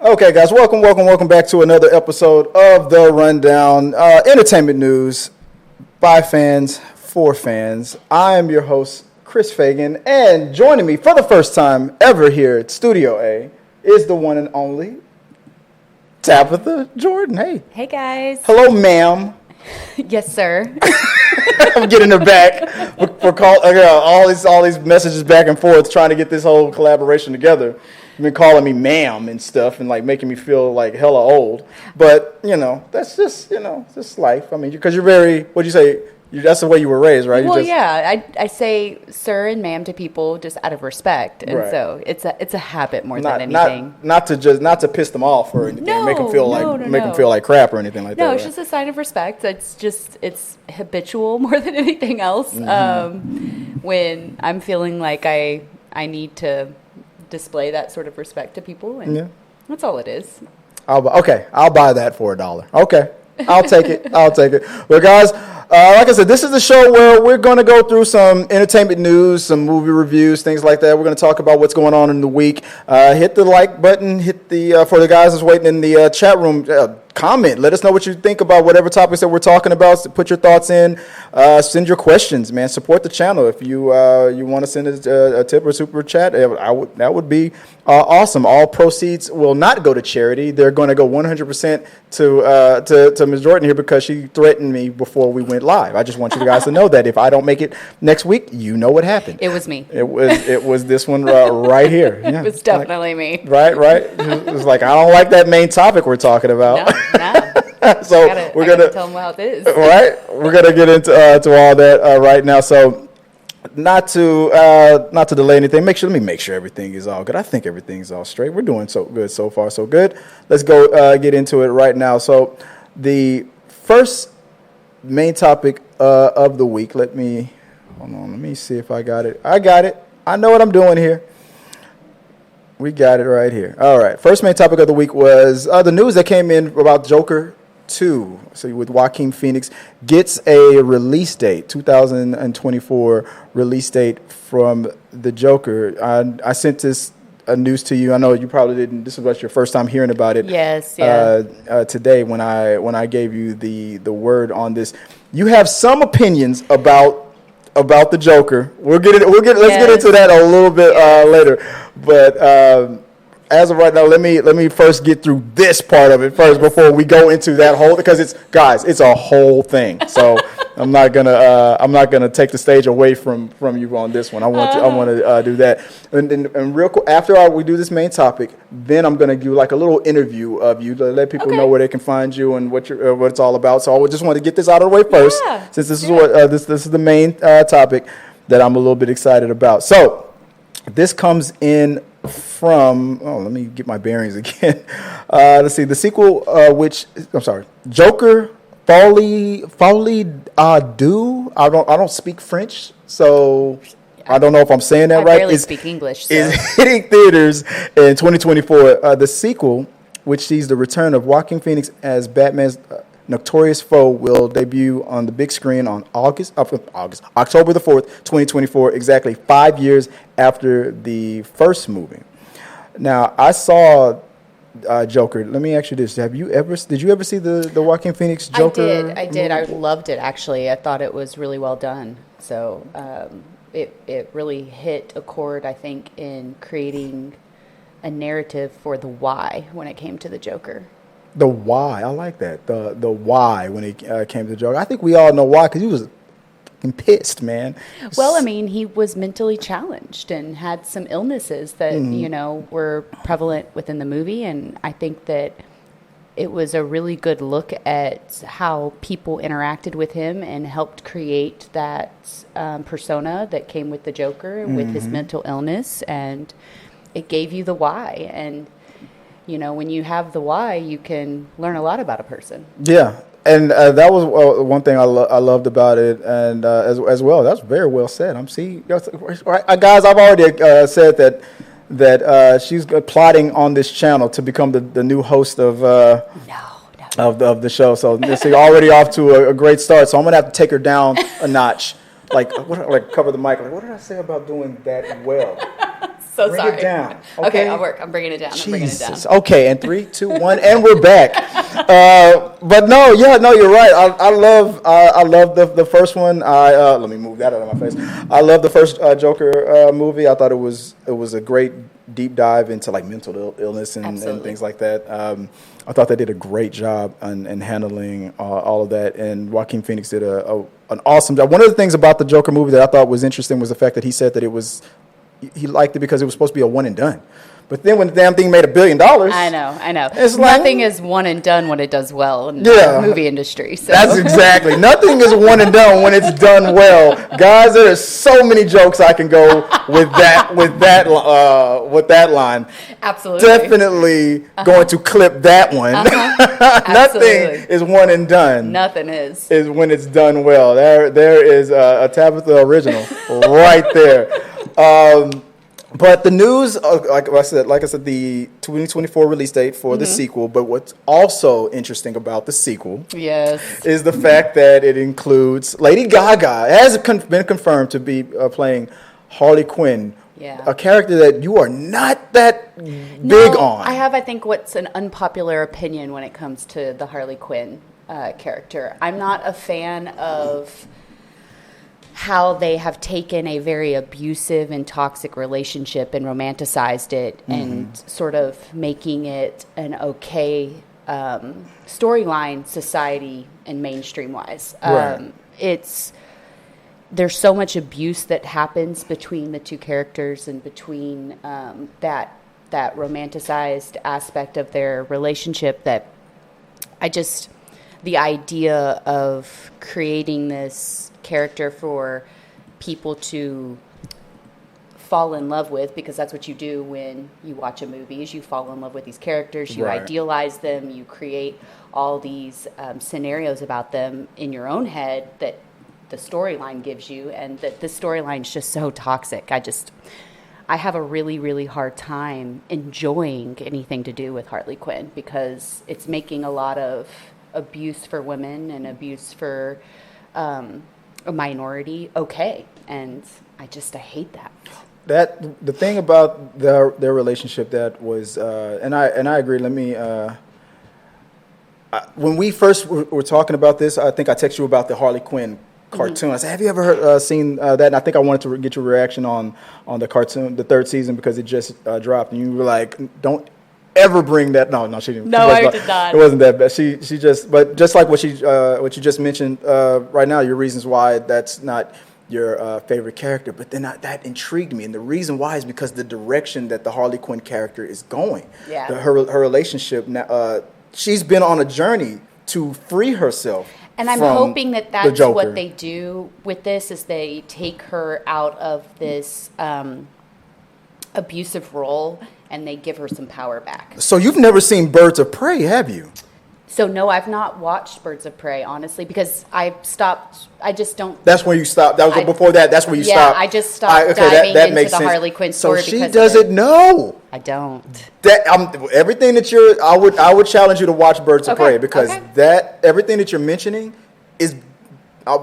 Okay, guys, welcome back to another episode of The Rundown. Entertainment news by fans, for fans. I am your host, Chris Fagan, and joining me for the first time ever here at Studio A is the one and only Tabitha Jordan. Hey. Hey, guys. Hello, ma'am. Yes, sir. I'm getting her back. All these messages back and forth trying to get this whole collaboration together. You've been calling me ma'am and stuff and like making me feel like hella old. But, that's just life. I mean, because you're very, what'd you say? That's the way you were raised, right? Well, I say sir and ma'am to people just out of respect. And so it's a habit more than anything. Not to piss them off or anything. Make them feel like crap or anything like that. No, it's just a sign of respect. It's habitual more than anything else. Mm-hmm. When I'm feeling like I need to display that sort of respect to people, and that's all it is. I'll buy that for $1. Okay, I'll take it. Well, guys, like I said, this is the show where we're going to go through some entertainment news, some movie reviews, things like that. We're going to talk about what's going on in the week. Hit the like button. Hit the for the guys that's waiting in the chat room. Comment. Let us know what you think about whatever topics that we're talking about. So put your thoughts in. Send your questions, man. Support the channel. If you want to send a tip or super chat, that would be awesome. All proceeds will not go to charity. They're going to go 100% to Ms. Jordan here because she threatened me before we went live. I just want you guys to know that if I don't make it next week, you know what happened. It was me. It was this one right here. Yeah. It was definitely me. Right. It was like, I don't like that main topic we're talking about. No. So we're gonna tell them how it is. Right, we're gonna get into all that right now. So not to delay anything. Let me make sure everything is all good. I think everything's all straight. We're doing so good so far, so good. Let's go get into it right now. So the first main topic of the week. Hold on. Let me see if I got it. I got it. I know what I'm doing here. We got it right here. All right. First main topic of the week was the news that came in about Joker 2. So with Joaquin Phoenix gets a release date, 2024 release date from the Joker. I sent this news to you. I know you probably didn't. This was your first time hearing about it. Yes. Yeah. Today when I gave you the word on this, you have some opinions about the Joker. Let's get into that a little bit later. But as of right now, let me first get through this part of it first before we go into that whole, because it's a whole thing. So I'm not gonna take the stage away from you on this one. I want to do that. And real quick, after we do this main topic, then I'm gonna do like a little interview of you to let people know where they can find you and what it's all about. So I just want to get this out of the way first, since this is what this is the main topic that I'm a little bit excited about. So this comes in from, let me get my bearings again. Let's see, the sequel, Joker Folly Do. I don't speak French, so I don't know if I'm saying that right. I barely speak English. So. Is hitting theaters in 2024. The sequel, which sees the return of Joaquin Phoenix as Batman's notorious foe, will debut on the big screen on October the 4th, 2024, exactly 5 years after the first movie. Now, I saw Joker. Let me ask you this: did you ever see the Joaquin Phoenix Joker? I did. I loved it, actually. I thought it was really well done. So it really hit a chord, I think, in creating a narrative for the why when it came to the Joker. The why, I like that. The why when it came to the Joker. I think we all know why, because he was fucking pissed, man. Well, I mean, he was mentally challenged and had some illnesses that were prevalent within the movie, and I think that it was a really good look at how people interacted with him and helped create that persona that came with the Joker with his mental illness, and it gave you the why. And when you have the why, you can learn a lot about a person. Yeah, and that was one thing I loved about it, and as well, that's very well said. Guys, I've already said that she's plotting on this channel to become the new host of the show. So this is already off to a great start. So I'm gonna have to take her down a notch. Like cover the mic. Like, what did I say about doing that well? So Bring sorry. it down. Okay, I'll work. I'm bringing it down. Jesus. Okay, and 3, 2, 1, and we're back. But no, you're right. I love the first one. Let me move that out of my face. I love the first Joker movie. I thought it was a great deep dive into like mental illness and things like that. I thought they did a great job in handling all of that, and Joaquin Phoenix did an awesome job. One of the things about the Joker movie that I thought was interesting was the fact that he said that he liked it because it was supposed to be a one and done. But then when the damn thing made $1 billion, I know. It's nothing is one and done when it does well in the movie industry. So. That's exactly. Nothing is one and done when it's done well. Guys, there are so many jokes I can go with that line. Absolutely. Definitely going to clip that one. Nothing is one and done. Nothing is when it's done well. There is a Tabitha original right there. But the news, like I said, the 2024 release date for the sequel. But what's also interesting about the sequel, is the fact that it includes Lady Gaga. It has been confirmed to be playing Harley Quinn, a character that you are not that big on. I think, what's an unpopular opinion when it comes to the Harley Quinn character. I'm not a fan of how they have taken a very abusive and toxic relationship and romanticized it and sort of making it an okay storyline, society and mainstream wise. Right. There's so much abuse that happens between the two characters and between that romanticized aspect of their relationship that the idea of creating this character for people to fall in love with, because that's what you do when you watch a movie, is you fall in love with these characters, you idealize them, you create all these scenarios about them in your own head that the storyline gives you, and that this storyline is just so toxic. I have a really, really hard time enjoying anything to do with Harley Quinn because it's making a lot of abuse for women and abuse for a minority and I hate that. The thing about their relationship that was and I agree. Let me when we first were talking about this, I think I texted you about the Harley Quinn cartoon. I said, have you ever seen that? And I think I wanted to get your reaction on the cartoon, the 3rd season, because it just dropped, and you were like, don't ever bring that. No, she didn't. No, I did not. It wasn't that bad. She just like what you just mentioned right now, your reasons why that's not your favorite character, but then that intrigued me, and the reason why is because the direction that the Harley Quinn character is going. Her relationship now, she's been on a journey to free herself. And I'm hoping that's what they do with this, is they take her out of this abusive role and they give her some power back. So you've never seen Birds of Prey, have you? So no, I've not watched Birds of Prey, honestly, because I stopped. I just don't. That's when you stopped. That was before that. That's when you stopped. Yeah, I just stopped diving into the sense. Harley Quinn story. So she doesn't know. I don't. Everything that I would challenge you to watch Birds of Prey, because everything that you're mentioning is,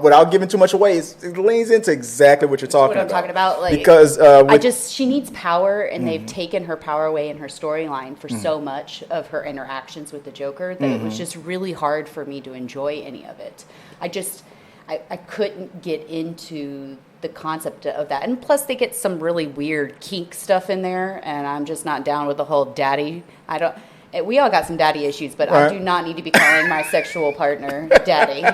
without giving too much away, it leans into exactly what you're talking about. What I'm talking about, like, because she needs power, and they've taken her power away in her storyline for so much of her interactions with the Joker that it was just really hard for me to enjoy any of it. I couldn't get into the concept of that, and plus they get some really weird kink stuff in there, and I'm just not down with the whole daddy. We all got some daddy issues, but I do not need to be calling my sexual partner daddy.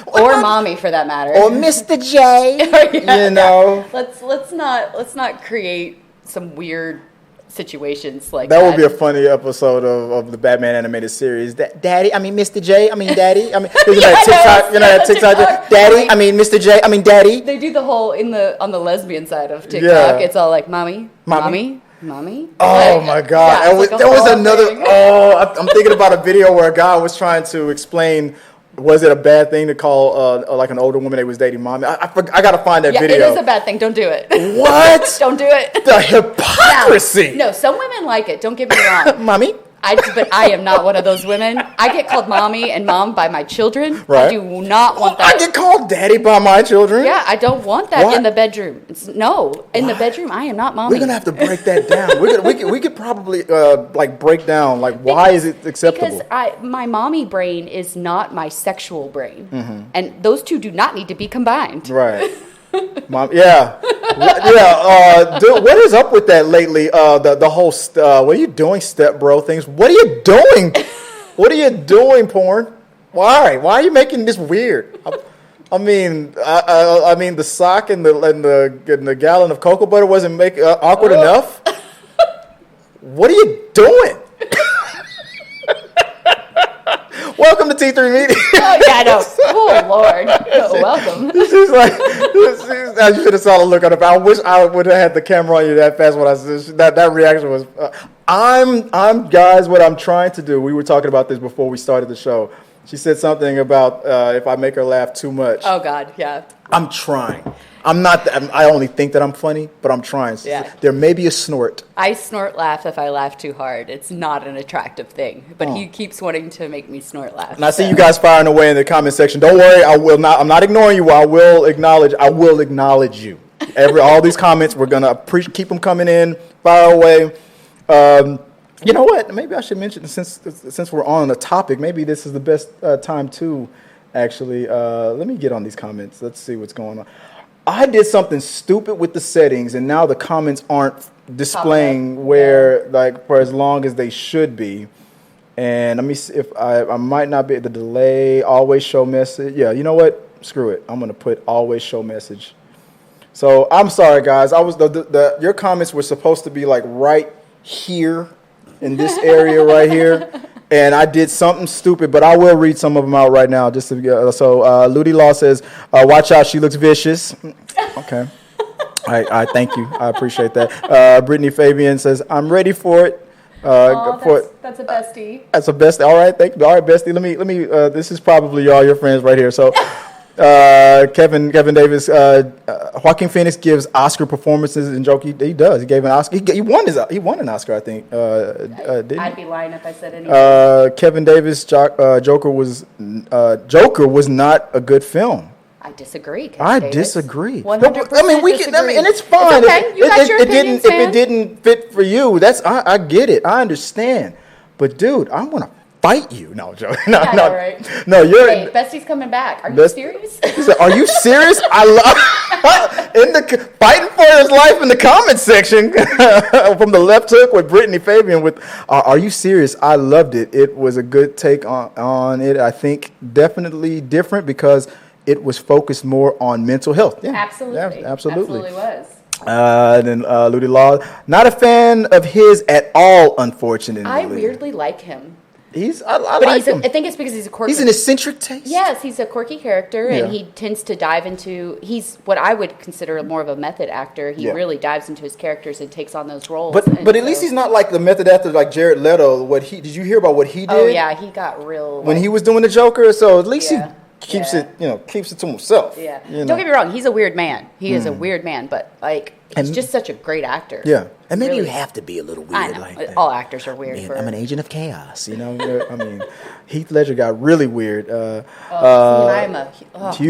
Or mommy, for that matter. Or Mr. J. You know. Let's not create some weird situations like that. That would be a funny episode of the Batman animated series. Daddy, I mean Mr. J, I mean Daddy. I mean TikTok, Daddy, I mean Mr. J, I mean Daddy. They do the whole on the lesbian side of TikTok. It's all like mommy. Oh my God! Yeah, there was another. I'm thinking about a video where a guy was trying to explain, was it a bad thing to call like an older woman that was dating mommy? I got to find that video. It is a bad thing. Don't do it. What? Don't do it. The hypocrisy. No, some women like it. Don't get me wrong. Mommy. But I am not one of those women. I get called mommy and mom by my children. Right. I do not want that. I get called daddy by my children. Yeah, I don't want that What? in the bedroom. In the bedroom, I am not mommy. We're gonna have to break that down. We could probably like break down like why is it acceptable? Because my mommy brain is not my sexual brain, and those two do not need to be combined. Right. Mom, yeah. Dude, what is up with that lately? The whole what are you doing, step bro things? What are you doing? What are you doing, porn? Why are you making this weird? I mean, the sock and the gallon of cocoa butter wasn't awkward enough. What are you doing? Welcome to T3 Media. Oh, yeah, I know. Oh, Lord. Welcome. She's like, you should have saw the look on her face. I wish I would have had the camera on you that fast when I said that reaction was. I'm guys. What I'm trying to do. We were talking about this before we started the show. She said something about if I make her laugh too much. Oh God, yeah. I'm trying. I'm not. I only think that I'm funny, but I'm trying. Yeah. There may be a snort. I snort laugh if I laugh too hard. It's not an attractive thing, but he keeps wanting to make me snort laugh. And I see you guys firing away in the comment section. Don't worry, I will not. I'm not ignoring you. I will acknowledge you. All these comments, we're gonna keep them coming in. Fire away. You know what? Maybe I should mention since we're on the topic. Maybe this is the best time to actually. Let me get on these comments. Let's see what's going on. I did something stupid with the settings, and now the comments aren't displaying for as long as they should be. And let me see if I might not be the delay. Always show message. Yeah, you know what? Screw it. I'm gonna put always show message. So I'm sorry, guys. I was your comments were supposed to be like right here in this area right here. And I did something stupid, but I will read some of them out right now. Just to, Ludi Law says, "Watch out, she looks vicious." Okay, I thank you. I appreciate that. Brittany Fabian says, "I'm ready for it." That's a bestie. That's a bestie. All right, thank you. All right, bestie. Let me. This is probably all your friends right here. So. Kevin Davis, Joaquin Phoenix gives Oscar performances in Joker. He does. He gave an Oscar. He won an Oscar, I think. I'd be lying if I said anything. Kevin Davis, Joker was not a good film. I disagree. I disagree. 100% I mean, we can. I mean, and it's fine. It's okay. You got your opinions, if it didn't fit for you, I get it. I understand. But dude, I want to fight you. No, Joe. No. Right. No, you're. Hey, Bestie's coming back. Are you serious? Are you serious? I love fighting for his life in the comment section from the left hook with Brittany Fabian with. Are you serious? I loved it. It was a good take on it. I think definitely different because it was focused more on mental health. Yeah, absolutely. Yeah, absolutely was. Then Ludi Law, not a fan of his at all, unfortunately. I weirdly like him. I like him. I think it's because he's a quirky. He's an eccentric taste. Yes, he's a quirky character, and he tends to dive into. He's what I would consider more of a method actor. He really dives into his characters and takes on those roles. But at least he's not like the method actor like Jared Leto. Did you hear about what he did? Oh yeah, he got real when he was doing the Joker. So at least he keeps it to himself. Yeah. Don't get me wrong. He's a weird man. He is a weird man, but he's just such a great actor. Yeah. And maybe you have to be a little weird I know. like that. All actors are weird. I'm an agent of chaos. I mean, Heath Ledger got really weird. Huge.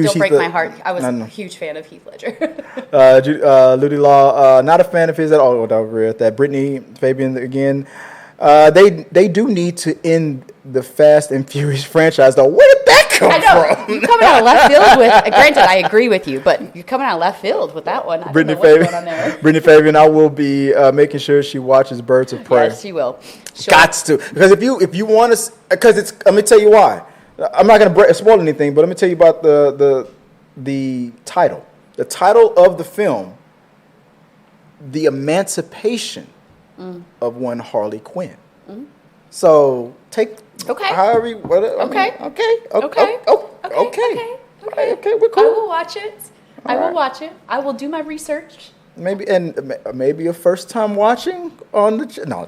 Don't break my heart. I was a huge fan of Heath Ledger. Ludi Law, not a fan of his at all. That Brittany Fabian again. They do need to end the Fast and Furious franchise, though. Where did that come from? You're coming out of left field with. Granted, I agree with you, but you're coming out of left field with that one. Brittany Fabian, I will be making sure she watches Birds of Prey. Yes, she will. Gots to, because if you want to, because it's. Let me tell you why. I'm not going to spoil anything, but let me tell you about the title. The title of the film, The Emancipation of one Harley Quinn. So take however you, what, okay. Okay, we're cool. I will watch it. I will do my research. Maybe a first time watching on the no.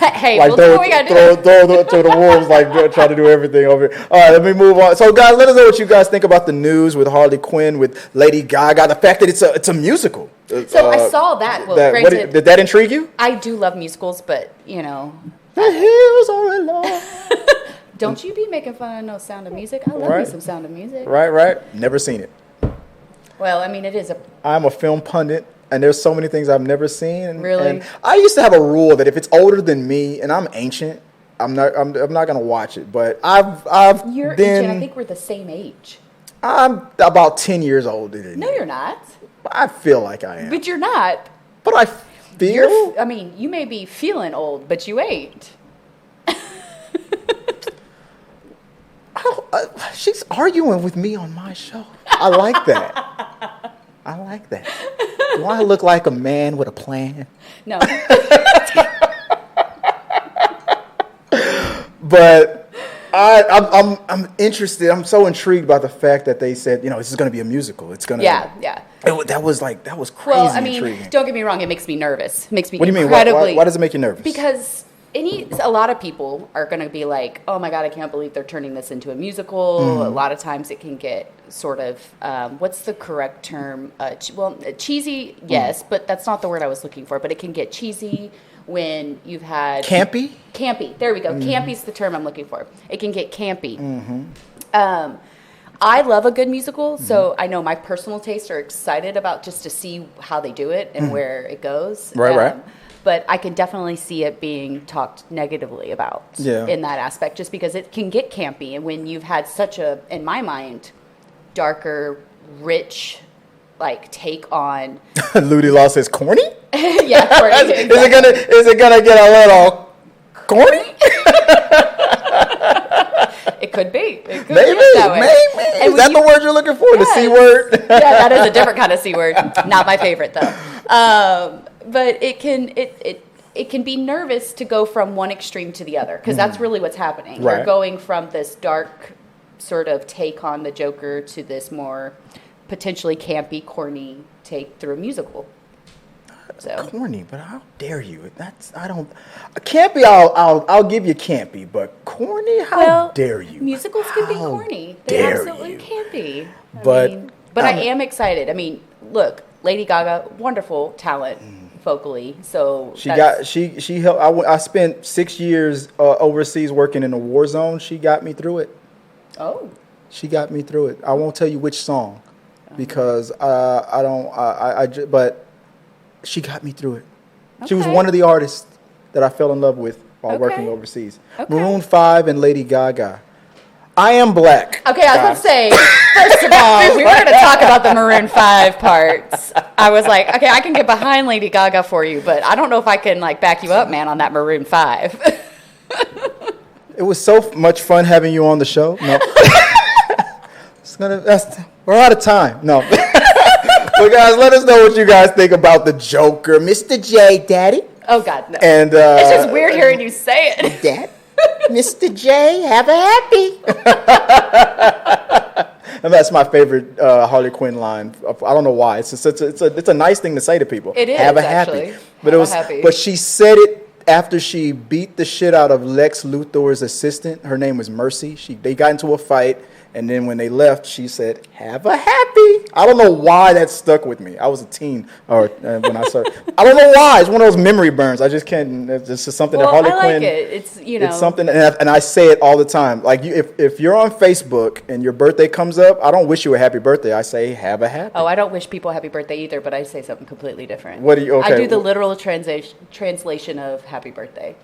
Hey, like we'll do what we gotta do. Throw to the wolves, like try to do everything over here. All right, let me move on. So, guys, let us know what you guys think about the news with Harley Quinn, with Lady Gaga. The fact that it's a musical. So I saw that. Well, did that intrigue you? I do love musicals, but the hills are Don't you be making fun of no Sound of Music? I love me some Sound of Music. Right. Never seen it. Well, I mean, it is a... I'm a film pundit, and there's so many things I've never seen. Really? And I used to have a rule that if it's older than me and I'm ancient, I'm not gonna watch it. But You're been... ancient. I think we're the same age. I'm about 10 years older than you. No, you're not. I feel like I am. But you're not. But I feel... I mean, you may be feeling old, but you ain't. She's arguing with me on my show. I like that. Do I look like a man with a plan? No. But I'm interested. I'm so intrigued by the fact that they said, this is going to be a musical. It's going to. Yeah. That was crazy. Well, I mean, intriguing. don't get me wrong. It makes me nervous. It makes me What do you incredibly... mean? Why does it make you nervous? Because a lot of people are going to be like, oh my God, I can't believe they're turning this into a musical. Mm-hmm. A lot of times it can get sort of, what's the correct term? Cheesy, yes, but that's not the word I was looking for. But it can get cheesy when you've had... Campy? Campy. There we go. Mm-hmm. Campy's the term I'm looking for. It can get campy. Mm-hmm. I love a good musical, so I know my personal tastes are excited about just to see how they do it and where it goes. Right. But I can definitely see it being talked negatively about in that aspect, just because it can get campy. And when you've had such a, in my mind, darker, rich, take on... Ludi Law says corny? Yeah, corny. Exactly. Is it gonna get a little corny? It could be. It could Maybe. be that way. Maybe. Is that the word you're looking for? Yes. The C word? Yeah, that is a different kind of C word. Not my favorite, though. But it can be nervous to go from one extreme to the other, because that's really what's happening. Right. You're going from this dark sort of take on the Joker to this more potentially campy, corny take through a musical. So. Corny, but how dare you? Campy. I'll give you campy, but corny. How dare you? Musicals can be corny. They absolutely can be. But I am excited. I mean, look, Lady Gaga, wonderful talent vocally. So she helped. I spent 6 years overseas working in a war zone. She got me through it. Oh. She got me through it. I won't tell you which song because but she got me through it. Okay. She was one of the artists that I fell in love with while working overseas. Okay. Maroon 5 and Lady Gaga. I am black. Okay, I was going to say, first of all, we were going to talk about the Maroon 5 parts. I was like, okay, I can get behind Lady Gaga for you, but I don't know if I can back you up, man, on that Maroon 5. It was so much fun having you on the show. No. We're out of time. No. But guys, let us know what you guys think about the Joker. Mr. J, Daddy. Oh, God, no. And, it's just weird hearing you say it. Dad, Mr. J, have a happy. And that's my favorite Harley Quinn line. I don't know why. It's a nice thing to say to people. It is, have a actually. Happy. But she said it after she beat the shit out of Lex Luthor's assistant. Her name was Mercy. They got into a fight. And then when they left, she said, have a happy. I don't know why that stuck with me. I was a teen when I started. I don't know why. It's one of those memory burns. I just can't. It's just something that Harley Quinn. It. It's something, and I say it all the time. Like if you're on Facebook and your birthday comes up, I don't wish you a happy birthday. I say, have a happy. Oh, I don't wish people a happy birthday either, but I say something completely different. What do you, okay. I do the literal translation of happy birthday.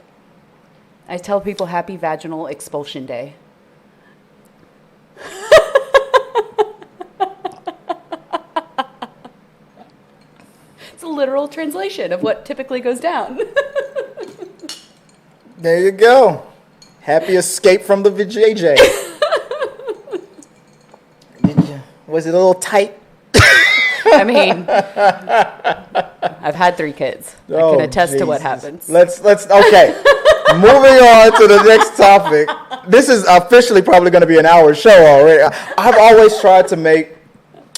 I tell people happy vaginal expulsion day. It's a literal translation of what typically goes down. There you go. Happy escape from the VJJ. Was it a little tight? I mean, I've had 3 kids. I can attest to what happens. Let's okay. Moving on to the next topic. This is officially probably going to be an hour show already. I've always tried to make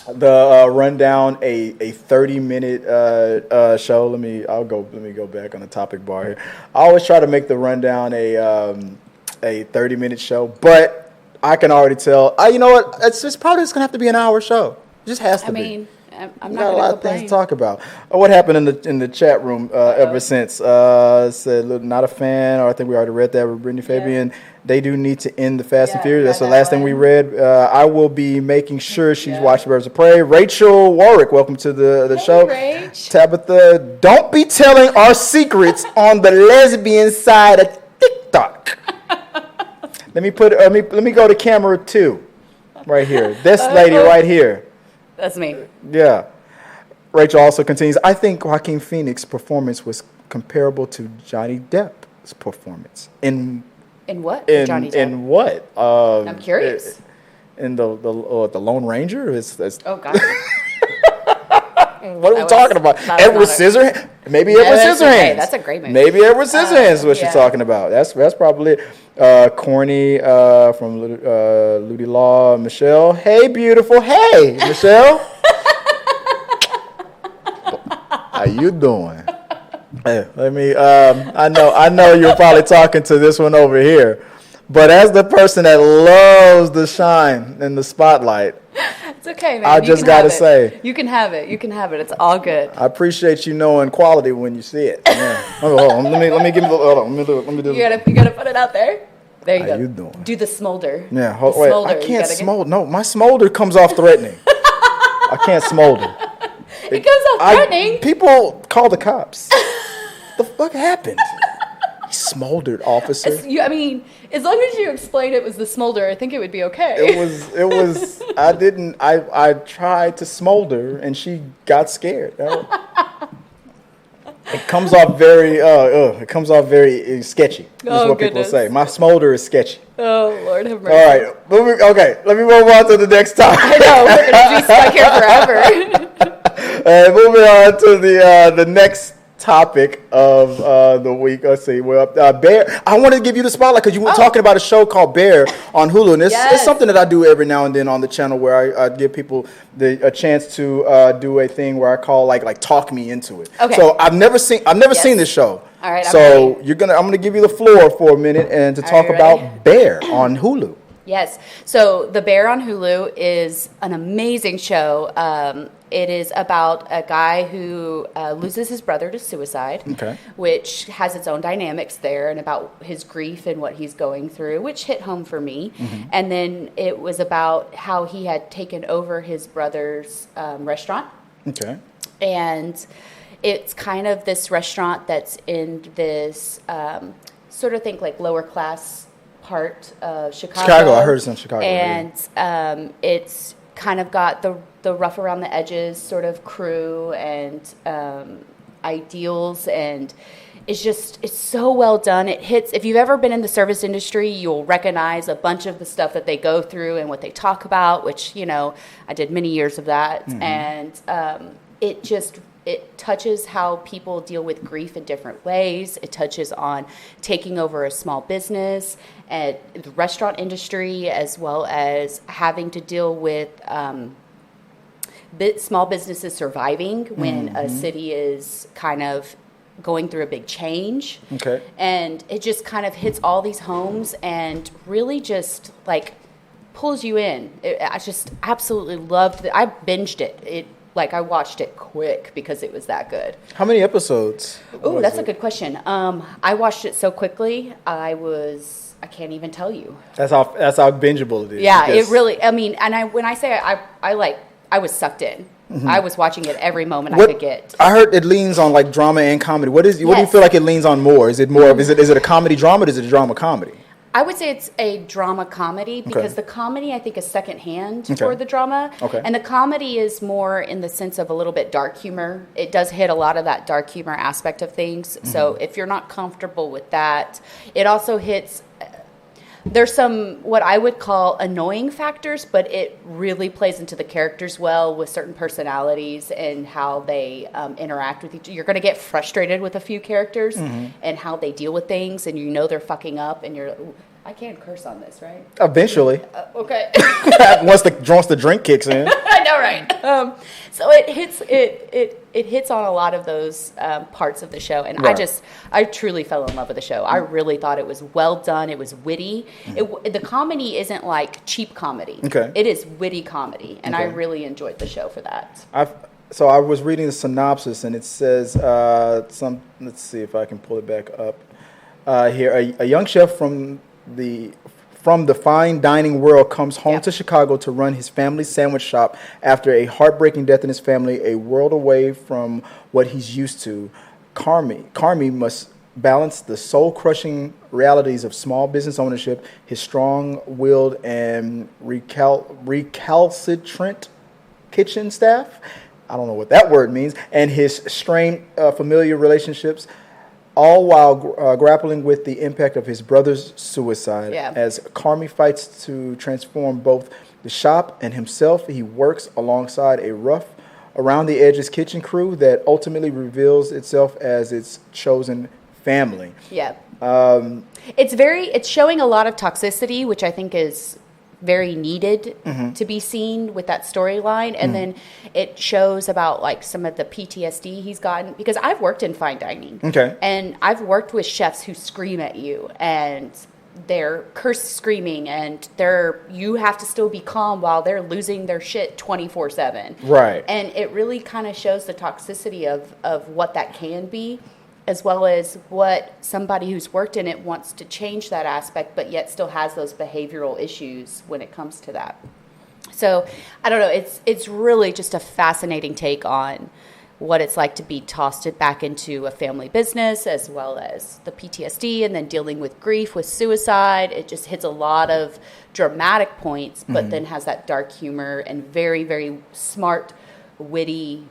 the rundown a 30-minute show. Let me go back on the topic bar here. I always try to make the rundown a 30-minute show, but I can already tell. You know what? It's probably just going to have to be an hour show. It just has to be. I'm We not got a going lot to of things to complain. talk about. What happened in the chat room ever since? Said, look, not a fan, or I think we already read that with Brittany Fabian. They do need to end the Fast and Yeah, Furious. we That's the got last that thing we one. read. I will be making sure she's Yeah. watching Birds of Prey. Rachel Warwick, welcome to the show. Rach. Tabitha, don't be telling our secrets on the lesbian side of TikTok. Let me go to camera 2, right here. This lady right here. That's me. Yeah. Rachel also continues, I think Joaquin Phoenix's performance was comparable to Johnny Depp's performance. In what? In Johnny Depp? what? I'm curious. In the Lone Ranger? Oh, God. What are we talking about? that was Edward not a- Scissorhands? Maybe Edward that's Scissorhands. okay. That's a great movie. Maybe Edward Scissorhands is what yeah. she's talking about. That's probably it. Corny from Ludi Law. Michelle. Hey, beautiful. Hey, Michelle. How you doing? Hey, let me. I know you're probably talking to this one over here, but as the person that loves the shine and the spotlight, It's okay, man. I You just can gotta have it. say, You can have it. You can have it. It's all good. I appreciate you knowing quality when you see it. Yeah. Hold on, let me give me the. Hold on, let me do. You gotta put it out there. There you How go. you doing? Do the smolder. Yeah, The wait. smolder. I You can't gotta smolder. No, my smolder comes off threatening. I can't smolder. It goes off threatening. People call the cops. The fuck happened? He smoldered, officer. I mean, as long as you explain it was the smolder, I think it would be okay. It was. I tried to smolder, and she got scared. It comes off very. It comes off very sketchy. That's what people goodness. say. My smolder is sketchy. Oh, Lord have mercy. All right. Let me move on to the next topic. I know, we're going to be stuck here forever. Moving on to the next topic of the week. Let's see. Well, Bear. I wanted to give you the spotlight because you were talking about a show called Bear on Hulu, and it's something that I do every now and then on the channel where I give people a chance to do a thing where I call like talk me into it. Okay. So I've never seen this show. All right, I'm So ready. I'm gonna give you the floor for a minute and to talk you about ready? Bear on Hulu. Yes. So The Bear on Hulu is an amazing show. It is about a guy who loses his brother to suicide, which has its own dynamics there, and about his grief and what he's going through, which hit home for me. Mm-hmm. And then it was about how he had taken over his brother's restaurant. Okay. And it's kind of this restaurant that's in this sort of think like lower class part of Chicago. I heard it's in Chicago. And it's kind of got the rough around the edges sort of crew and ideals, and it's so well done. It hits, if you've ever been in the service industry, you'll recognize a bunch of the stuff that they go through and what they talk about, which, I did many years of that. Mm-hmm. And it touches how people deal with grief in different ways. It touches on taking over a small business and the restaurant industry, as well as having to deal with small businesses surviving when a city is kind of going through a big change. Okay. And it just kind of hits all these homes and really just like pulls you in. I just absolutely loved it. I binged it. I watched it quick because it was that good. How many episodes? Oh, that's a good question. I watched it so quickly. I can't even tell you. That's how bingeable it is. Yeah, it really. I mean, and when I say I was sucked in. Mm-hmm. I was watching it every moment I could get. I heard it leans on like drama and comedy. What do you feel like it leans on more? Is it more of is it a comedy drama or is it a drama comedy? I would say it's a drama comedy because the comedy I think is secondhand for the drama. Okay. And the comedy is more in the sense of a little bit dark humor. It does hit a lot of that dark humor aspect of things. Mm-hmm. So if you're not comfortable with that, it also hits. There's some what I would call annoying factors, but it really plays into the characters well with certain personalities and how they interact with each other. You're going to get frustrated with a few characters and how they deal with things, and they're fucking up, and you're. I can't curse on this, right? Eventually. Okay. once the drink kicks in. I know, right? So it hits it. it hits on a lot of those parts of the show, and Right. I truly fell in love with the show. I really thought it was well done. It was witty. The comedy isn't like cheap comedy. Okay. It is witty comedy, and I Okay. really enjoyed the show for that. So I was reading the synopsis, and it says let's see if I can pull it back up here. A young chef from the fine dining world comes home to Chicago to run his family's sandwich shop after a heartbreaking death in his family, a world away from what he's used to. Carmi must balance the soul-crushing realities of small business ownership, his strong-willed and recalcitrant kitchen staff. I don't know what that word means, and his strained familiar relationships, all while grappling with the impact of his brother's suicide. Yeah. As Carmi fights to transform both the shop and himself, he works alongside a rough, around-the-edges kitchen crew that ultimately reveals itself as its chosen family. Yeah. It's showing a lot of toxicity, which I think is very needed to be seen with that storyline. And then it shows about like some of the PTSD he's gotten, because I've worked in fine dining. Okay. And I've worked with chefs who scream at you and they're curse screaming, and you have to still be calm while they're losing their shit 24/7. Right. And it really kind of shows the toxicity of what that can be, as well as what somebody who's worked in it wants to change that aspect, but yet still has those behavioral issues when it comes to that. So I don't know. It's really just a fascinating take on what it's like to be tossed back into a family business, as well as the PTSD, and then dealing with grief, with suicide. It just hits a lot of dramatic points, but then has that dark humor and very, very smart, witty,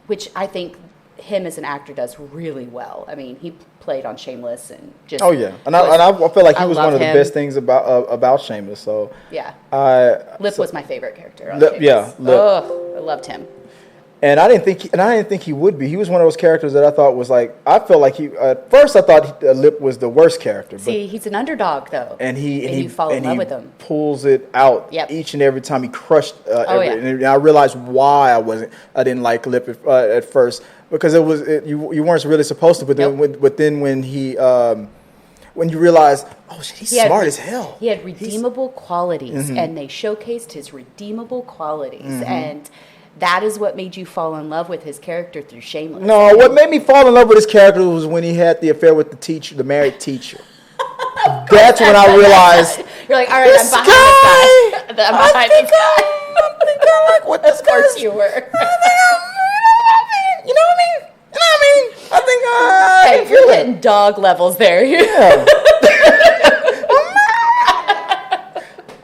which I think him as an actor does really well. I mean, he played on Shameless and just... Oh, yeah. And I feel like he was love one of the him. best things about Shameless. So Yeah. Lip was my favorite character on Lip, Shameless. yeah, Lip. Oh, I loved him. And I didn't think he would be. He was one of those characters that I thought was like, I felt like at first I thought Lip was the worst character. See, he's an underdog, though. And you fall in love with him. Pulls it out each and every time. He crushed and I realized why I didn't like Lip at first, because you weren't really supposed to. But then when you realize, oh shit, he's smart as hell. He had redeemable qualities, and they showcased his redeemable qualities, and that is what made you fall in love with his character through Shameless. No, what made me fall in love with his character was when he had the affair with the teacher, the married teacher. That's when I realized, you're like, all right, I'm behind this guy. I'm behind this guy. I think I like what this Of course you were. You know what I mean? I think hey, you're hitting dog levels there. Yeah.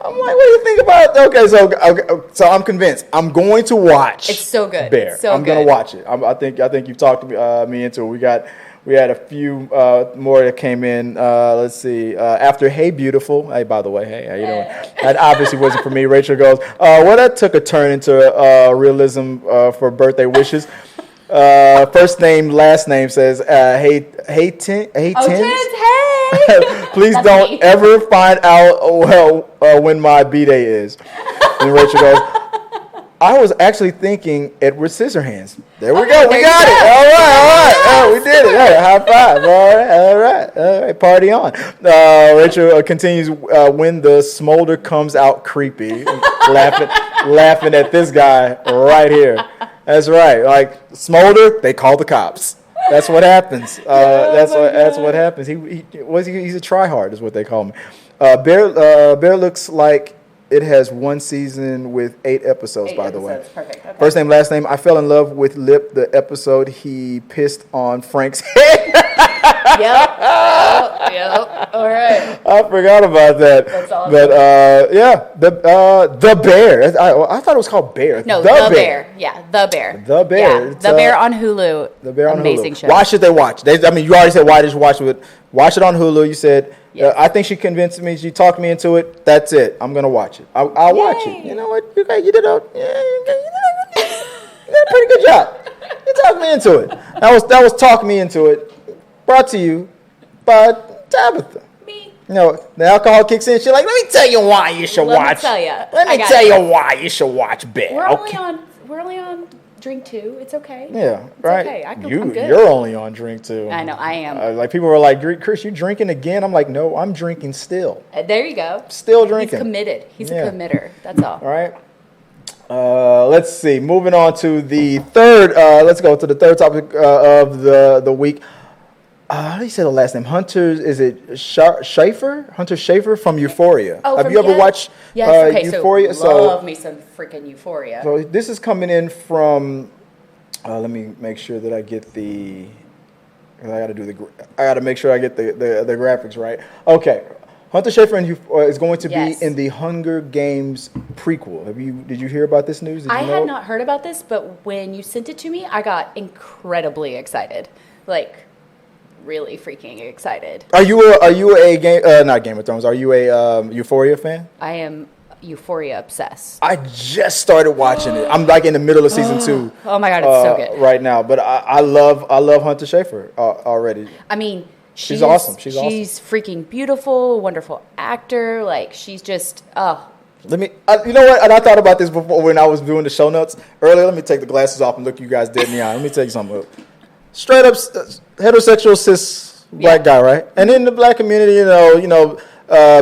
I'm like, what do you think about it? Okay, so I'm convinced. I'm going to watch. It's so good. Bear. It's so I'm going to watch it. I think you've talked me into it. We had a few more that came in. Let's see. After Hey Beautiful. Hey, by the way, hey, how you doing? That obviously wasn't for me. Rachel goes, well, that took a turn into realism for birthday wishes. First name, last name says, hey, Tins. Please That's don't me. ever find out when my B-Day is. And Rachel goes, I was actually thinking Edward Scissorhands. There we go. We got it. All right. Oh, we did it. Hey, high five. All right. Party on. Rachel continues, when the smolder comes out creepy, laughing at this guy right here. That's right. Like, smolder, they call the cops. That's what happens. That's what happens. He's a tryhard, is what they call him. Bear looks like it has one season with 8 episodes, by the way. Perfect. Okay. First name, last name. I fell in love with Lip, the episode he pissed on Frank's head. Yep. All right. I forgot about that. That's awesome. But the Bear. I thought it was called Bear. No, The Bear. Yeah, The Bear. The Bear. Yeah, The Bear on Hulu. The Bear on Amazing Hulu. show. Why should they watch? You already said why did you watch it? Watch it on Hulu. You said, I think she convinced me. She talked me into it. That's it. I'm going to watch it. I'll watch it. You know what? You did a pretty good job. You talked me into it. That was Talk Me Into It. Brought to you by Tabitha. Me. You know, the alcohol kicks in. She's like, let me tell you why you should watch. Let me tell you. Let me tell you why you should watch Bear. We're only on drink 2. It's okay. Yeah, it's right. Okay. I'm good. You're only on drink 2. I know, I am. Like people were like, Chris, you drinking again? I'm like, no, I'm drinking still. There you go. Still drinking. He's committed. He's a committer. That's all. All right. Let's see. Moving on to the third. Let's go to the third topic of the week. How do you say the last name? Is it Schafer? Hunter Schafer from Euphoria. Oh, Have you ever watched Euphoria? So love me some freaking Euphoria. So this is coming in from. Let me make sure that I get the. I got to make sure I get the graphics right. Okay, Hunter Schafer is going to be in the Hunger Games prequel. Did you hear about this news? I had not heard about this, but when you sent it to me, I got incredibly excited. Like, really freaking excited. Are you a not Game of Thrones? Are you a Euphoria fan? I am Euphoria obsessed. I just started watching it. I'm like in the middle of season 2. Oh my god, it's so good right now. But I love Hunter Schafer already. I mean, she's awesome. She's freaking beautiful, wonderful actor. Like, she's just you know what? And I thought about this before when I was doing the show notes earlier. Let me take the glasses off and look you guys dead in the eye. Let me tell you something. Straight up heterosexual cis black guy, right? And in the black community,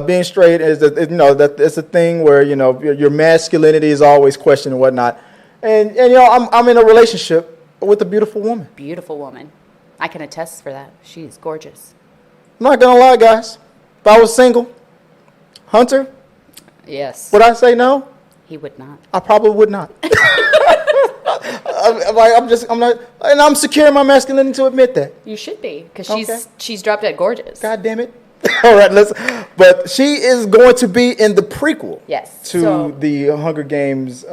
being straight is that it's a thing where your masculinity is always questioned and whatnot. And I'm in a relationship with a beautiful woman. Beautiful woman. I can attest for that. She's gorgeous. I'm not gonna lie, guys. If I was single, Hunter, yes, would I say no? He would not. I probably would not. I'm not, and I'm secure in my masculinity to admit that. You should be, because she's drop dead gorgeous. God damn it. All right, but she is going to be in the prequel. Yes. To the Hunger Games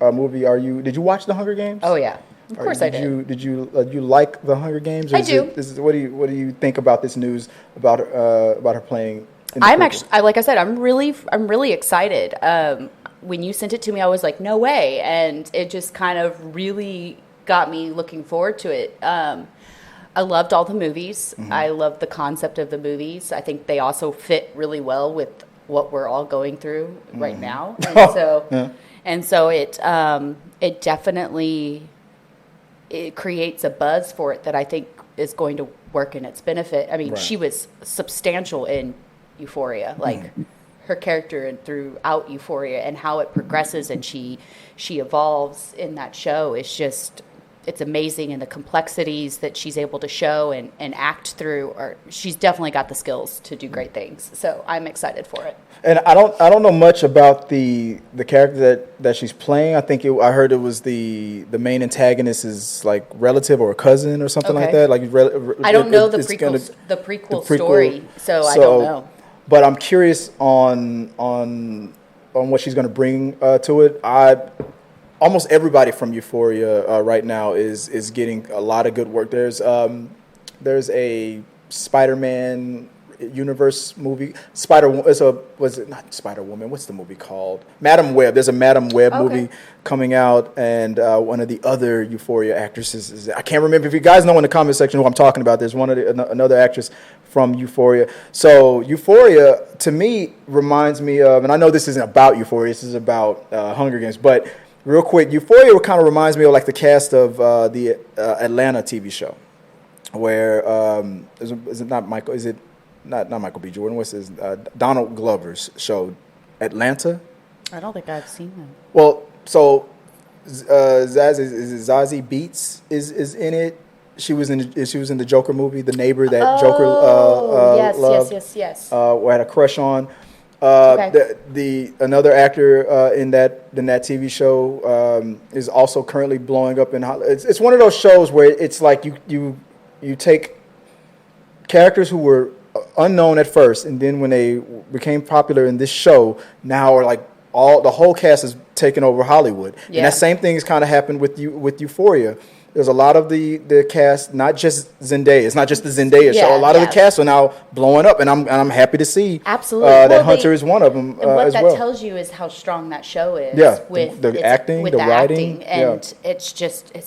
movie. Did you watch the Hunger Games? Oh yeah. Of course I did. Did you like the Hunger Games? I do. What do you think about this news about her playing in the I'm prequel? actually, like I said, I'm really excited. When you sent it to me, I was like, no way. And it just kind of really got me looking forward to it. I loved all the movies. Mm-hmm. I loved the concept of the movies. I think they also fit really well with what we're all going through right now. And so it definitely creates a buzz for it that I think is going to work in its benefit. I mean, She was substantial in Euphoria. Like, her character and throughout Euphoria and how it progresses and she evolves in that show is just, it's amazing, and the complexities that she's able to show and act through, she's definitely got the skills to do great things. So I'm excited for it. And I don't know much about the character that she's playing. I think I heard it was the main antagonist is like relative or a cousin or something like that. Like I don't know the prequel story, so I don't know. But I'm curious on what she's going to bring to it. Almost everybody from Euphoria right now is getting a lot of good work. There's a Spider-Man universe movie. Was it not Spider-Woman? What's the movie called? Madam Web. There's a Madam Web movie coming out, and one of the other Euphoria actresses I can't remember. If you guys know in the comment section who I'm talking about, there's another actress from Euphoria. So Euphoria, to me, reminds me of, and I know this isn't about Euphoria, this is about Hunger Games, but real quick, Euphoria kind of reminds me of like the cast of the Atlanta TV show, where is it not Michael? Is it not Michael B. Jordan? What's his Donald Glover's show, Atlanta? I don't think I've seen them. Well, so Zazie Beetz is in it. She was in the Joker movie, The Neighbor that Joker loved. Yes. Had a crush on. Another actor in that TV show is also currently blowing up in Hollywood. It's one of those shows where it's like you take characters who were unknown at first, and then when they became popular in this show, now are like the whole cast is taking over Hollywood. Yeah. And that same thing has kind of happened with Euphoria. There's a lot of the cast, not just Zendaya. It's not just the Zendaya show. A lot of the cast are now blowing up, and I'm happy to see that Hunter is one of them. And what as that well. tells you is how strong that show is. Yeah, with the acting, the writing, and it's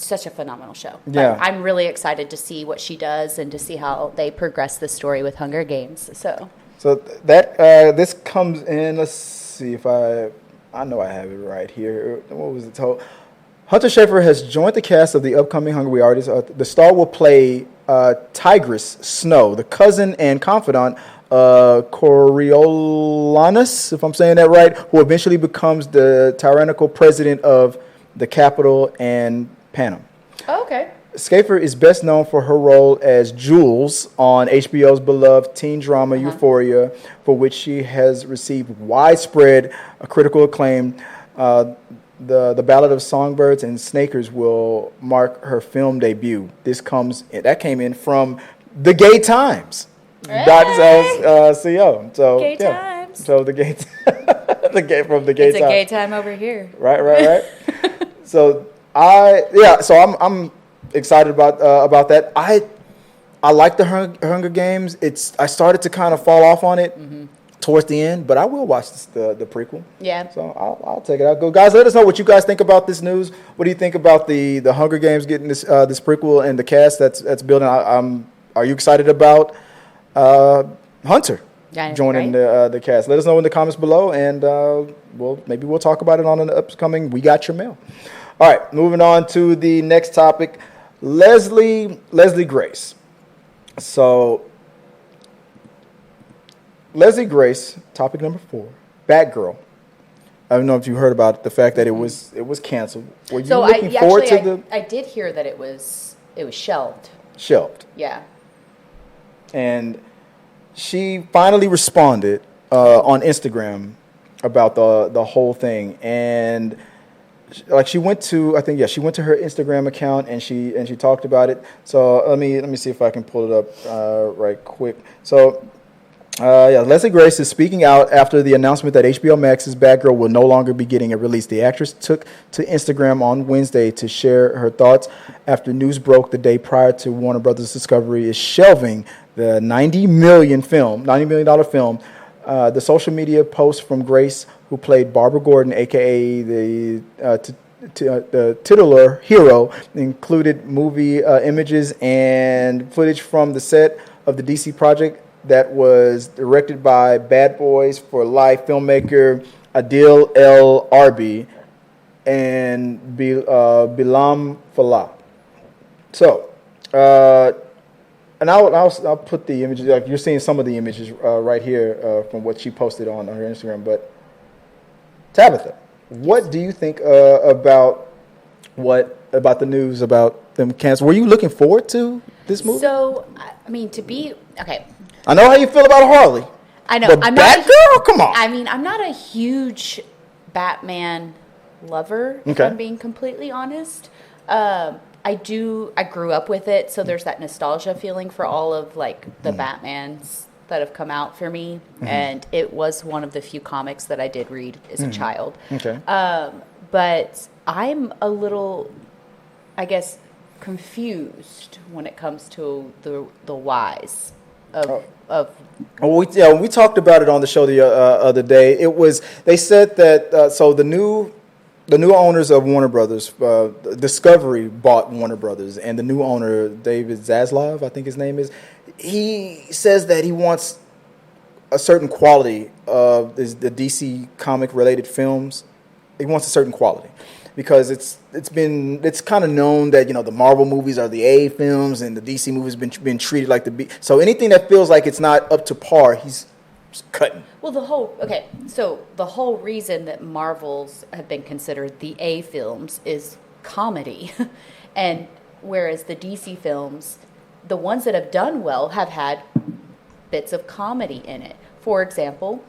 such a phenomenal show. Yeah, but I'm really excited to see what she does and to see how they progress the story with Hunger Games. So that this comes in. Let's see if I know I have it right here. What was it told? Hunter Schafer has joined the cast of the upcoming Hunger. We already the star will play Tigress Snow, the cousin and confidant Coriolanus, if I'm saying that right, who eventually becomes the tyrannical president of the Capitol and Panem. Oh, okay. Schafer is best known for her role as Jules on HBO's beloved teen drama Euphoria, for which she has received widespread critical acclaim. The Ballad of Songbirds and Snakers will mark her film debut. That came in from the Gay Times. Hey. .co. So Gay Times. So the Gay from the Gay It's Times. a gay time over here. Right. So I'm excited about that. I like the Hunger Games. I started to kind of fall off on it towards the end, but I will watch the prequel. Yeah. So I'll take it out. Go, guys. Let us know what you guys think about this news. What do you think about the Hunger Games getting this prequel and the cast that's building? Are you excited about Hunter joining the cast? Let us know in the comments below, and maybe we'll talk about it on an upcoming We Got Your Mail. All right, moving on to the next topic. Leslie Grace. So, Leslie Grace, topic number 4, Batgirl. I don't know if you heard about the fact that it was canceled. Were you looking forward to I did hear that it was shelved. Shelved. Yeah. And she finally responded on Instagram about the whole thing, and she went to her Instagram account and she talked about it. So let me see if I can pull it up right quick. So Leslie Grace is speaking out after the announcement that HBO Max's Batgirl will no longer be getting a release. The actress took to Instagram on Wednesday to share her thoughts after news broke the day prior to Warner Brothers Discovery is shelving the $90 million film. The social media post from Grace, who played Barbara Gordon, a.k.a. the titular hero, included movie images and footage from the set of the DC project that was directed by Bad Boys for Life filmmaker Adil El Arbi and Bilam Falah. So, and I'll put the images. Like you're seeing some of the images right here from what she posted on her Instagram. But Tabitha, what do you think about the news about them canceling? Were you looking forward to this movie? So, I mean, okay. I know how you feel about Harley. I know. But Batgirl, come on. I mean, I'm not a huge Batman lover, if I'm being completely honest. I grew up with it, so there's that nostalgia feeling for all of the Batmans that have come out for me, and it was one of the few comics that I did read as a child. Okay. But I'm a little, I guess, confused when it comes to the whys of. We talked about it on the show the other day. They said that so the new owners of Warner Brothers, Discovery bought Warner Brothers, and the new owner, David Zaslav, I think his name is, he says that he wants a certain quality of the DC comic related films. He wants a certain quality because it's kind of known that the Marvel movies are the A films and the DC movies been treated like the B. So anything that feels like it's not up to par, he's cutting. Well, the whole reason that Marvels have been considered the A films is comedy. And whereas the DC films, the ones that have done well have had bits of comedy in it. For example,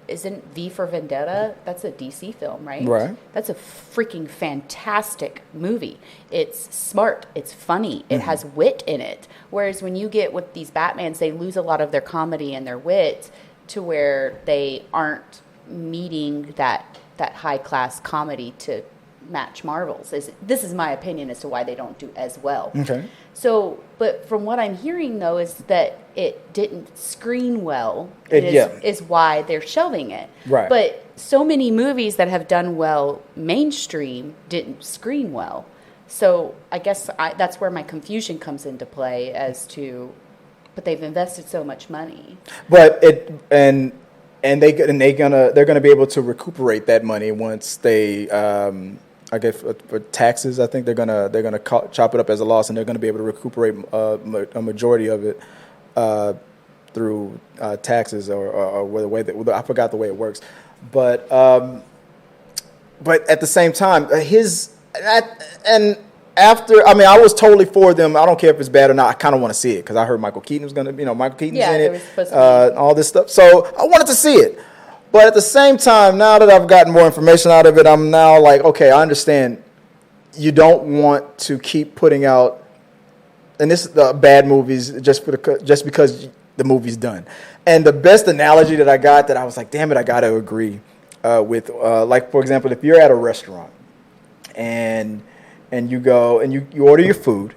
isn't V for Vendetta, that's a DC film, right? Right. That's a freaking fantastic movie. It's smart, it's funny, it has wit in it. Whereas when you get with these Batmans, they lose a lot of their comedy and their wit to where they aren't meeting that high-class comedy to match Marvel's. This is my opinion as to why they don't do as well. Okay. So, but from what I'm hearing, though, is that it didn't screen well. Is why they're shelving it. Right. But so many movies that have done well mainstream didn't screen well. So I guess that's where my confusion comes into play as to, but they've invested so much money. But they're gonna be able to recuperate that money once they I guess for taxes. I think they're gonna chop it up as a loss, and they're gonna be able to recuperate a majority of it through taxes or the way that I forgot the way it works, but at the same time, after, I mean, I was totally for them. I don't care if it's bad or not. I kind of want to see it because I heard Michael Keaton was going to, Michael Keaton's in it, all this stuff. So I wanted to see it. But at the same time, now that I've gotten more information out of it, I'm now like, okay, I understand. You don't want to keep putting out, and this bad movies just because the movie's done. And the best analogy that I got that I was like, damn it, I got to agree with, like, for example, if you're at a restaurant and you go and you order your food,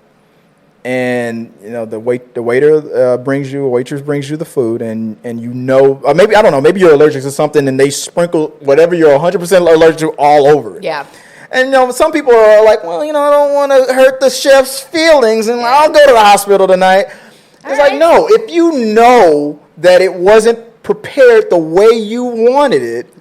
and the waitress brings you the food, and or maybe I don't know, maybe you're allergic to something, and they sprinkle whatever you're 100% allergic to all over it. Yeah. And some people are like, well, I don't want to hurt the chef's feelings, and I'll go to the hospital tonight. It's like, no, if you know that it wasn't prepared the way you wanted it,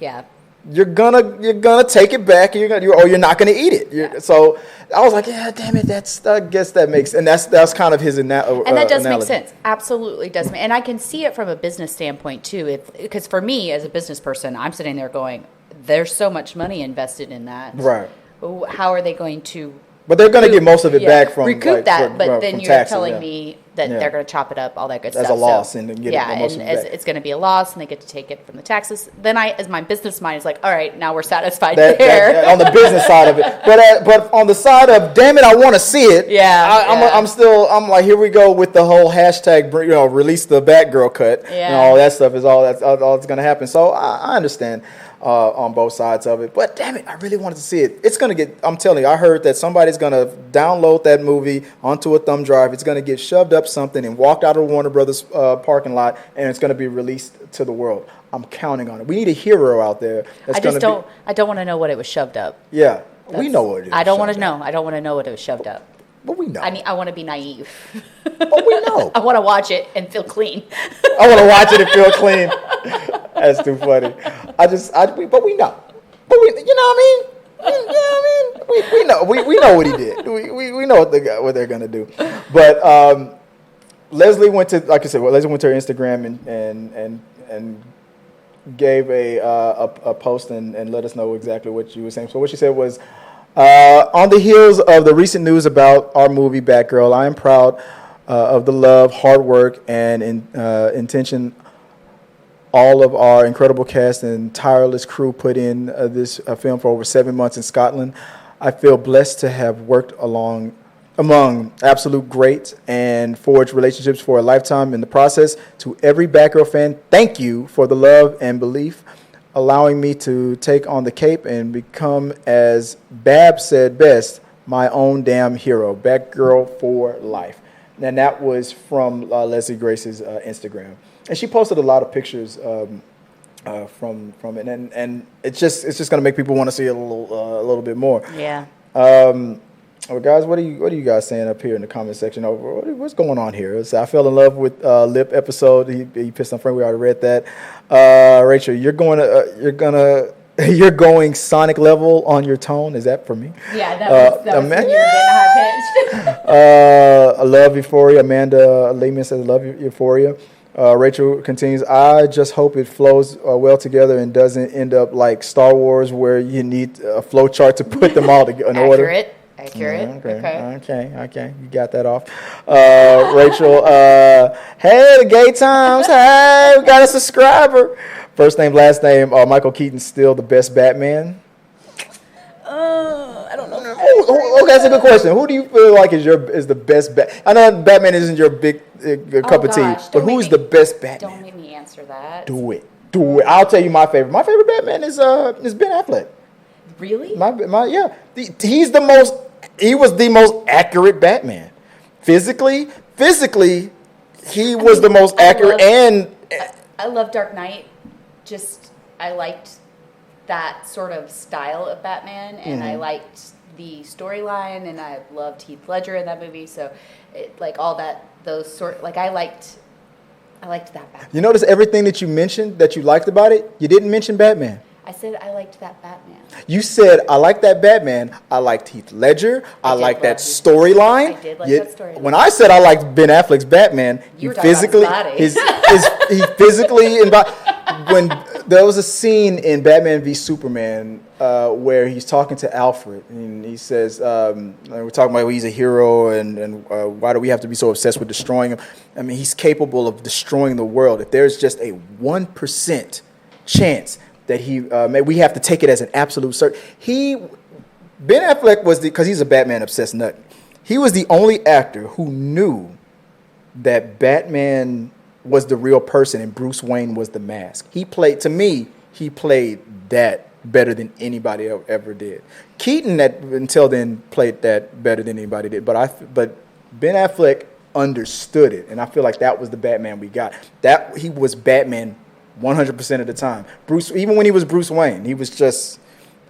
you're gonna take it back, and you're not gonna eat it. So I was like, yeah, damn it, I guess that makes, and that's kind of his analogy. And that does make sense. Absolutely does. And I can see it from a business standpoint too, because for me as a business person, I'm sitting there going, there's so much money invested in that. Right. How are they going to? But they're going to get most of it back from recoup that. But then you're taxes, telling me that they're going to chop it up, all that good stuff. As a loss, and get most of it back. It's going to be a loss, and they get to take it from the taxes. Then as my business mind is like, all right, now we're satisfied there. On the business side of it, but on the side of, damn it, I want to see it. I'm like, here we go with the whole hashtag, release the Batgirl cut, and all that stuff is all that's going to happen. So I understand. On both sides of it, but damn it, I really wanted to see it. It's gonna get, I'm telling you, I heard that somebody's gonna download that movie onto a thumb drive. It's gonna get shoved up something and walked out of the Warner Brothers parking lot, and it's gonna be released to the world. I'm counting on it. We need a hero out there. I don't want to know what it was shoved up. Yeah, we know what it is. I don't want to know. I don't want to know what it was shoved up. But we know. I want to be naive. But we know. I want to watch it and feel clean. I want to watch it and feel clean. That's too funny. But we know. But we, you know what I mean? We know. We know what he did. We know what they're gonna do. But Leslie went to, like I said, Leslie went to her Instagram and gave a post and let us know exactly what she was saying. So what she said was, on the heels of the recent news about our movie Batgirl, I am proud of the love, hard work, and intention all of our incredible cast and tireless crew put in this film for over 7 months in Scotland. I feel blessed to have worked among absolute greats and forged relationships for a lifetime in the process. To every Batgirl fan, thank you for the love and belief, allowing me to take on the cape and become, as Bab said best, my own damn hero. Batgirl for life. And that was from Leslie Grace's Instagram. And she posted a lot of pictures from it, and it's just going to make people want to see it a little bit more. Yeah. Well, guys, what are you guys saying up here in the comment section? Over what's going on here? I fell in love with Lip episode. He pissed on Frank. We already read that. Rachel, you're going Sonic level on your tone. Is that for me? Yeah, that was when you were getting high pitched. I love Euphoria. Amanda Lehman says, I love Euphoria. Rachel continues, I just hope it flows well together and doesn't end up like Star Wars where you need a flow chart to put them all in order. Accurate. Okay. You got that off. Rachel, hey, the gay times. Hey, we got a subscriber. First name, last name. Michael Keaton's still the best Batman? I don't know. Okay, that's a good question. Who do you feel like is the best Bat? I know Batman isn't your big cup of tea, but who's the best Batman? Don't make me answer that. Do it. I'll tell you my favorite. My favorite Batman is Ben Affleck. Really? Yeah. He was the most accurate Batman. Physically, he was the most accurate. I love Dark Knight. I liked that sort of style of Batman, and I liked the storyline, and I loved Heath Ledger in that movie. So, I liked that Batman. You notice everything that you mentioned that you liked about it, you didn't mention Batman. I said I liked that Batman. You said, I like that Batman. I liked Heath Ledger. I like that storyline. I did like that storyline. When I said I liked Ben Affleck's Batman, you were talking about his body. He physically when there was a scene in Batman v Superman where he's talking to Alfred, and he says, we're talking about he's a hero, and why do we have to be so obsessed with destroying him? I mean, he's capable of destroying the world. If there's just a 1% chance that we have to take it as an absolute cert. Ben Affleck because he's a Batman obsessed nut. He was the only actor who knew that Batman was the real person and Bruce Wayne was the mask. He played that better than anybody ever did. Keaton until then played that better than anybody did. But Ben Affleck understood it, and I feel like that was the Batman we got. That he was Batman 100% of the time. Even when he was Bruce Wayne,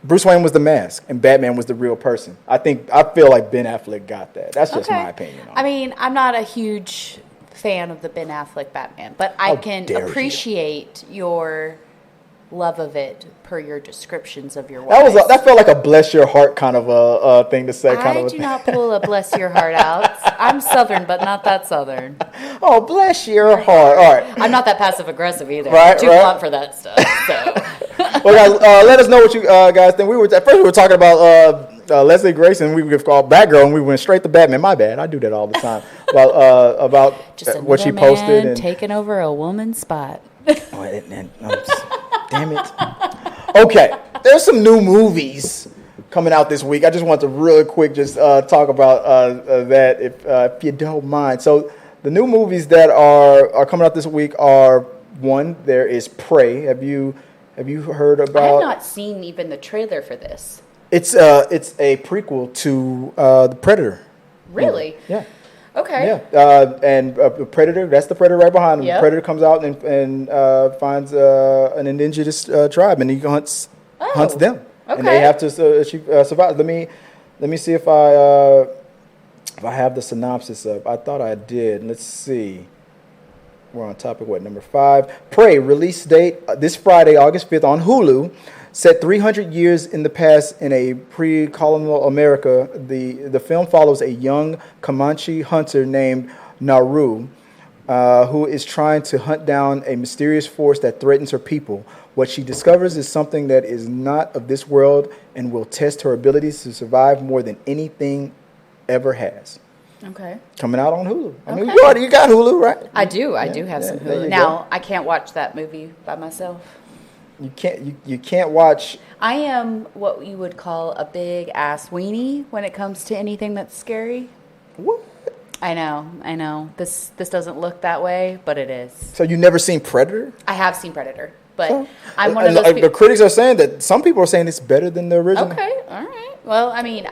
Bruce Wayne was the mask and Batman was the real person. I feel like Ben Affleck got that. That's just my opinion on it. I mean, I'm not a huge fan of the Ben Affleck Batman, but I can appreciate your love of it per your descriptions of your wife. That felt like a bless your heart kind of a thing to say. I do not pull a bless your heart out. I'm Southern, but not that Southern. Oh, bless your heart. All right. I'm not that passive aggressive either. Right, I'm too blunt for that stuff. So. Well, guys, let us know what you guys think. At first we were talking about Leslie Grayson. We were called Batgirl, and we went straight to Batman. My bad. I do that all the time. about what she posted and taking over a woman's spot. Damn it. Okay, there's some new movies coming out this week. I just want to really quick just talk about that if you don't mind. So the new movies that are coming out this week are, one, there is Prey. Have you heard about? I have not seen even the trailer for this. It's a prequel to The Predator. Really? Yeah. Okay. Yeah, and Predator, that's the Predator right behind him. Yep. The Predator comes out and finds an indigenous tribe, and he hunts them. Okay. And they have to survive. Let me see if I have the synopsis up. I thought I did. Let's see. We're on topic, number 5. Prey, release date this Friday, August 5th on Hulu. Set 300 years in the past in a pre-colonial America, the film follows a young Comanche hunter named Naru, who is trying to hunt down a mysterious force that threatens her people. What she discovers is something that is not of this world and will test her abilities to survive more than anything ever has. Okay. Coming out on Hulu. I mean, Okay. you got Hulu, right? I do. I do have some Hulu. Now, I can't watch that movie by myself. You can't watch. I am what you would call a big ass weenie when it comes to anything that's scary. What? I know. This doesn't look that way, but it is. So you never seen Predator? I have seen Predator, but I'm one of those people. The critics are saying that some people are saying it's better than the original. Okay, all right. Well, I mean,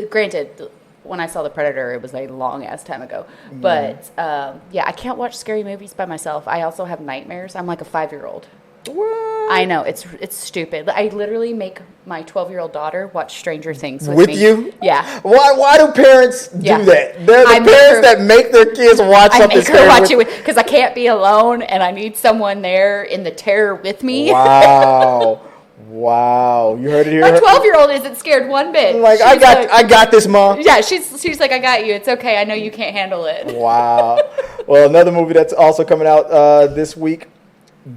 granted, when I saw The Predator, it was a long ass time ago. But I can't watch scary movies by myself. I also have nightmares. I'm like a 5-year-old. What? I know, it's stupid. I literally make my 12-year-old daughter watch Stranger Things with me. You? Yeah. Why do parents do that? They're the parents that make their kids watch something scary. I make her watch it because I can't be alone and I need someone there in the terror with me. Wow. Wow. You heard it here. My 12-year-old isn't scared one bit. Like, I got this, Mom. Yeah, she's like, I got you. It's okay. I know you can't handle it. Wow. Well, another movie that's also coming out this week,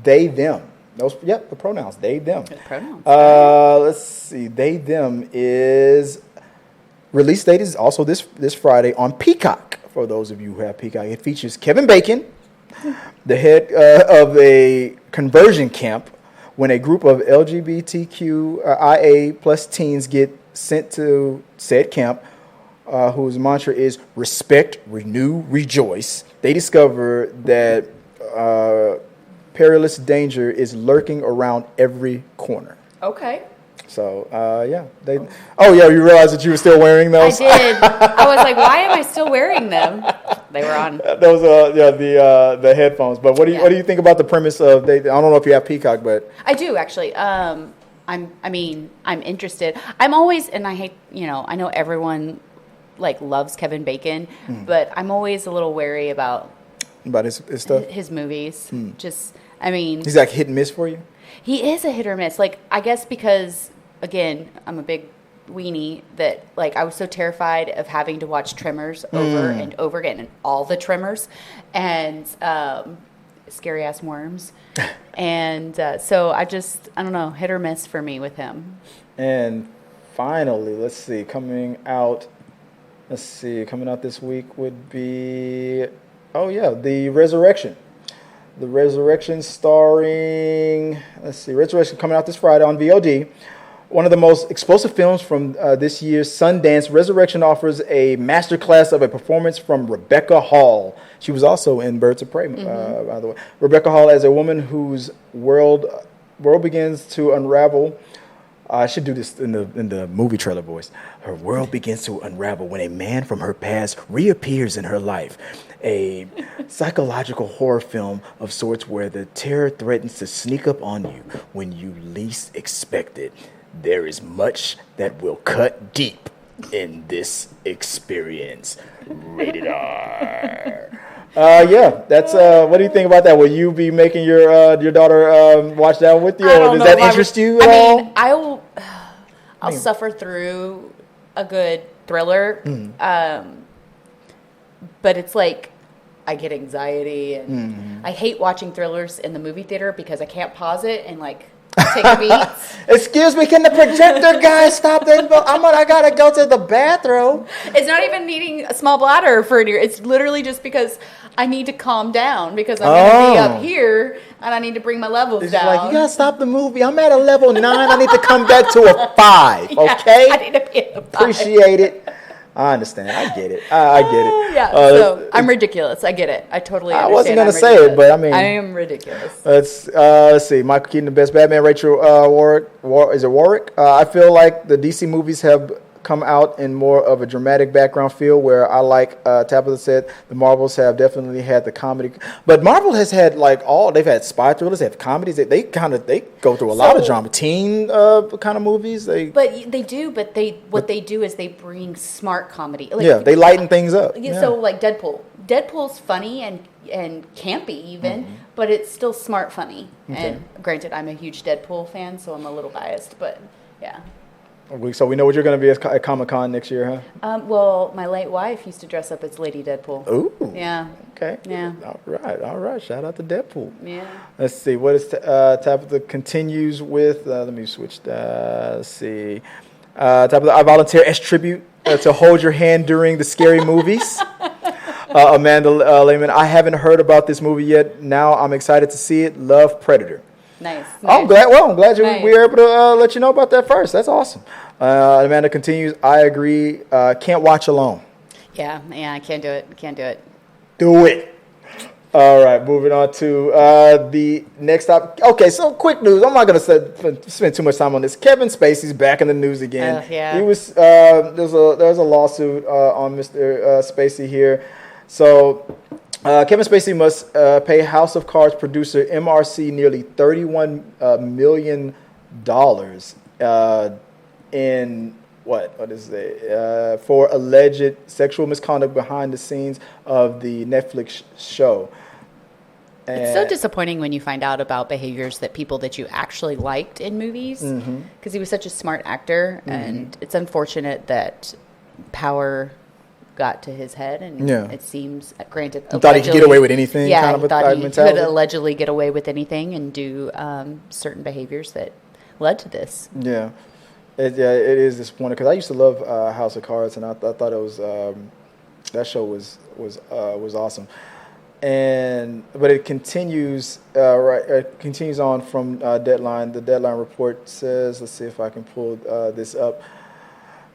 They, Them. The pronouns. They, them. The pronouns. Let's see. They, them is release date is also this Friday on Peacock. For those of you who have Peacock, it features Kevin Bacon, the head of a conversion camp, when a group of LGBTQIA plus teens get sent to said camp, whose mantra is respect, renew, rejoice. They discover that perilous danger is lurking around every corner. Okay. So, you realized that you were still wearing those? I did. I was like, why am I still wearing them? They were on. Those the headphones. But what do you think about the premise of I don't know if you have Peacock, but I do actually. I'm interested. I'm always, and I hate, I know everyone loves Kevin Bacon, but I'm always a little wary about his stuff. His movies. Just I mean, he's like hit and miss for you. he is a hit or miss. Like, I guess because, again, I'm a big weenie that, like, I was so terrified of having to watch Tremors over and over again, and all the Tremors, and scary ass worms, and so I don't know, hit or miss for me with him. And finally, let's see, coming out this week would be, The Resurrection. The Resurrection starring, Resurrection coming out this Friday on VOD. One of the most explosive films from this year's Sundance, Resurrection offers a masterclass of a performance from Rebecca Hall. She was also in Birds of Prey, by the way. Rebecca Hall as a woman whose world begins to unravel. I should do this in the movie trailer voice. Her world begins to unravel when a man from her past reappears in her life. A psychological horror film of sorts where the terror threatens to sneak up on you when you least expect it. There is much that will cut deep in this experience. Rated R. That's what do you think about that? Will you be making your daughter watch that with you, or does that interest you at all? I'll suffer through a good thriller, but it's like I get anxiety, and I hate watching thrillers in the movie theater because I can't pause it and like take a beat. Excuse me, can the projector guy stop that? I gotta go to the bathroom. It's not even needing a small bladder for it. It's literally just because I need to calm down because I'm going to be up here and I need to bring my levels down. Like, you gotta stop the movie. I'm at a level 9. I need to come back to a 5. Okay? I need to be at a 5. Appreciate it. I understand. I get it. I get it. Yeah. So I'm ridiculous. I get it. I totally understand. I wasn't gonna say it, but I mean, I am ridiculous. Let's see. Michael Keaton, the best Batman. Rachel Warwick. I feel like the DC movies have come out in more of a dramatic background feel, where I like Tabitha said the Marvels have definitely had the comedy, but Marvel has had they've had spy thrillers, they have comedies, they go through a lot of drama, teen kind of movies. What they do is they bring smart comedy. They lighten things up. So like Deadpool's funny and campy even, but it's still smart funny. Okay. And granted, I'm a huge Deadpool fan, so I'm a little biased, but yeah. So we know what you're going to be at Comic-Con next year, huh? Well, my late wife used to dress up as Lady Deadpool. Ooh. Yeah. Okay. Yeah. All right. Shout out to Deadpool. Yeah. Let's see. What is Tabitha continues with? Let me switch. Let's see. Tabitha, I volunteer as tribute to hold your hand during the scary movies. Amanda Lehman, I haven't heard about this movie yet. Now I'm excited to see it. Love, Predator. Nice. I'm glad we were able to let you know about that first. That's awesome. Amanda continues, I agree. Can't watch alone. Yeah, I can't do it. Do it. All right, moving on to the next topic. Okay, so quick news. I'm not going to spend too much time on this. Kevin Spacey's back in the news again. Yeah. He was there's a lawsuit on Mr. Spacey here. So Kevin Spacey must pay House of Cards producer MRC nearly $31 million in what is it for alleged sexual misconduct behind the scenes of the Netflix show. It's so disappointing when you find out about behaviors that people that you actually liked in movies, because he was such a smart actor, and it's unfortunate that power got to his head, and it seems, granted, he thought he could get away with anything. Yeah, kind of he thought he mentality. could allegedly get away with anything and do certain behaviors that led to this. Yeah, it is disappointing because I used to love House of Cards, and I thought it was that show was awesome. But it continues continues on from Deadline. The Deadline report says, let's see if I can pull this up.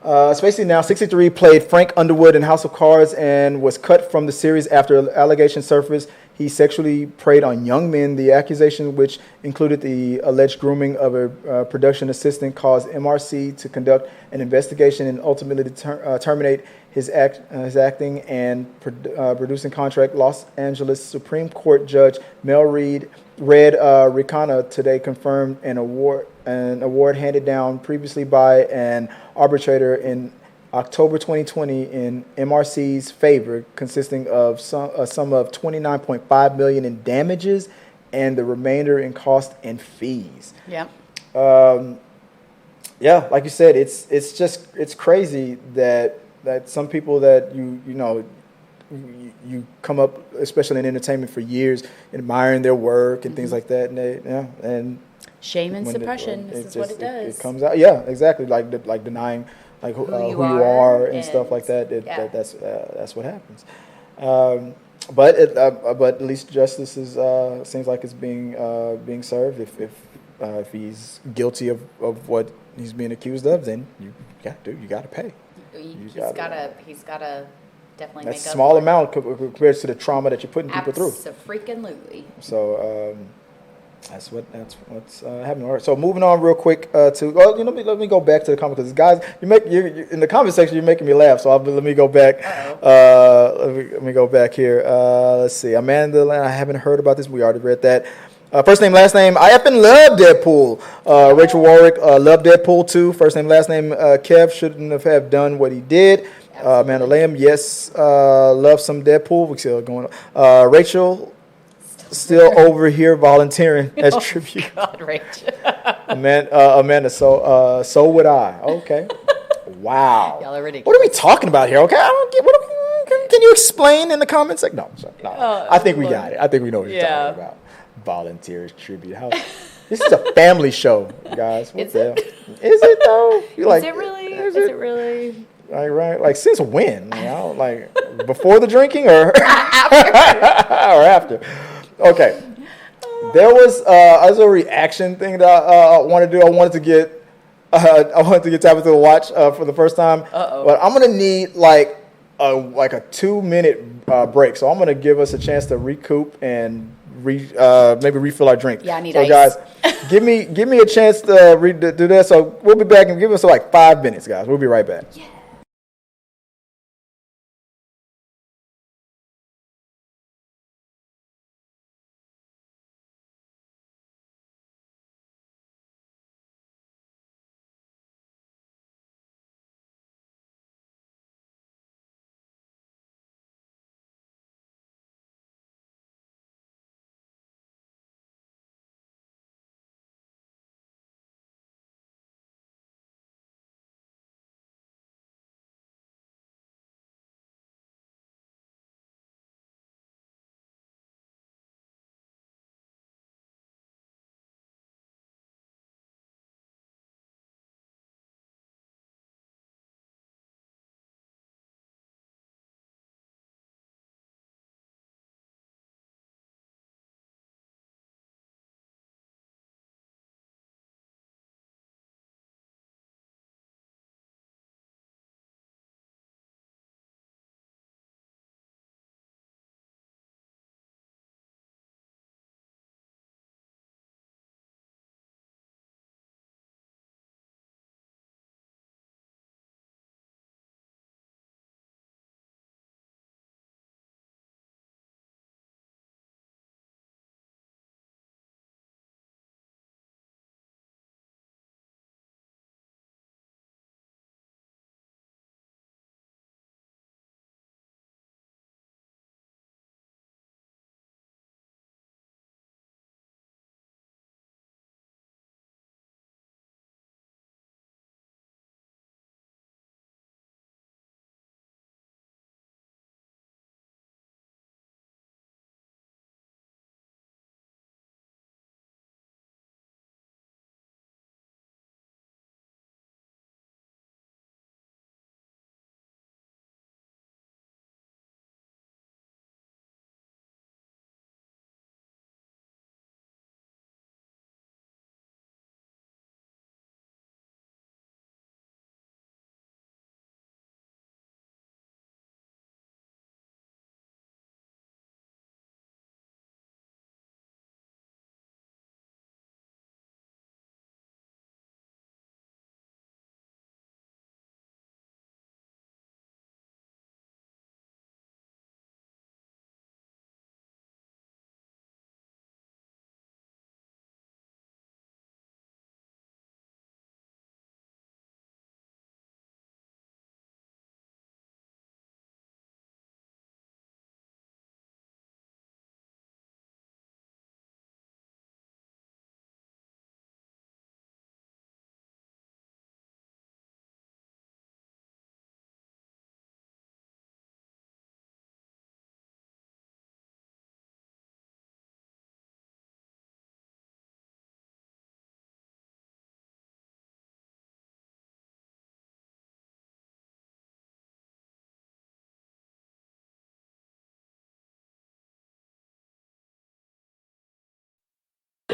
Spacey, now 63, played Frank Underwood in House of Cards and was cut from the series after allegations surfaced. He sexually preyed on young men. The accusation, which included the alleged grooming of a production assistant, caused MRC to conduct an investigation and ultimately terminate his acting and producing contract. Los Angeles Supreme Court Judge Mel Red Ricana today confirmed an award handed down previously by an arbitrator in October 2020 in MRC's favor, consisting of a sum of $29.5 million in damages and the remainder in cost and fees. Yep. Yeah, like you said, it's crazy that some people that you come up, especially in entertainment, for years, admiring their work and things like that, and shame and suppression. This is what it does. It comes out, yeah, exactly, like denying like who you are and stuff like that. That's what happens. But at least justice seems like it's being served. If he's guilty of what he's being accused of, then you got to pay. He's gotta definitely that's make up. Small amount compared to the trauma that you're putting people through. Absolutely. So that's what's happening. All right. So moving on real quick let me go back to the comment, because guys, you're in the comment section, you're making me laugh. So let me go back. Let me go back here. Let's see. Amanda, I haven't heard about this. We already read that. First name, last name. I effing love Deadpool. Rachel Warwick, love Deadpool too. First name, last name. Kev shouldn't have done what he did. Amanda Lamb, yes, love some Deadpool. We still going on. Rachel, still over here volunteering as tribute. God, Rachel. Amanda, so would I. Okay. Wow. Y'all are ridiculous. What are we talking about here? Okay, I don't get. Can you explain in the comments? No, sorry, no. I think we got it. I think we know what you're talking about. Volunteers tribute. This is a family show, guys. What the hell? Is it though? Is it really? Is it really? Right. Like since when? Like before the drinking or after? Okay. There was as a reaction thing that I wanted to do. I wanted to get Tabitha to watch for the first time. But I'm gonna need like a 2-minute break. So I'm gonna give us a chance to recoup and maybe refill our drink. Yeah, I need so ice. Guys, give me a chance to do that. So we'll be back and give us like 5 minutes, guys. We'll be right back. Yeah.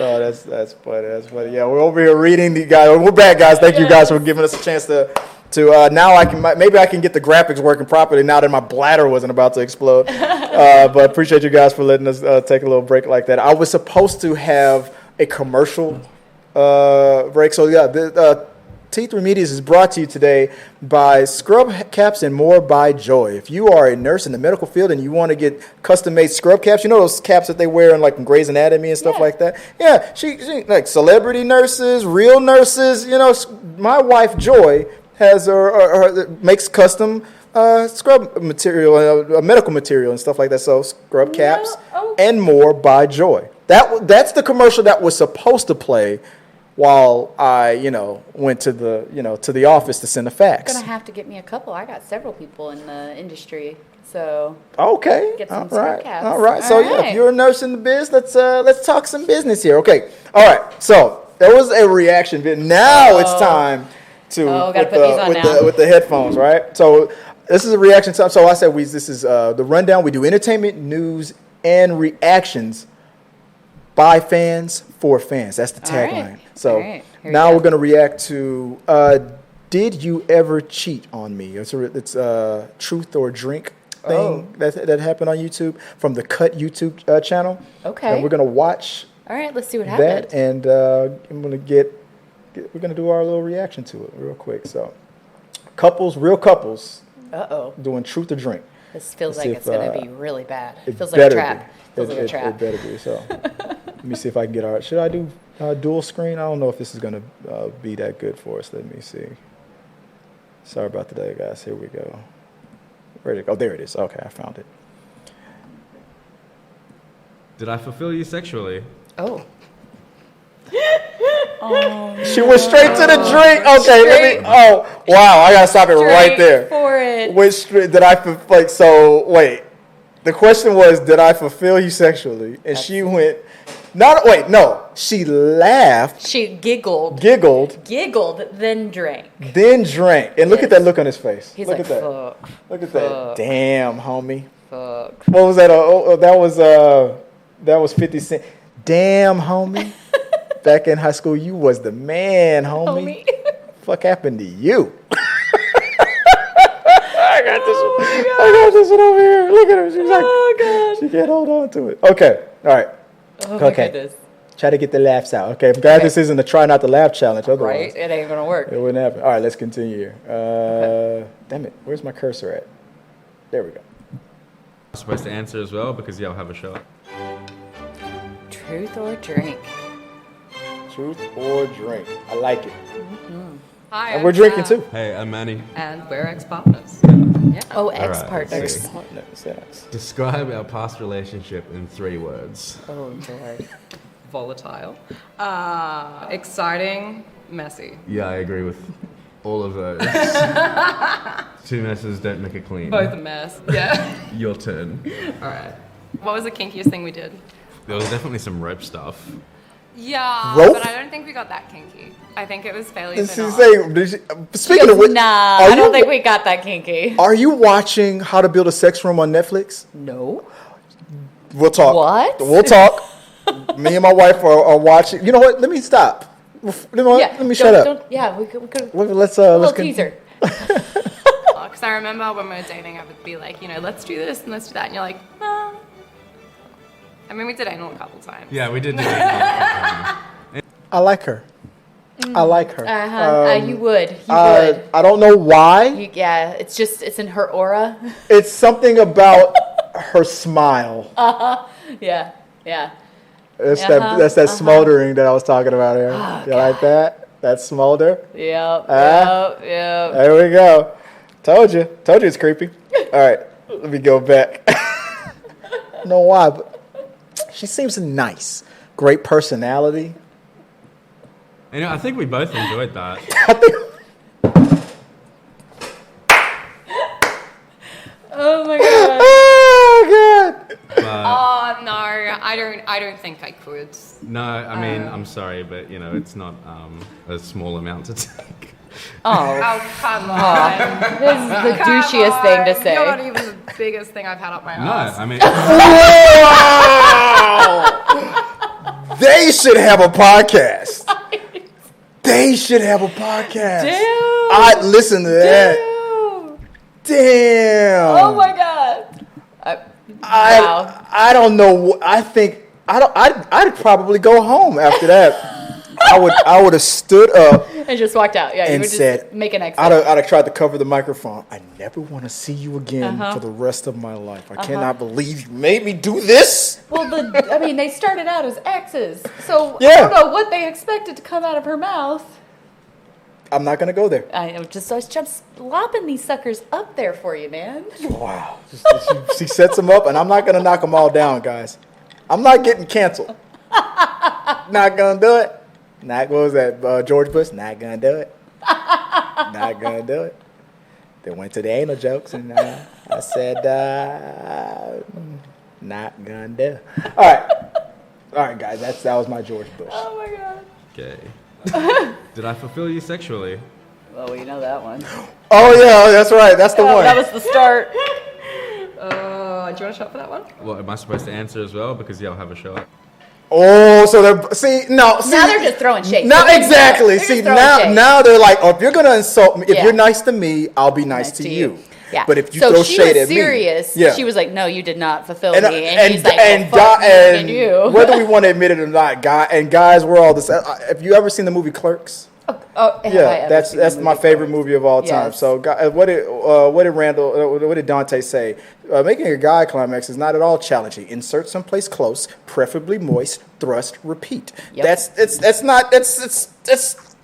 Oh, that's funny. That's funny. Yeah, we're over here reading the guys. We're back, guys. Thank you guys for giving us a chance to now maybe I can get the graphics working properly now that my bladder wasn't about to explode. But appreciate you guys for letting us take a little break like that. I was supposed to have a commercial break. So yeah, the T3 Medias is brought to you today by Scrub Caps and More by Joy. If you are a nurse in the medical field and you want to get custom-made scrub caps, you know those caps that they wear in like Grey's Anatomy and stuff like that? Yeah, she like celebrity nurses, real nurses. You know, my wife Joy has makes custom scrub material, medical material and stuff like that. So Scrub Caps and More by Joy. That's the commercial that was supposed to play while I, went to the office to send a fax. You're gonna have to get me a couple. I got several people in the industry, so okay. Get some scrub caps. All right. So yeah, if you're a nurse in the biz, let's talk some business here. Okay. All right. So there was a reaction video. Now it's time to with the headphones, right? So this is a reaction time. So I said this is the rundown. We do entertainment, news, and reactions by fans for fans. That's the tagline. So now we're going to react to Did You Ever Cheat on Me? It's a truth or drink thing that happened on YouTube from the Cut YouTube channel. Okay. And we're going to watch let's see what happens. And I'm going to we're going to do our little reaction to it real quick. So real couples doing truth or drink. This feels like it's going to be really bad. It feels like a trap. It better be. So let me see if I can get should I do dual screen? I don't know if this is going to be that good for us. Let me see. Sorry about today, guys. Here we go. Ready to go. There it is. Okay, I found it. Did I fulfill you sexually? Oh. She went straight to the drink. Okay, wow, I gotta stop it right there. For it. Wait. The question was, did I fulfill you sexually? And she went, she laughed. She giggled, then drank. And look at that look on his face. He's look like, at that. fuck. Look at that. Damn, homie. Fuck. What was that? That was 50 Cent. Damn, homie. Back in high school, you was the man, homie. Fuck happened to you? I got this one over here. Look at her. She's like, she can't hold on to it. Okay. All right. Oh, my goodness. Try to get the laughs out. Okay. I'm glad this isn't a try not to laugh challenge. Otherwise, right. It ain't going to work. It wouldn't happen. All right. Let's continue here. Damn it. Where's my cursor at? There we go. I'm supposed to answer as well because, I'll have a shot. Truth or drink? Truth or drink. I like it. Mm-hmm. Hi, and we're drinking too. Hey, I'm Manny. And we're ex-partners. Yeah. Oh, ex-partners. Ex-partners. Describe our past relationship in 3 words. Oh, Lord. Volatile. Exciting. Messy. Yeah, I agree with all of those. 2 messes don't make a clean. Both a mess. Yeah. Your turn. All right. What was the kinkiest thing we did? There was definitely some rope stuff. Yeah, rope? but I don't think we got that kinky. I think it was fairly Speaking of which, I don't think we got that kinky. Are you watching How to Build a Sex Room on Netflix? No. We'll talk. What? We'll talk. Me and my wife are watching. You know what? Let me stop. Let me shut up. We could. Let's teaser. Because I remember when we were dating, I would be like, let's do this and let's do that, and you're like, no. I mean, we did anal a couple times. Yeah, we did do anal. I like her. I like her. You would. I don't know why. It's in her aura. It's something about her smile. Yeah. That's that smoldering that I was talking about here. You like that? That smolder? Yep. There we go. Told you it's creepy. All right, let me go back. I don't know why, but she seems nice. Great personality. I think we both enjoyed that. Oh my god. Oh god. Oh no, I don't think I could. No, I mean, I'm sorry, but it's not a small amount to take. Oh, come on. This is the douchiest thing to say. You're not even the biggest thing I've had up my ass. No, I mean... They should have a podcast. They should have a podcast. Damn. I'd listen to that. Damn. Oh my god. Wow. I don't know. I think I'd probably go home after that. I would have stood up and just walked out. Yeah, you and would said, just make an exit. I'd have tried to cover the microphone. I never want to see you again for the rest of my life. I cannot believe you made me do this. Well, they started out as exes, so Yeah. I don't know what they expected to come out of her mouth. I'm not gonna go there. I was just slopping these suckers up there for you, man. Wow. She sets them up, and I'm not gonna knock them all down, guys. I'm not getting canceled. Not gonna do it. Not, what was that, George Bush? Not gonna do it. Not gonna do it. They went to the anal jokes, and I said, not gonna do it. All right, guys, that was my George Bush. Oh my god. Okay. Did I fulfill you sexually? Well, you know that one. Oh yeah, that's right. That's the one. That was the start. Do you want to shot for that one? Well, am I supposed to answer as well? Because I'll have a shot. Oh, so they're Now they're just throwing shade. Now exactly. They're See, just shade. now they're like, oh, if you're gonna insult me, if Yeah. you're nice to me, I'll be nice to you. Yeah. But if you throw shade at me, serious. yeah. She was like, "No, you did not fulfill and, me." And he's like, and, well, fuck me and you. whether we want to admit it or not, guys, we're all the same. Have you ever seen the movie Clerks? Yeah, that's my favorite movie of all time. Yes. So, what did Dante say? Making a guy climax is not at all challenging. Insert someplace close, preferably moist. Thrust, repeat. Yep.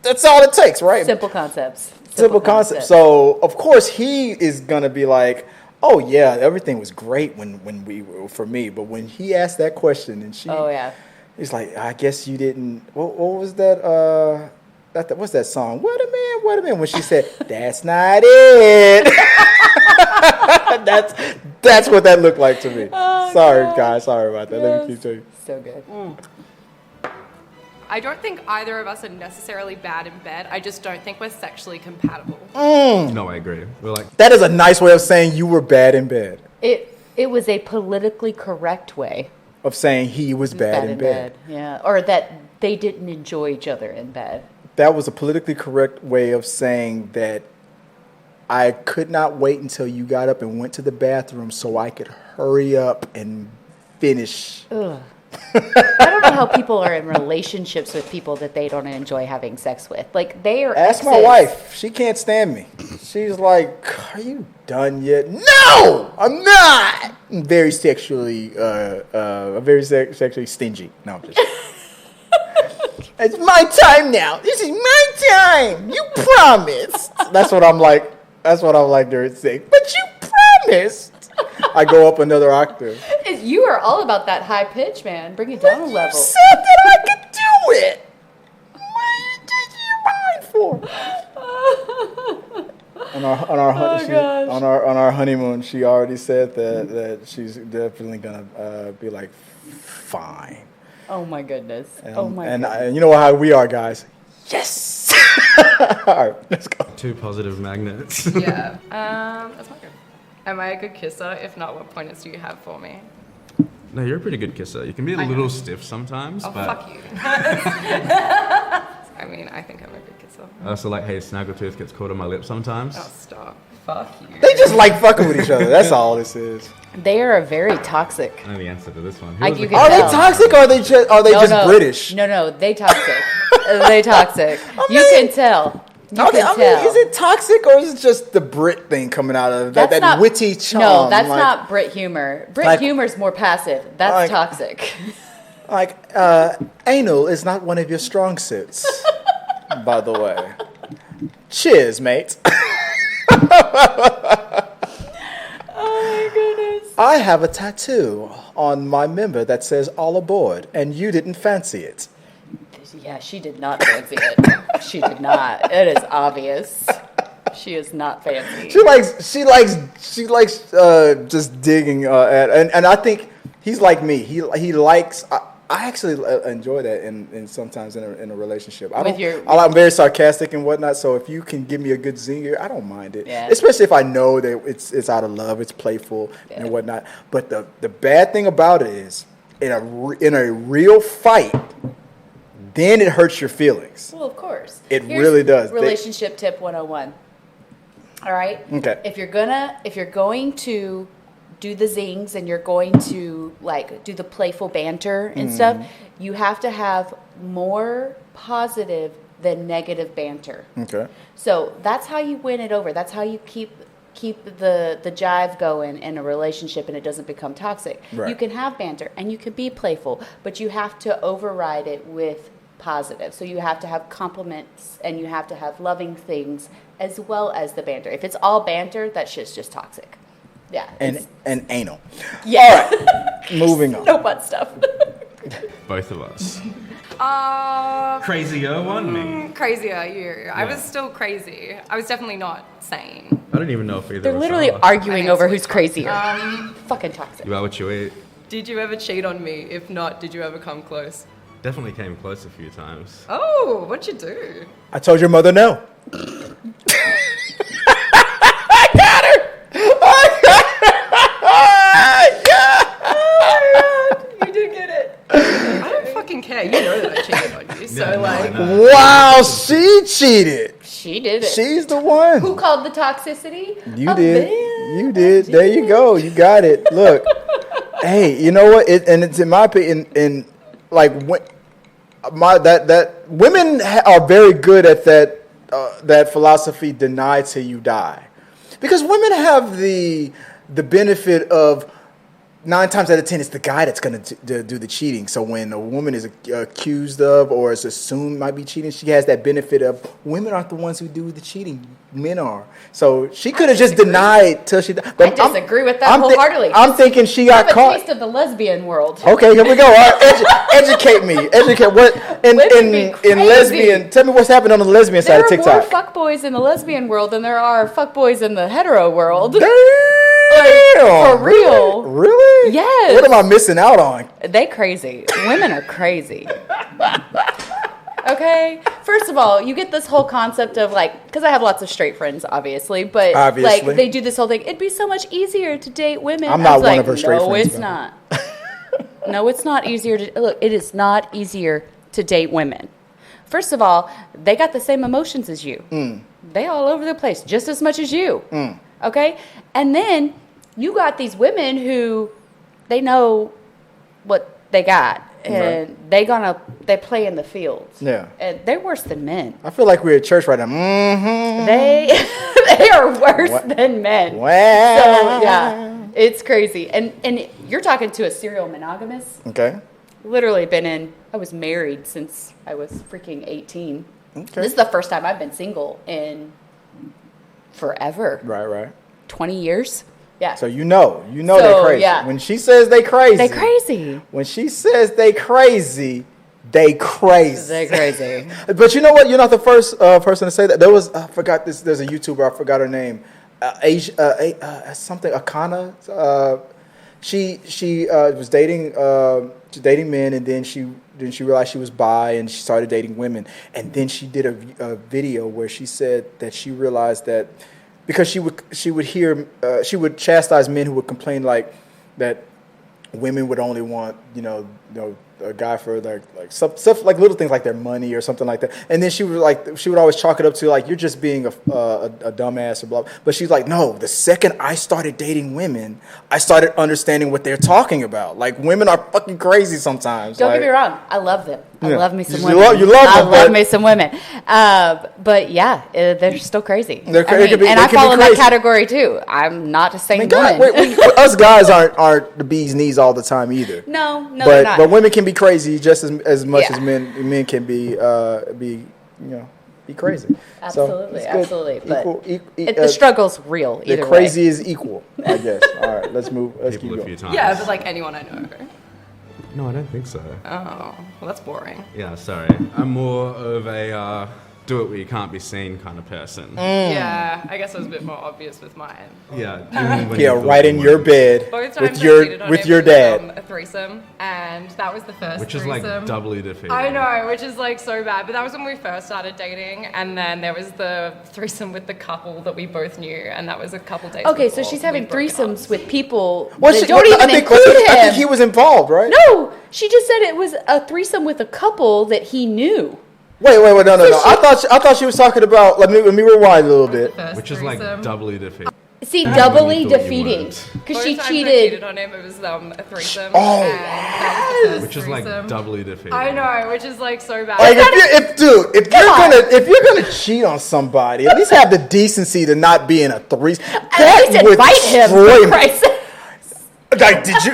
That's all it takes, right? Simple concepts. Simple concept. So, of course, he is gonna be like, "Oh yeah, everything was great for me." But when he asked that question, and he's like, "I guess you didn't." What was that? What's that song? What a man. When she said, "That's not it." that's what that looked like to me. Sorry, guys. Sorry about that. Let me keep telling you. So good. I don't think either of us are necessarily bad in bed. I just don't think we're sexually compatible. No, I agree. We're like, That is a nice way of saying you were bad in bed. It was a politically correct way. Of saying he was bad in bed. Yeah, or that they didn't enjoy each other in bed. That was a politically correct way of saying that I could not wait until you got up and went to the bathroom so I could hurry up and finish. Ugh. I don't know how people are in relationships with people that they don't enjoy having sex with. Like, they are Ask my exes. wife. She can't stand me. She's like, "Are you done yet?" No, I'm not. I'm very sexually, sexually stingy. No, I'm just. It's my time now. This is my time. You promised. That's what I'm like. That's what I'm like during sex. But you promised. I go up another octave. You are all about that high pitch, man. Bring it down a level. You said that I could do it. What did you mind for? On our honeymoon, she already said that she's definitely gonna be like, fine. Oh my goodness. And you know how we are, guys. Yes. All right, let's go. two positive magnets. Yeah. That's not good. Am I a good kisser? If not, what pointers do you have for me? No, you're a pretty good kisser. You can be a little stiff sometimes, Oh, but fuck you. I mean, I think I'm a good kisser. I also like, hey, Snaggletooth gets caught on my lip sometimes. Oh, stop. Fuck you. They just like fucking with each other. That's all this is. They are very toxic. I know the answer to this one. I- Who was you the can Are they tell. toxic or are they just British? No, they toxic. They toxic. You can tell. You Okay, can I mean, tell. is it toxic or is it just the Brit thing coming out of that not, witty charm? No, that's like, not Brit humor. Brit like- humor's more passive. That's like- toxic. Like, anal is not one of your strong suits, by the way. Cheers, mate. Oh my goodness. I have a tattoo on my member that says all aboard, and you didn't fancy it. Yeah, she did not fancy it. She did not. It is obvious. She is not fancy. She likes just digging at, and I think he's like me. He likes. I actually enjoy that in sometimes in a relationship. I'm very sarcastic and whatnot. So if you can give me a good zinger, I don't mind it. Yeah. Especially if I know that it's out of love, it's playful and whatnot. But the bad thing about it is in a real fight, then it hurts your feelings. Well, of course. It really does. Relationship tip 101. All right? Okay. If you're going to do the zings and you're going to like do the playful banter and stuff, you have to have more positive than negative banter. Okay. So that's how you win it over. That's how you keep the jive going in a relationship and it doesn't become toxic. Right. You can have banter and you can be playful, but you have to override it with positive. So you have to have compliments and you have to have loving things as well as the banter. If it's all banter, that shit's just toxic. Yeah. And anal. Yeah. All right. Moving on. No butt stuff. Both of us. Uh, Crazier one me. Crazier, you. I was still crazy. I was definitely not sane. I don't even know if either They're of us literally are. arguing I over think who's so. crazier. Fucking toxic. You are what you eat. Did you ever cheat on me? If not, did you ever come close? Definitely came close a few times. Oh, what'd you do? I told your mother no. I got her. You did get it. I don't fucking care. You know that I cheated on you. So, Yeah, no, like, no. Wow, she cheated. She did it. She's the one. Who called the toxicity? You A did. man. You did. There you go. You got it. Look. Hey, you know what? And it's in my opinion, like that women are very good at that philosophy: deny till you die, because women have the benefit of 9 times out of 10 it's the guy that's going to do the cheating. So when a woman is accused of or is assumed might be cheating, she has that benefit of women aren't the ones who do the cheating. Men are. So she could have just denied till she died. I disagree with that wholeheartedly. I'm thinking she got I have a caught. taste of the lesbian world. Okay, here we go. All right, educate me. Educate what in crazy. lesbian. Tell me what's happening on the lesbian side There of are TikTok. more fuckboys in the lesbian world than there are fuckboys in the hetero world. Damn, for real. Really? Yes. What am I missing out on? They crazy. Women are crazy. Okay? First of all, you get this whole concept of like, because I have lots of straight friends, obviously, but Obviously. like they do this whole thing. It'd be so much easier to date women. I'm I not was one like, of her straight no, friends, it's though. not. No, it's not easier to look. It is not easier to date women. First of all, they got the same emotions as you. They all over the place, just as much as you. Okay, and then you got these women who they know what they got, and they play in the fields. Yeah. And they're worse than men. I feel like we're at church right now. Mm-hmm. They are worse than men. Wow. So yeah, it's crazy. And you're talking to a serial monogamous. Okay. Literally I was married since I was freaking 18. Okay. This is the first time I've been single in forever. Right. 20 years. Yeah. So you know So, they're crazy. yeah. When she says they crazy. They crazy. When she says they crazy, they crazy. They crazy. But you know what? You're not the first person to say that. There was, I forgot this. There's a YouTuber. I forgot her name. Something Akana. She was dating men, and then she realized she was bi, and she started dating women. And then she did a video where she said that she realized that because she would chastise men who would complain like that women would only want a guy for like stuff like little things like their money or something like that. And then she would always chalk it up to like, you're just being a dumbass or blah. But she's like, no, the second I started dating women, I started understanding what they're talking about. Like, women are fucking crazy sometimes. Don't get me wrong. I love them. I Yeah. love me some You women. love them, I love but- me some women. But yeah, they're still crazy. They're I mean, they and I can be fall in that crazy. category too. I'm not a sane God, woman. us guys aren't the bee's knees all the time either. No, they're not. But women can be crazy just as much Yeah. as men can be crazy. Absolutely, So, it's absolutely. good. But the struggle's real. the Either crazy way. is equal, I guess. All right, let's move. Let's People keep a few going. times. Yeah, but like anyone I know. No, I don't think so. Oh, well, that's boring. Yeah, sorry. I'm more of a do it where you can't be seen kind of person. Yeah, I guess it was a bit more obvious with mine. Yeah, even when Yeah, you right thought in you your weren't. bed Both times with your dad. a threesome, and that was the first Which is threesome. like doubly defeating. I know, which is like so bad. But that was when we first started dating, and then there was the threesome with the couple that we both knew, and that was a couple days. Okay, so before she's having we'd broken threesomes up. with people Well, that she- don't even include him. I think he was involved, right? No, she just said it was a threesome with a couple that he knew. Wait, no. I thought she was talking about. Let me rewind a little bit. First Which is like threesome. doubly defeating. See, When doubly you thought you defeating weren't. because Both she times I cheated. on him. It was a threesome. Oh, and that was the first Which is like threesome. doubly defeating. I know, which is like so bad. Like if you're gonna cheat on somebody, at least have the decency to not be in a threesome. At least invite him. For Christ's sake. Like, did you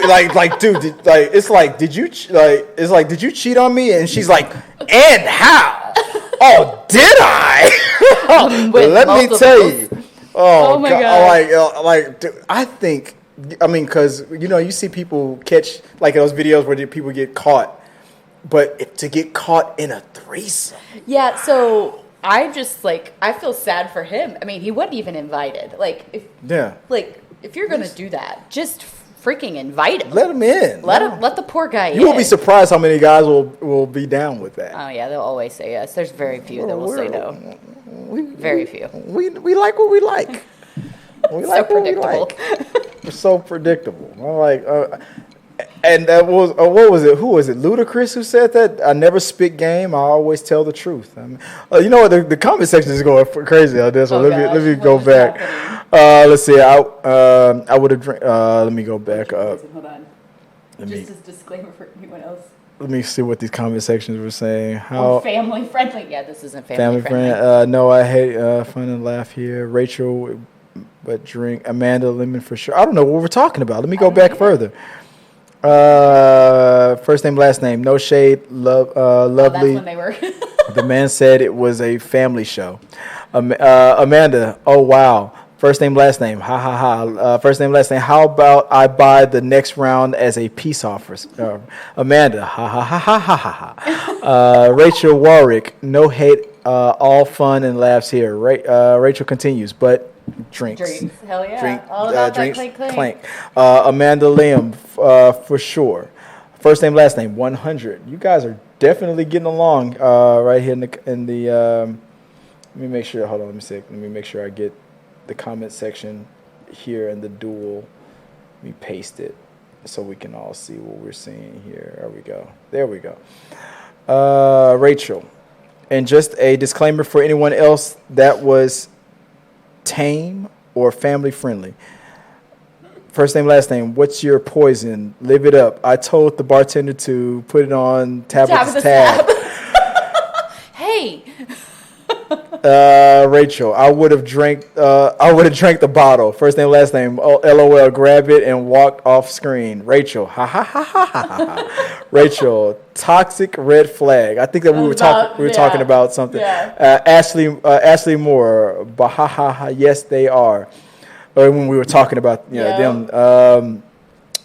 dude? Did you cheat on me? And she's like, and how? Oh, did I? With Let me multiples. tell you. Oh my God. Like, dude, I think, because you see people catch like those videos where people get caught, but to get caught in a threesome. Yeah, so I just I feel sad for him. I mean, he wasn't even invited. If you're gonna do that, just freaking invite him. Let him in. Let the poor guy in. You will be surprised how many guys will be down with that. Oh yeah, they'll always say yes. There's very few that will say no. Very few. We like what we like. We like what we predictable. like. We're so predictable. I'm like, and that was what was it? Who was it? Ludacris who said that? I never spit game. I always tell the truth. I mean, you know what? The comment section is going crazy on this. So let me go What is back. happening? Let's see. I would have drink. Let me go back up. Hold on. Just as disclaimer for anyone else. Let me see what these comment sections were saying. How Family friendly. Yeah, this isn't family friendly. friend. No, I hate fun and laugh here. Rachel, but drink. Amanda Lemon for sure. I don't know what we're talking about. Let me go back further. First name, last name. No shade. Lovely. That's when they were. The man said it was a family show. Amanda. Oh wow. First name, last name. Ha ha ha. First name, last name. How about I buy the next round as a peace offer? Amanda. Ha ha ha ha ha ha ha. Rachel Warwick. No hate. All fun and laughs here. Rachel continues, but drinks. Drinks. Hell yeah. Drink, All about drinks, that clank. Amanda Liam, for sure. First name, last name, 100. You guys are definitely getting along right here in the. Let me make sure. Hold on. Let me make sure I get the comment section here in the dual. Let me paste it so we can all see what we're seeing here. There we go. There we go. Rachel, and just a disclaimer for anyone else that was tame or family friendly. First name, last name. What's your poison? Live it up. I told the bartender to put it on Tabitha's tab. Hey. Rachel, I would have drank the bottle. First name, last name. Oh, LOL. Grab it and walked off screen. Rachel, ha ha ha ha ha ha. Rachel, toxic red flag. I think that we were talking about something. Yeah. Ashley Moore, bah ha ha ha. Yes, they are. Or when we were talking about them.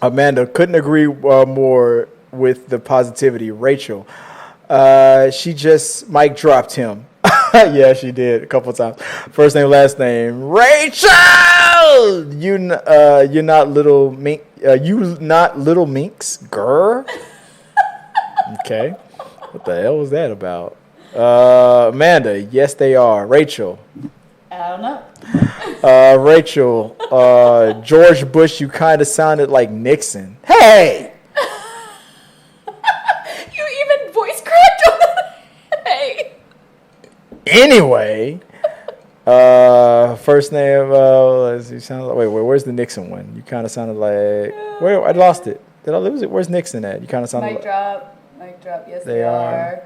Amanda, couldn't agree more with the positivity. Rachel, she just mic dropped him. Yeah, she did a couple times. First name, last name. Rachel, you're not little mink. You not little minx, girl. Okay, what the hell was that about? Amanda, yes, they are. Rachel. I don't know. Rachel, George Bush, you kind of sounded like Nixon. Hey! You even voice cracked on that. Hey. Anyway, first name, you sound like, wait, where's the Nixon one? You kind of sounded like, where, I lost it. Did I lose it? Where's Nixon at? You kind of sounded Mic drop, yes They they are. are.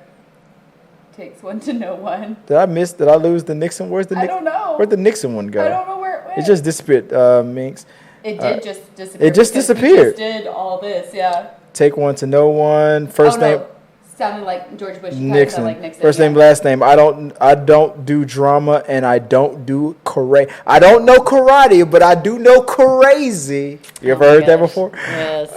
Takes one to know one. Did I lose the Nixon? Where's the I don't know. Where'd the Nixon one go? I don't know where it went. It just disappeared, Minx. It did just disappear. it just because we disappeared. just did all this, yeah. Take one to know one. First name. Sounded like George Bush. You Nixon. sound like Nixon. First name, last name. I don't do drama and I don't do karate. I don't know karate, but I do know crazy. You ever heard that before? Yes.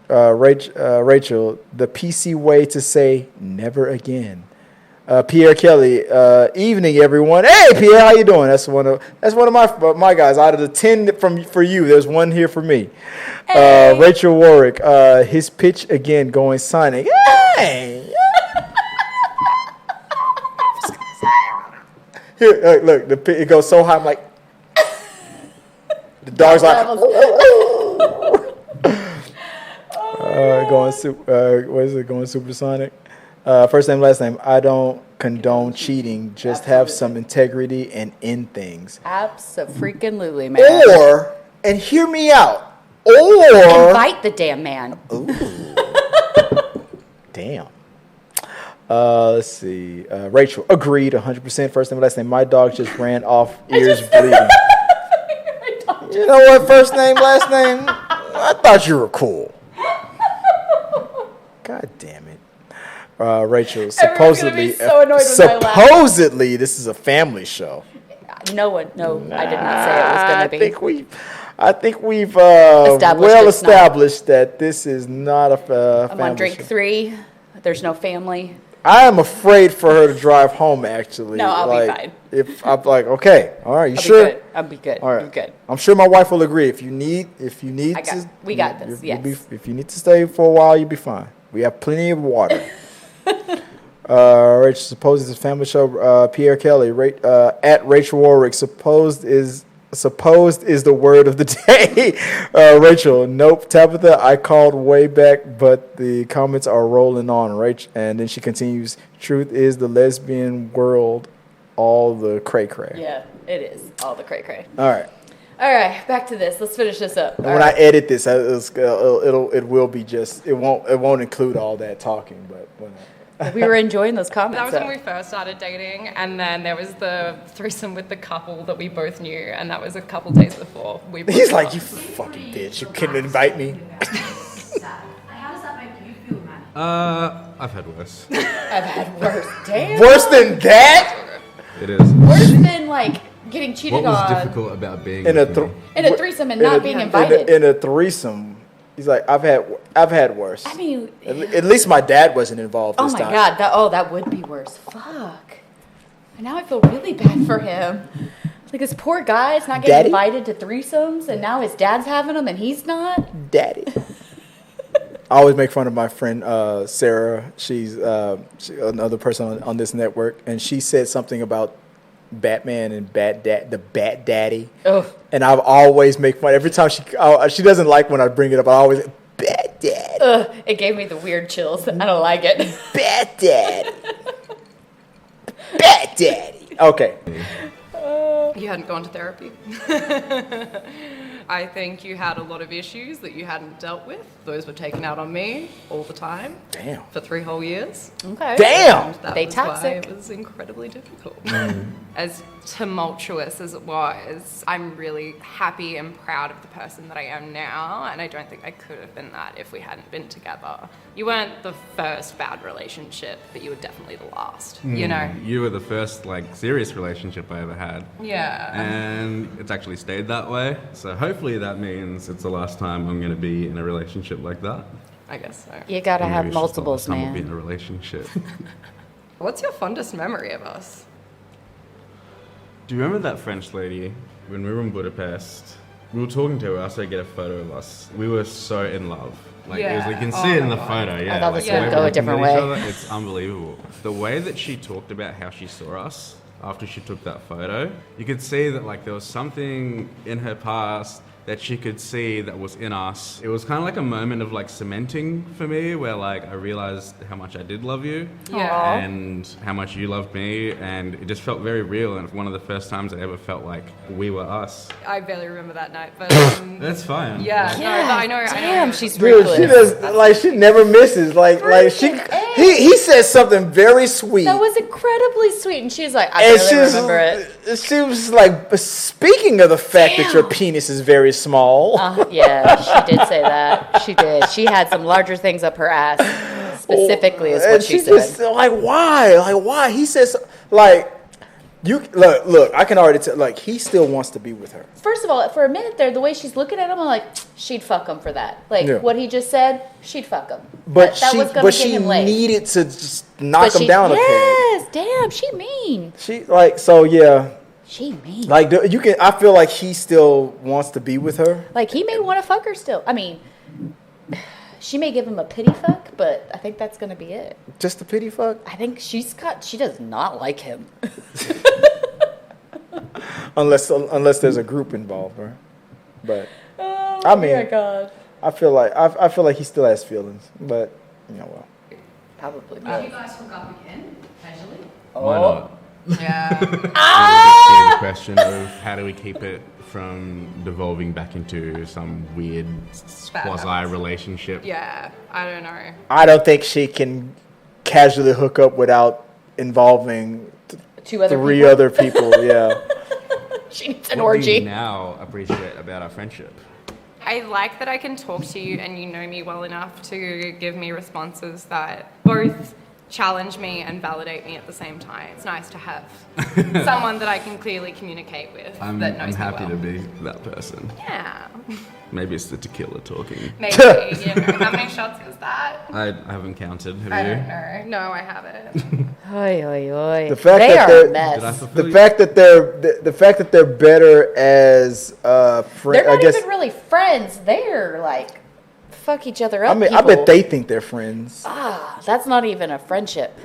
Rachel, the PC way to say never again. Pierre Kelly, evening everyone. Hey Pierre, how you doing? That's one of my guys. Out of the 10 for you, there's one here for me. Hey. Rachel Warwick, his pitch again going signing. Hey. Here, look, it goes so high. I'm like, the dog's like, going supersonic. First name, last name. I don't condone cheating. Just have some integrity and end things. Abso-freaking-lutely, man. Or, and hear me out. Or invite the damn man. Ooh. Damn. Let's see. Rachel agreed 100%. First name, last name. My dog just ran off, ears bleeding. You know what? First name, last name. I thought you were cool. God damn it. Rachel, supposedly, so annoyed with my laugh. supposedly, this is a family show. No, I did not say it was going to be. I think we've Established established that this is not a family I'm on drink show. 3. There's no family. I am afraid for her to drive home. Actually, No, I'll be fine. If I'm like, okay, all right, you I'll sure? be good. I'll be good. All right, I'm good. I'm sure my wife will agree. If you need We got this. Yes. If you need to stay for a while, you'll be fine. We have plenty of water. Rachel, supposed it's a family show. Pierre Kelly, at Rachel Warwick, supposed is the word of the day. Rachel, nope. Tabitha, I called way back, but the comments are rolling on. Rachel, and then she continues. Truth is the lesbian world, all the cray cray. Yeah, it is. All the cray cray. All right. All right, back to this. Let's finish this up. And when I edit this, it will be just it won't include all that talking, but. We were enjoying those comments. That was when we first started dating, and then there was the threesome with the couple that we both knew, and that was a couple days before we broke He's like, up. you fucking bitch, you couldn't invite me. How does that make you feel, man? I've had worse. I've had worse. Damn. Worse than that? It is. Worse than like getting cheated What was on difficult about being In a with me? in a threesome and not being invited. In a threesome. He's like, I've had worse. I mean, At least my dad wasn't involved oh this my time. God, that would be worse. Fuck. And now I feel really bad for him. Like this poor guy is not getting Daddy? invited to threesomes, and now his dad's having them, and he's not. Daddy. I always make fun of my friend Sarah. She's another person on this network, and she said something about Batman and the Bat Daddy. Ugh. And I've always make fun. Every time she doesn't like when I bring it up. I always Bat Dad. It gave me the weird chills. I don't like it. Bat Dad. Bat Daddy. Okay. You hadn't gone to therapy. I think you had a lot of issues that you hadn't dealt with. Those were taken out on me all the time. Damn. For 3 whole years. Okay. Damn. And that They was toxic. why it was incredibly difficult. As tumultuous as it was, I'm really happy and proud of the person that I am now, and I don't think I could have been that if we hadn't been together. You weren't the first bad relationship, but you were definitely the last, you know? You were the first serious relationship I ever had. Yeah. And it's actually stayed that way. So hopefully that means it's the last time I'm going to be in a relationship like that. I guess so. You gotta Or maybe have it's just the multiples, last time I'll be in man. a relationship. What's your fondest memory of us? Do you remember that French lady when we were in Budapest? We were talking to her. I asked her to get a photo of us. We were so in love. It was, you can see it in the photo. Yeah, thought this the way would we're go a looking different at each way. other, it's unbelievable. The way that she talked about how she saw us after she took that photo, you could see that there was something in her past that she could see that was in us. It was kind of like a moment of cementing for me, where I realized how much I did love you, Yeah. and how much you loved me, and it just felt very real. And one of the first times I ever felt like we were us. I barely remember that night, but That's fine. yeah, no, I know. Damn, she's Dude, ruthless. she does she never misses. He says something very sweet. That was incredibly sweet, and she's like, I And barely remember it. she was like, speaking of the fact that your penis is very small. Yeah, she did say that. She did. She had some larger things up her ass, specifically, is what And she she's said. just why? Why? He says You look. I can already tell. Like he still wants to be with her. First of all, for a minute there, the way she's looking at him, I'm like, she'd fuck him for that. Like Yeah. what he just said, she'd fuck him. But that she him laid. needed to just knock him down a peg. Yes, damn, she mean. She like so yeah. She mean. Like you can. I feel like he still wants to be with her. Like he may want to fuck her still. I mean, she may give him a pity fuck, but I think that's gonna be it. Just a pity fuck. I think she does not like him. Unless there's a group involved, right? But Oh I mean, my god. I feel like he still has feelings, but well. Probably Did not. you guys hook up again, casually? Why not? Yeah. It would just be the question of how do we keep it from devolving back into some weird quasi relationship. Yeah, I don't know. I don't think she can casually hook up without involving three other people. Yeah. She needs an What do orgy. you now appreciate about our friendship? I like that I can talk to you and you know me well enough to give me responses that both challenge me and validate me at the same time. It's nice to have someone that I can clearly communicate with I'm happy to be that person. Yeah. Maybe it's the tequila talking. Maybe, How many shots is that? I haven't counted. Have I you? don't know. No, I haven't. Oy, oy, oy. The fact they that are they're- a mess. Did I fulfill The you? fact that they're better as friends. They're I not guess. even really friends. They're like fuck each other up. I mean, I people. bet they think they're friends. That's not even a friendship.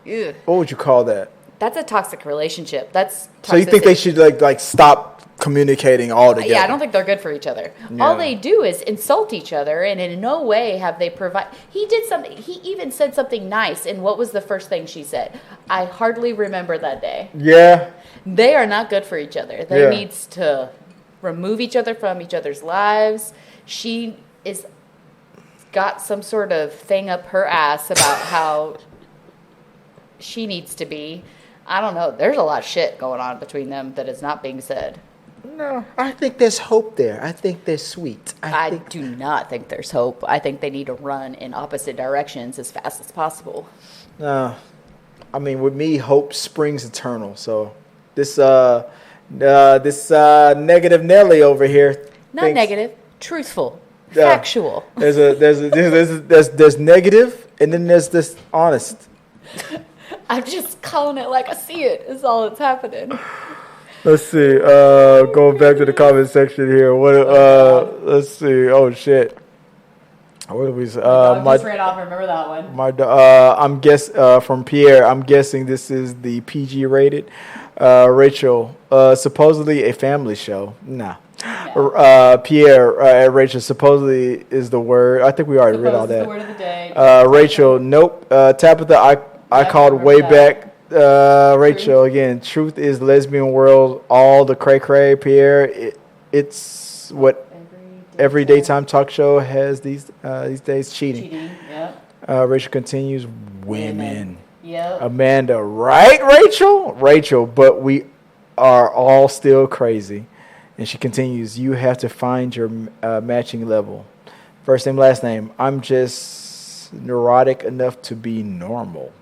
Ew. What would you call that? That's a toxic relationship. That's So you think toxicity. they should like stop communicating altogether? Yeah, I don't think they're good for each other. Yeah. All they do is insult each other, and in no way have they provide. He did something. He even said something nice. And what was the first thing she said? I hardly remember that day. Yeah. They are not good for each other. They Yeah. needs to remove each other from each other's lives. She is got some sort of thing up her ass about how she needs to be. I don't know. There's a lot of shit going on between them that is not being said. No, I think there's hope there. I think they're sweet. I do not think there's hope. I think they need to run in opposite directions as fast as possible. I mean, with me, hope springs eternal. So this negative Nelly over here. Not thinks- negative, truthful, Yeah. factual. There's negative, and then there's this honest. I'm just calling it like I see it. Is all that's happening. Let's see. Going back to the comment section here. Let's see. Oh shit. What did we say? ran off. Remember that one? From Pierre. I'm guessing this is the PG rated. Rachel. Supposedly a family show. Nah. Pierre. Rachel. Supposedly is the word. I think we already read all that. The word of the day. Rachel. Nope. Tabitha. I called remember way that. back. Rachel again. Truth is lesbian world. All the cray cray. Pierre. It's what every daytime talk show has these days. Cheating. Yep. Rachel continues. Women. Yep. Amanda. Right, Rachel. Rachel. But we are all still crazy. And she continues. You have to find your matching level. First name, last name. I'm just neurotic enough to be normal.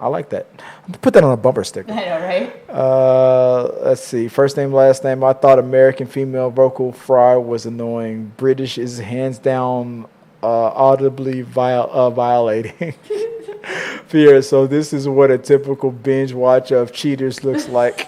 I like that. I'm gonna put that on a bumper sticker. I know, right? Let's see. First name, last name. I thought American female vocal fry was annoying. British is hands down audibly violating. Fear. So this is what a typical binge watch of Cheaters looks like.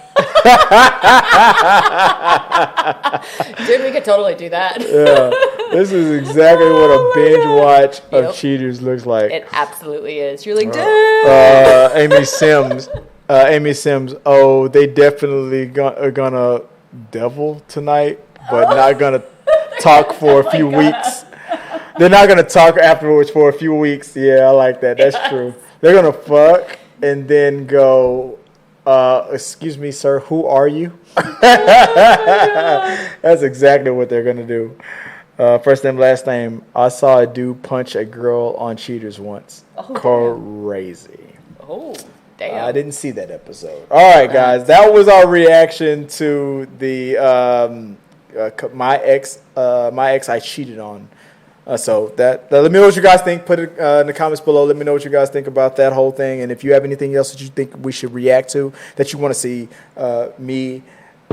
Dude, we could totally do that. Yeah, this is exactly what a binge watch of Cheaters looks like. It absolutely is. You're like, damn. Amy Sims. Oh, they definitely are gonna devil tonight, but not gonna talk for a few weeks. They're not gonna talk afterwards for a few weeks. Yeah, I like that. That's true. They're gonna fuck and then go. Excuse me, sir. Who are you? That's exactly what they're gonna do. First name, last name. I saw a dude punch a girl on Cheaters once. Oh, Crazy. Oh, damn. I didn't see that episode. All right, guys. That was our reaction to the my ex I cheated on So let me know what you guys think. Put it in the comments below. Let me know what you guys think about that whole thing. And if you have anything else that you think we should react to, that you want to see me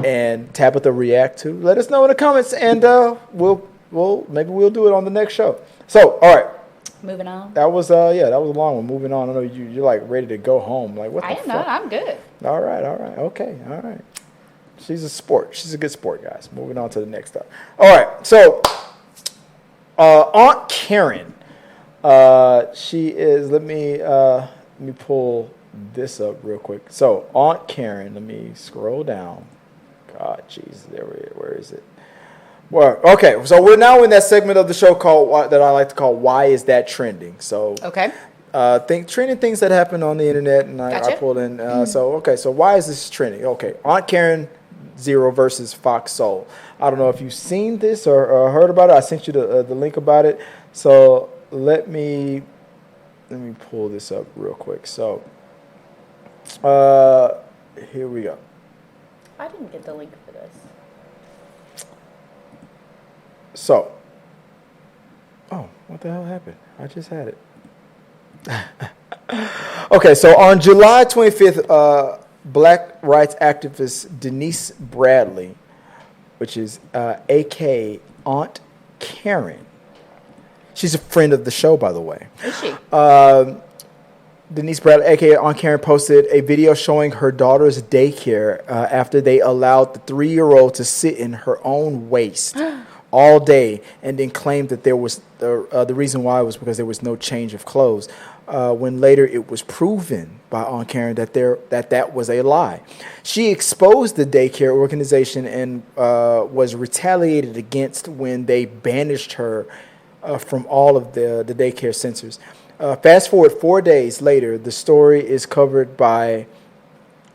and Tabitha react to, let us know in the comments, and maybe we'll do it on the next show. So, all right. Moving on. That was that was a long one. Moving on. I know you're like ready to go home. Like what? I am not. I'm good. All right. Okay. All right. She's a sport. She's a good sport, guys. Moving on to the next stuff. All right. So, Aunt Karen. She is. Let me pull this up real quick. So, Aunt Karen. Let me scroll down. God, jeez. Where is it? Well, okay, so we're now in that segment of the show that I like to call "Why Is That Trending?" So, okay, trending things that happen on the internet, and gotcha. I pulled in. So why is this trending? Okay, Aunt Karen Zero versus Fox Soul. I don't know if you've seen this or heard about it. I sent you the link about it. So let me pull this up real quick. So, here we go. I didn't get the link for this. So, what the hell happened? I just had it. Okay, so on July 25th, Black rights activist Denise Bradley, which is a.k.a. Aunt Karen. She's a friend of the show, by the way. Is she? Denise Bradley, a.k.a. Aunt Karen, posted a video showing her daughter's daycare after they allowed the 3-year-old to sit in her own waste all day, and then claimed that there was the reason why was because there was no change of clothes. When later it was proven by Aunt Karen that was a lie. She exposed the daycare organization and was retaliated against when they banished her from all of the daycare centers. Fast forward 4 days later, the story is covered by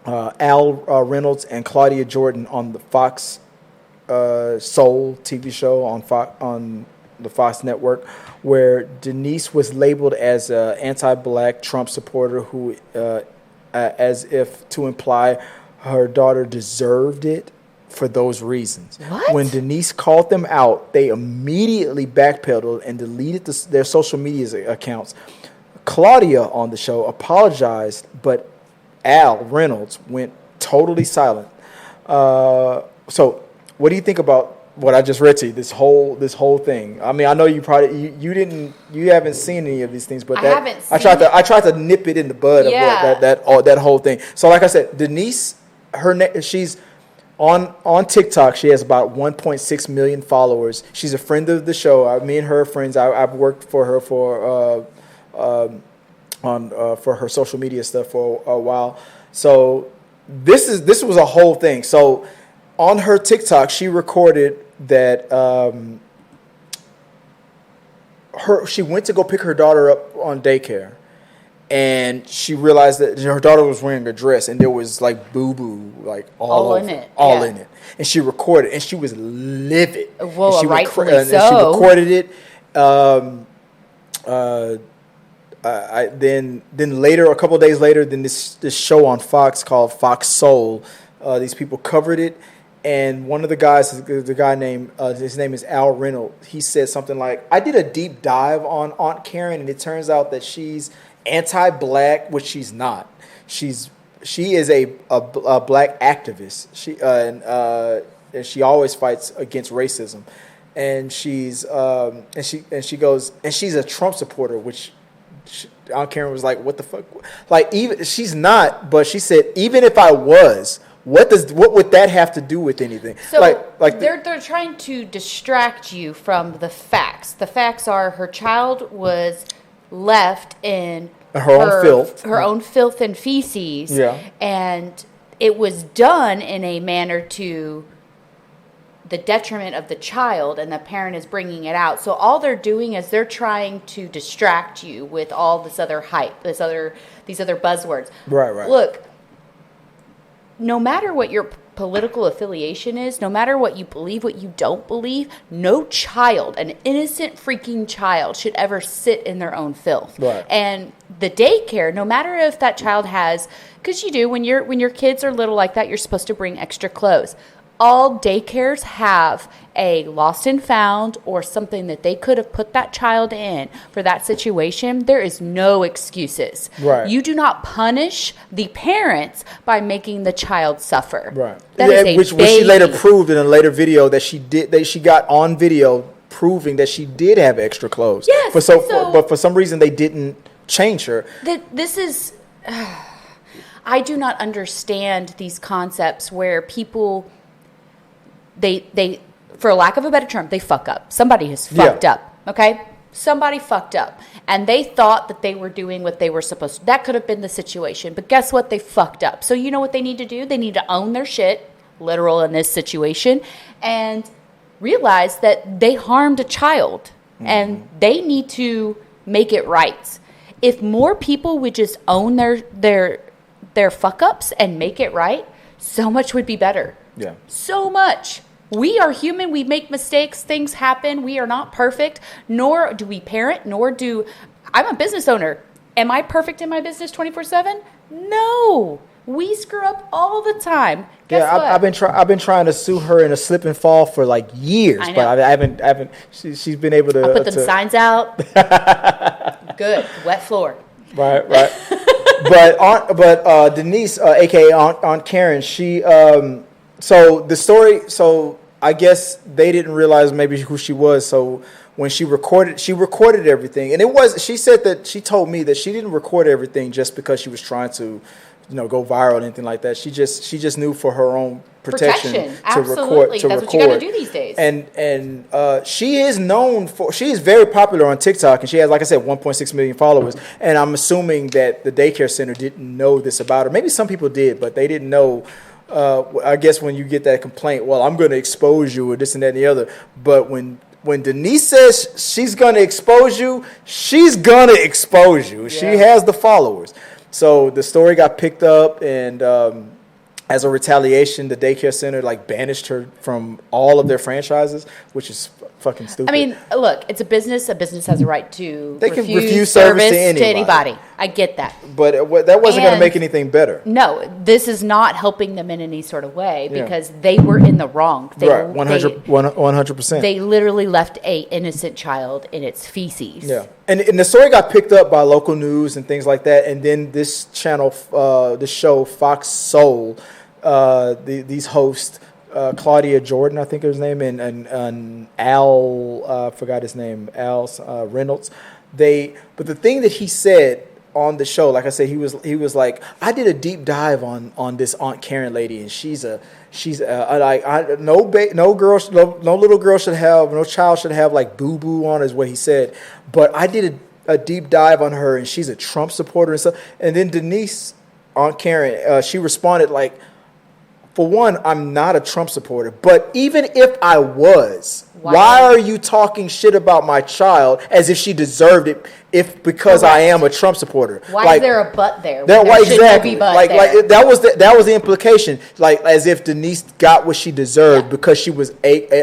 Al Reynolds and Claudia Jordan on the Fox Soul TV show on the Fox network, where Denise was labeled as an anti-black Trump supporter who, as if to imply her daughter deserved it for those reasons. What? When Denise called them out, they immediately backpedaled and deleted their social media accounts. Claudia on the show apologized, but Al Reynolds went totally silent. So, what do you think about what I just read to you? This whole thing. I mean, I know you probably you haven't seen any of these things, but I tried to nip it in the bud of that whole thing. So, like I said, Denise, she's on TikTok. She has about 1.6 million followers. She's a friend of the show. Me and her are friends. I've worked for her for her social media stuff for a while. So this was a whole thing. So on her TikTok, she recorded that she went to go pick her daughter up on daycare, and she realized that her daughter was wearing a dress and there was like boo-boo like all in it. And she recorded, and she was livid. Well, rightfully so. And she recorded it. Then later, a couple of days later, then this show on Fox called Fox Soul, these people covered it, and one of the guys, the guy named his name is Al Reynolds. He said something like, "I did a deep dive on Aunt Karen, and it turns out that she's anti-black, which she's not. She is a black activist. She always fights against racism, and she's a Trump supporter, which." Aunt Karen was like, "What the fuck?" Like, even she's not, but she said, "Even if I was, what would that have to do with anything?" So like they're trying to distract you from the facts. The facts are her child was left in her own filth and feces, and it was done in a manner to the detriment of the child, and the parent is bringing it out. So all they're doing is they're trying to distract you with all this other hype, these other buzzwords. Right. Look, no matter what your political affiliation is, no matter what you believe, what you don't believe, no child, an innocent freaking child, should ever sit in their own filth. Right. And the daycare, no matter if that child has, because you do, when your kids are little like that, you're supposed to bring extra clothes. all daycares have a lost and found or something that they could have put that child in for that situation, there is no excuses. Right. You do not punish the parents by making the child suffer. Right. That is a which she later proved in a later video that she did. That she got on video proving that she did have extra clothes. Yes. But for some reason they didn't change her. This is. I do not understand these concepts where people. They for lack of a better term, they fuck up. Somebody has fucked up, okay? Somebody fucked up. And they thought that they were doing what they were supposed to. That could have been the situation. But guess what? They fucked up. So you know what they need to do? They need to own their shit, literal in this situation, and realize that they harmed a child. Mm-hmm. And they need to make it right. If more people would just own their fuck-ups and make it right, so much would be better. Yeah. So much. We are human. We make mistakes. Things happen. We are not perfect, nor do we parent, nor do... I'm a business owner. Am I perfect in my business 24/7? No. We screw up all the time. Guess what? I've been trying to sue her in a slip and fall for like years, I know. but I haven't. She's been able to. I put them signs out. Good. Wet floor. Right. But Denise, aka Aunt Karen, she so the story. So I guess they didn't realize maybe who she was. So when she recorded everything, and it was. She said that she told me that she didn't record everything just because she was trying to, go viral or anything like that. She just knew for her own protection. Absolutely. To That's record. what you got to do these days. And she is known for. She is very popular on TikTok, and she has, like I said, 1.6 million followers. And I'm assuming that the daycare center didn't know this about her. Maybe some people did, but they didn't know. I guess when you get that complaint, well, I'm going to expose you or this and that and the other. But when Denise says she's going to expose you, she's going to expose you. Yeah. She has the followers. So the story got picked up, and as a retaliation, the daycare center banished her from all of their franchises, which is fucking stupid. I mean, look, it's a business. A business has a right to refuse service to anybody. I get that. But that wasn't going to make anything better. No, this is not helping them in any sort of way because they were in the wrong. Right, 100%. They literally left a innocent child in its feces. Yeah, and the story got picked up by local news and things like that. And then this channel, this show, Fox Soul, these hosts, Claudia Jordan, I think his name, and Al, I forgot his name, Al Reynolds. But the thing that he said on the show, like I said, he was like, I did a deep dive on this Aunt Karen lady, and no little girl should have, no child should have boo boo on, is what he said. But I did a deep dive on her, and she's a Trump supporter and stuff. And then Denise, Aunt Karen, she responded like, for one, I'm not a Trump supporter, but even if I was, why are you talking shit about my child as if she deserved it because I am a Trump supporter? Why is there a but there? Exactly. That was the implication. As if Denise got what she deserved because she was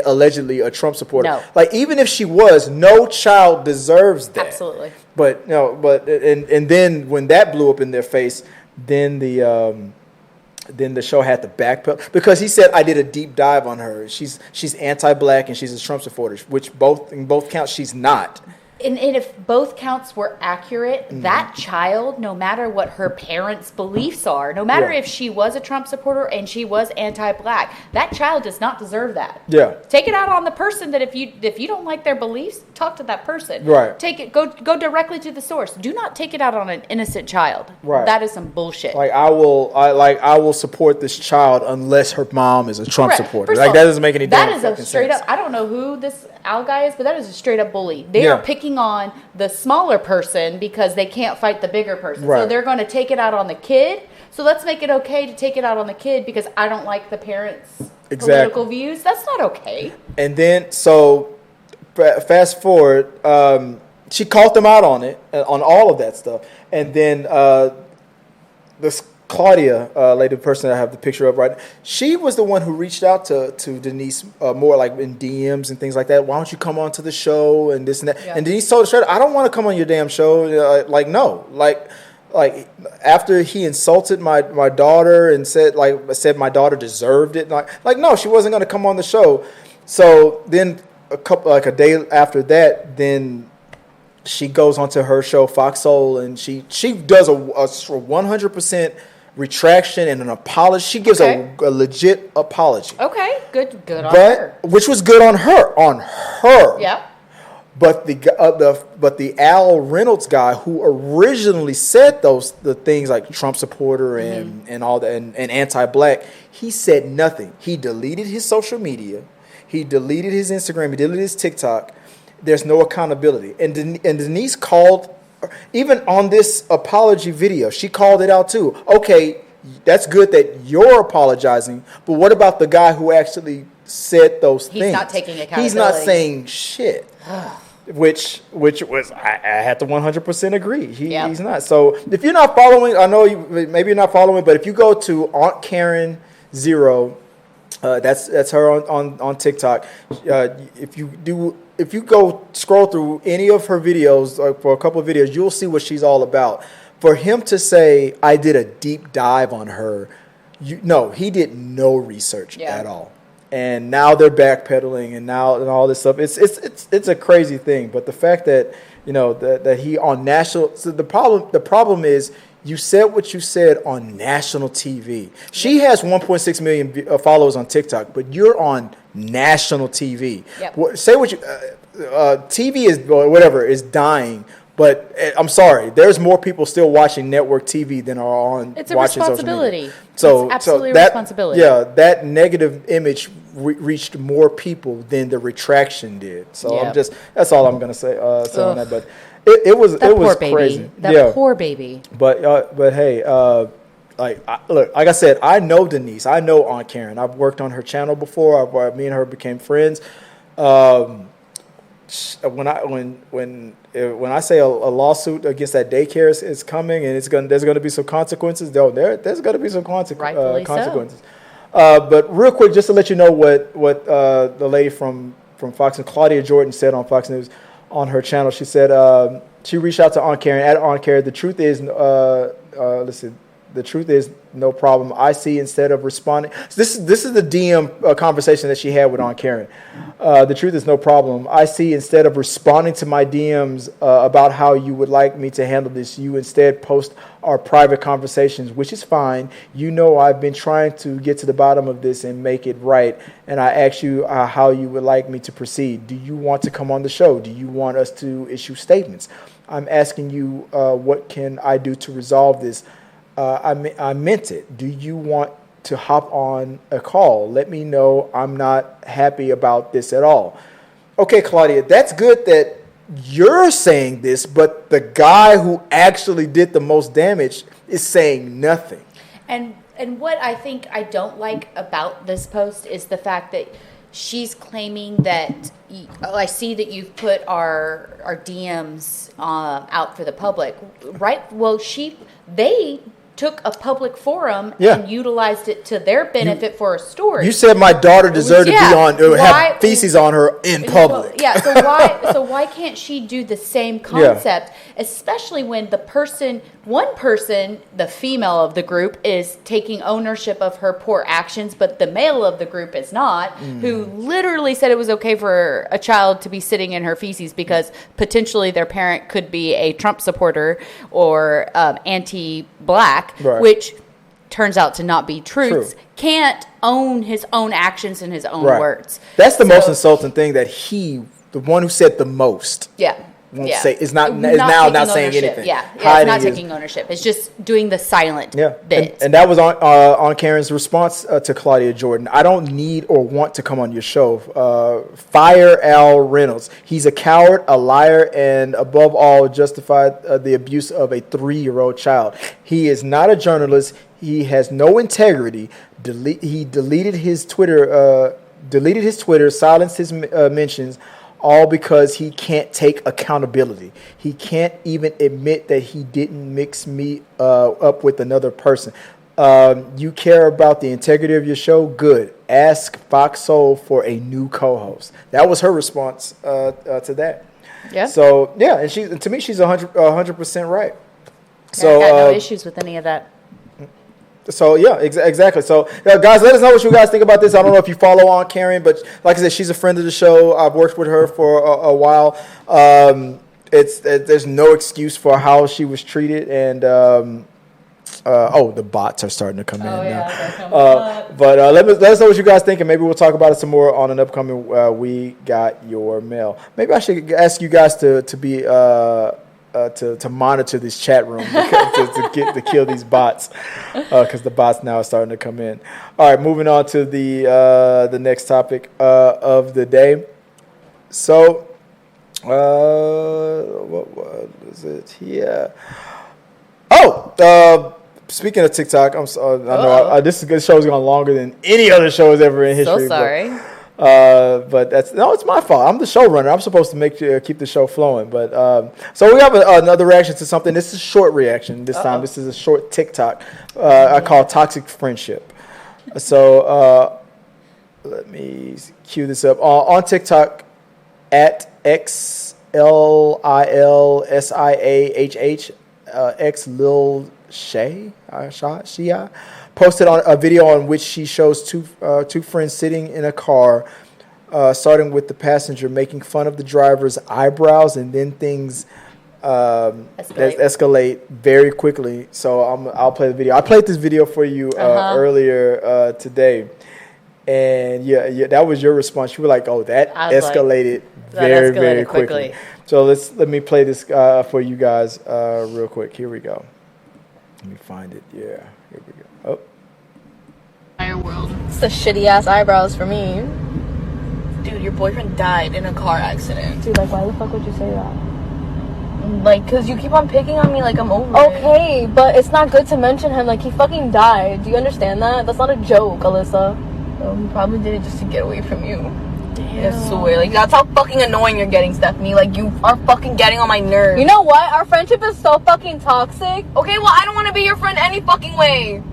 allegedly a Trump supporter. No. Even if she was, no child deserves that. Absolutely. But and then when that blew up in their face, then the show had to backpedal because he said I did a deep dive on her. She's anti-black and she's a Trump supporter, which in both counts she's not. And if both counts were accurate, that child, no matter what her parents' beliefs are, no matter if she was a Trump supporter and she was anti-black, that child does not deserve that. Yeah. Take it out on the person that if you don't like their beliefs, talk to that person. Right. Go directly to the source. Do not take it out on an innocent child. Right. That is some bullshit. I will support this child unless her mom is a Trump supporter. That doesn't make any that damn is fucking a straight sense. up. I don't know who this Al guy is, but that is a straight up bully. They are picking on the smaller person because they can't fight the bigger person. Right. So they're going to take it out on the kid. So let's make it okay to take it out on the kid because I don't like the parents' political views. That's not okay. And then, so fast forward, she called them out on it, on all of that stuff. And then this Claudia, lady, the person that I have the picture of right now, she was the one who reached out to Denise more in DMs and things like that. Why don't you come on to the show and this and that? Yeah. And Denise told her, I don't want to come on your damn show. No. like after he insulted my daughter and said my daughter deserved it. Like no, she wasn't going to come on the show. So then a day after that, then she goes onto her show Fox Soul, and she does a 100% retraction and an apology. She gives a legit apology. Okay, good on her. Which was good on her. Yeah. But the Al Reynolds guy who originally said the things like Trump supporter and all that and anti-black, he said nothing. He deleted his social media, he deleted his Instagram, he deleted his TikTok. There's no accountability. And Denise called, even on this apology video, she called it out too. Okay, that's good that you're apologizing, but what about the guy who actually said those things? He's not taking accountability. He's not saying shit. Which was, I had to 100% agree. He's not. So if you're not following, I know maybe you're not following, but if you go to Aunt Karen 0, that's her on TikTok. If you go scroll through any of her videos, for a couple of videos, you'll see what she's all about. For him to say, I did a deep dive on her, he did no research at all. And now they're backpedaling and all this stuff. It's a crazy thing. But the fact that, that he on national, so the problem is, you said what you said on national TV. She has 1.6 million followers on TikTok, but you're on national TV. Yep. Say what you TV is is dying, but I'm sorry, there's more people still watching network TV than are on. It's a watching responsibility. Social media. It's absolutely a responsibility. Yeah, that negative image reached more people than the retraction did. So that's all I'm gonna say on that. But it was crazy. That poor baby. But hey, like I said, I know Denise. I know Aunt Karen. I've worked on her channel before. Me and her became friends. When I say a lawsuit against that daycare is coming, and there's gonna be some consequences. There's gonna be some consequences. So. But real quick, just to let you know what the lady from Fox and Claudia Jordan said on Fox News on her channel. She said she reached out to Aunt Karen at Aunt Karen. The truth is, listen. The truth is, no problem. I see instead of responding. So this is the DM conversation that she had with Aunt Karen. The truth is, no problem. I see instead of responding to my DMs about how you would like me to handle this, you instead post our private conversations, which is fine. I've been trying to get to the bottom of this and make it right. And I ask you how you would like me to proceed. Do you want to come on the show? Do you want us to issue statements? I'm asking you, what can I do to resolve this? I meant it. Do you want to hop on a call? Let me know. I'm not happy about this at all. Okay, Claudia, that's good that you're saying this, but the guy who actually did the most damage is saying nothing. And what I think I don't like about this post is the fact that she's claiming that I see that you've put our DMs out for the public, right? Well, they took a public forum and utilized it to their benefit for a story. You said my daughter deserved to be on, have feces on her in public. So why can't she do the same concept, especially when one person, the female of the group, is taking ownership of her poor actions, but the male of the group is not, who literally said it was okay for a child to be sitting in her feces because potentially their parent could be a Trump supporter or anti-black. Right. Which turns out to not be truths, can't own his own actions and his own words. That's the most insulting thing, that the one who said the most, won't say, is now not saying anything. It's not taking ownership. It's just doing the silent bit. And that was on Karen's response to Claudia Jordan. I don't need or want to come on your show. Fire Al Reynolds. He's a coward, a liar, and above all, justified the abuse of a 3-year-old child. He is not a journalist. He has no integrity. He deleted his Twitter, silenced his mentions, all because he can't take accountability. He can't even admit that he didn't mix me up with another person. You care about the integrity of your show? Good. Ask Fox Soul for a new co-host. That was her response to that. Yeah. So, and to me, she's 100% right. So I got no issues with any of that. So yeah, exactly. So guys, let us know what you guys think about this. I don't know if you follow on Karen, but like I said, she's a friend of the show. I've worked with her for a while. There's no excuse for how she was treated, and the bots are starting to come in now. But let us know what you guys think, and maybe we'll talk about it some more on an upcoming We Got Your Mail. Maybe I should ask you guys to monitor this chat room to kill these bots, because the bots now are starting to come in. All right, moving on to the next topic of the day. So, what was it here? Speaking of TikTok, I know this show is going longer than any other show has ever in history. So sorry. But it's my fault. I'm the showrunner. I'm supposed to keep the show flowing. But so we have another reaction to something. This is a short reaction this time. This is a short TikTok I call Toxic Friendship. So let me cue this up. On TikTok, at XLILSIAHH, X Lil Shay, Shia, posted on a video on which she shows two friends sitting in a car, starting with the passenger making fun of the driver's eyebrows, and then things escalate very quickly. So I'll play the video. I played this video for you earlier today, and yeah, that was your response. You were like, "Oh, that escalated very quickly." So let me play this for you guys real quick. Here we go. Let me find it. Yeah, here we go. World. It's the shitty ass eyebrows for me. Dude, your boyfriend died in a car accident. Dude, like, why the fuck would you say that? Like, cause you keep on picking on me like I'm over it. Okay, but it's not good to mention him. Like, he fucking died. Do you understand that? That's not a joke, Alyssa. Well, he probably did it just to get away from you. Damn. I swear, like, that's how fucking annoying you're getting, Stephanie. Like, you are fucking getting on my nerves. You know what? Our friendship is so fucking toxic. Okay, well, I don't want to be your friend any fucking way.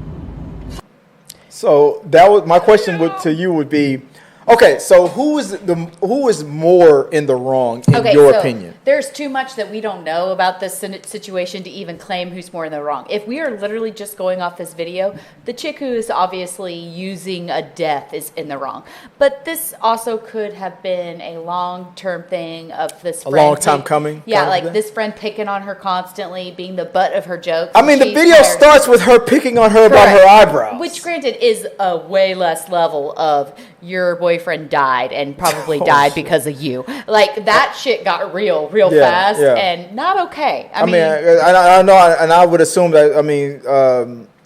So that was my question to you would be, okay, so who is more in the wrong in your opinion? There's too much that we don't know about this situation to even claim who's more in the wrong. If we are literally just going off this video, the chick who is obviously using a death is in the wrong. But this also could have been a long-term thing of this friend. A long time coming? Yeah, like this friend picking on her constantly, being the butt of her jokes. I mean, the video starts with her picking on her about her eyebrows. Which, granted, is a way less level of your boyfriend died and probably died because of you. Like, that shit got real fast and not okay. I mean, I know, and I would assume that,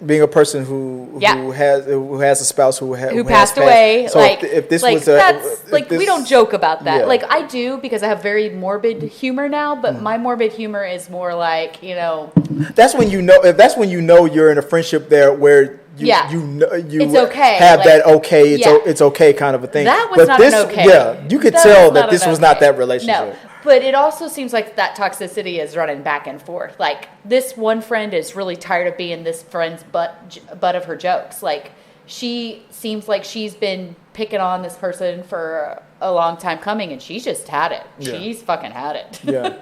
being a person who has a spouse who passed away, so like if this was we don't joke about that. Yeah. Like, I do, because I have very morbid humor now, but my morbid humor is more like, that's when you know you're in a friendship there where you it's okay. Have like, that okay, it's okay kind of a thing. That was not an okay. Yeah, you could tell that this was not that relationship. No, but it also seems like that toxicity is running back and forth. Like, this one friend is really tired of being this friend's butt of her jokes. Like, she seems like she's been picking on this person for a long time coming, and she's just had it. Yeah. She's fucking had it. Yeah.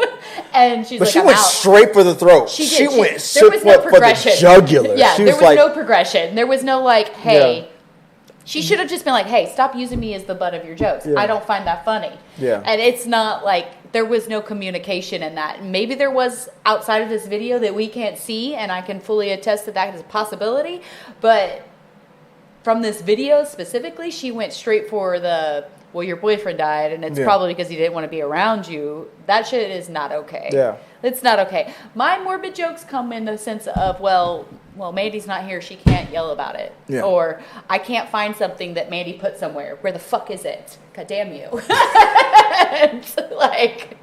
And she's she went straight for the throat. She went there was no progression. For the jugular. Yeah, there was no progression. There was no like, hey. Yeah. She should have just been like, hey, stop using me as the butt of your jokes. Yeah. I don't find that funny. Yeah. And it's not like there was no communication in that. Maybe there was outside of this video that we can't see, and I can fully attest that is a possibility. But from this video specifically, she went straight for your boyfriend died, and it's probably because he didn't want to be around you. That shit is not okay. Yeah. It's not okay. My morbid jokes come in the sense of, well, Mandy's not here. She can't yell about it. Yeah. Or I can't find something that Mandy put somewhere. Where the fuck is it? God damn you. Like,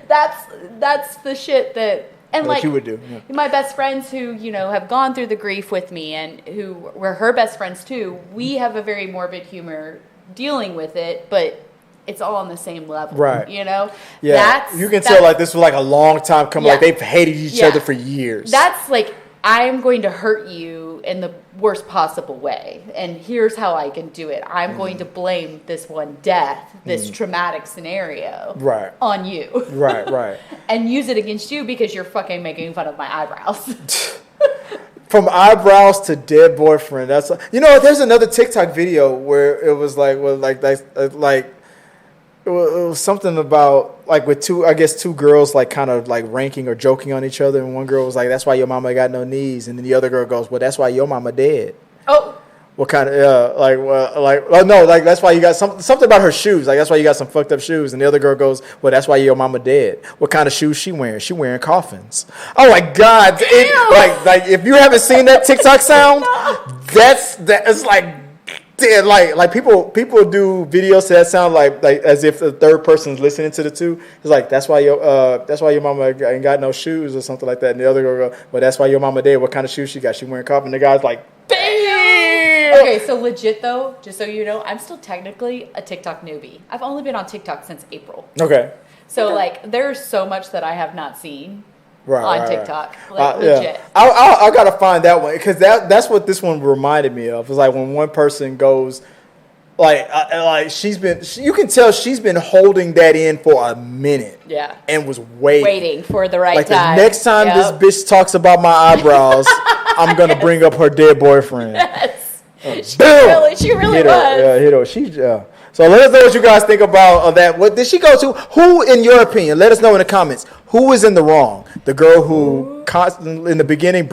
that's the shit that... And like, you would do. Yeah. My best friends who, have gone through the grief with me and who were her best friends too, we have a very morbid humor dealing with it, but it's all on the same level. Right. Yeah. You can tell like this was like a long time coming. Yeah. Like they've hated each other for years. That's like, I'm going to hurt you in the worst possible way. And here's how I can do it. I'm going to blame this one death, this traumatic scenario on you. Right. And use it against you because you're fucking making fun of my eyebrows. From eyebrows to dead boyfriend. That's there's another TikTok video where it was like it was something about like with two girls like kind of like ranking or joking on each other, and one girl was like, "That's why your mama got no knees," and then the other girl goes, "Well, that's why your mama dead." Oh. What kind of that's why you got something about her shoes, like that's why you got some fucked up shoes, and the other girl goes, "Well, that's why your mama dead." What kind of shoes she wearing? She wearing coffins. Oh my God! Like if you haven't seen that TikTok sound, it's like. Damn, like people do videos to that sound like as if the third person is listening to the two. It's like that's why your mama ain't got no shoes or something like that. And the other girl go, well, that's why your mama dead. What kind of shoes she got? She wearing coffin. And the guy's like, damn. Okay, so legit though, just so you know, I'm still technically a TikTok newbie. I've only been on TikTok since April. Okay. So like, there's so much that I have not seen. On TikTok, like legit. I gotta find that one because that's what this one reminded me of. It's like when one person goes, you can tell she's been holding that in for a minute. Yeah, and was waiting for the right time. The next time this bitch talks about my eyebrows, I'm gonna bring up her dead boyfriend. Yes, she really hit was. Her. Hit her. She's So let us know what you guys think about that. What did she go to? Who, in your opinion, let us know in the comments, who is in the wrong? The girl who constantly, in the beginning,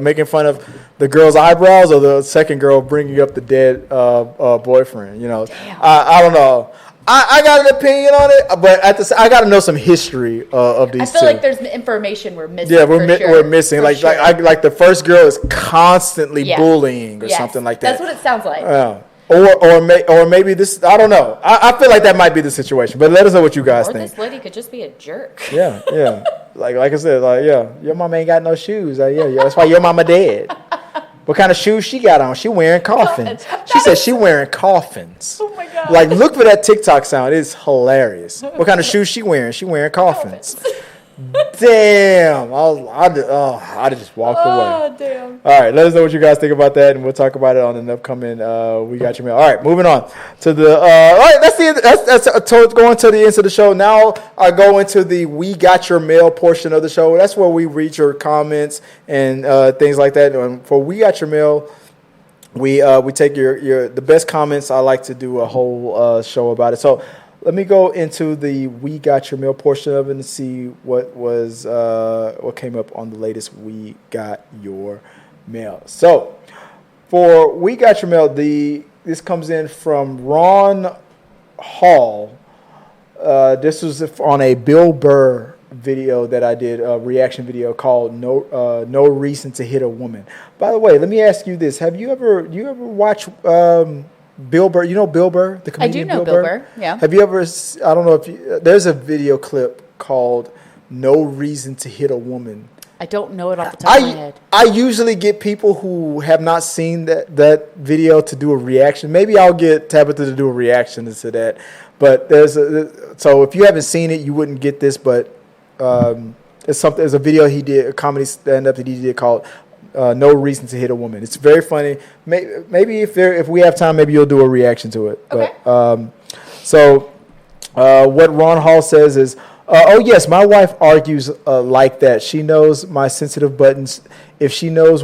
making fun of the girl's eyebrows, or the second girl bringing up the dead boyfriend? I don't know. I got an opinion on it, but I got to know some history of these two. I feel like there's information we're missing. Yeah, we're missing. Like the first girl is constantly bullying or something like that. That's what it sounds like. Or maybe this, I don't know. I feel like that might be the situation, but let us know what you guys think. Or this lady could just be a jerk. Yeah. Like I said, your mama ain't got no shoes. That's why your mama dead. What kind of shoes she got on? She wearing coffins. She said she wearing coffins. Oh my God. Like, look for that TikTok sound. It's hilarious. What kind of shoes she wearing? She wearing coffins. Damn. I just walked away. Oh, damn. All right, let us know what you guys think about that, and we'll talk about it on an upcoming We Got Your Mail. All right, moving on to the all right, that's going to the end of the show. Now I go into the We Got Your Mail portion of the show. That's where we read your comments and things like that. And for We Got Your Mail, we take the best comments. I like to do a whole show about it. So let me go into the We Got Your Mail portion of it and see what came up on the latest We Got Your Mail. So for We Got Your Mail, this comes in from Ron Hall. This was on a Bill Burr video that I did, a reaction video called No Reason to Hit a Woman. By the way, let me ask you this. Have you ever watched Bill Burr? You know Bill Burr, the comedian? I do know Bill Burr. Yeah. Have you ever? I don't know if there's a video clip called "No Reason to Hit a Woman." I don't know it off the top of my head. I usually get people who have not seen that video to do a reaction. Maybe I'll get Tabitha to do a reaction to that. But so if you haven't seen it, you wouldn't get this. But there's a video he did, a comedy stand-up that he did called No Reason to Hit a Woman. It's very funny. Maybe if we have time, maybe you'll do a reaction to it. Okay. But, what Ron Hall says is, oh yes, my wife argues like that. She knows my sensitive buttons. If she knows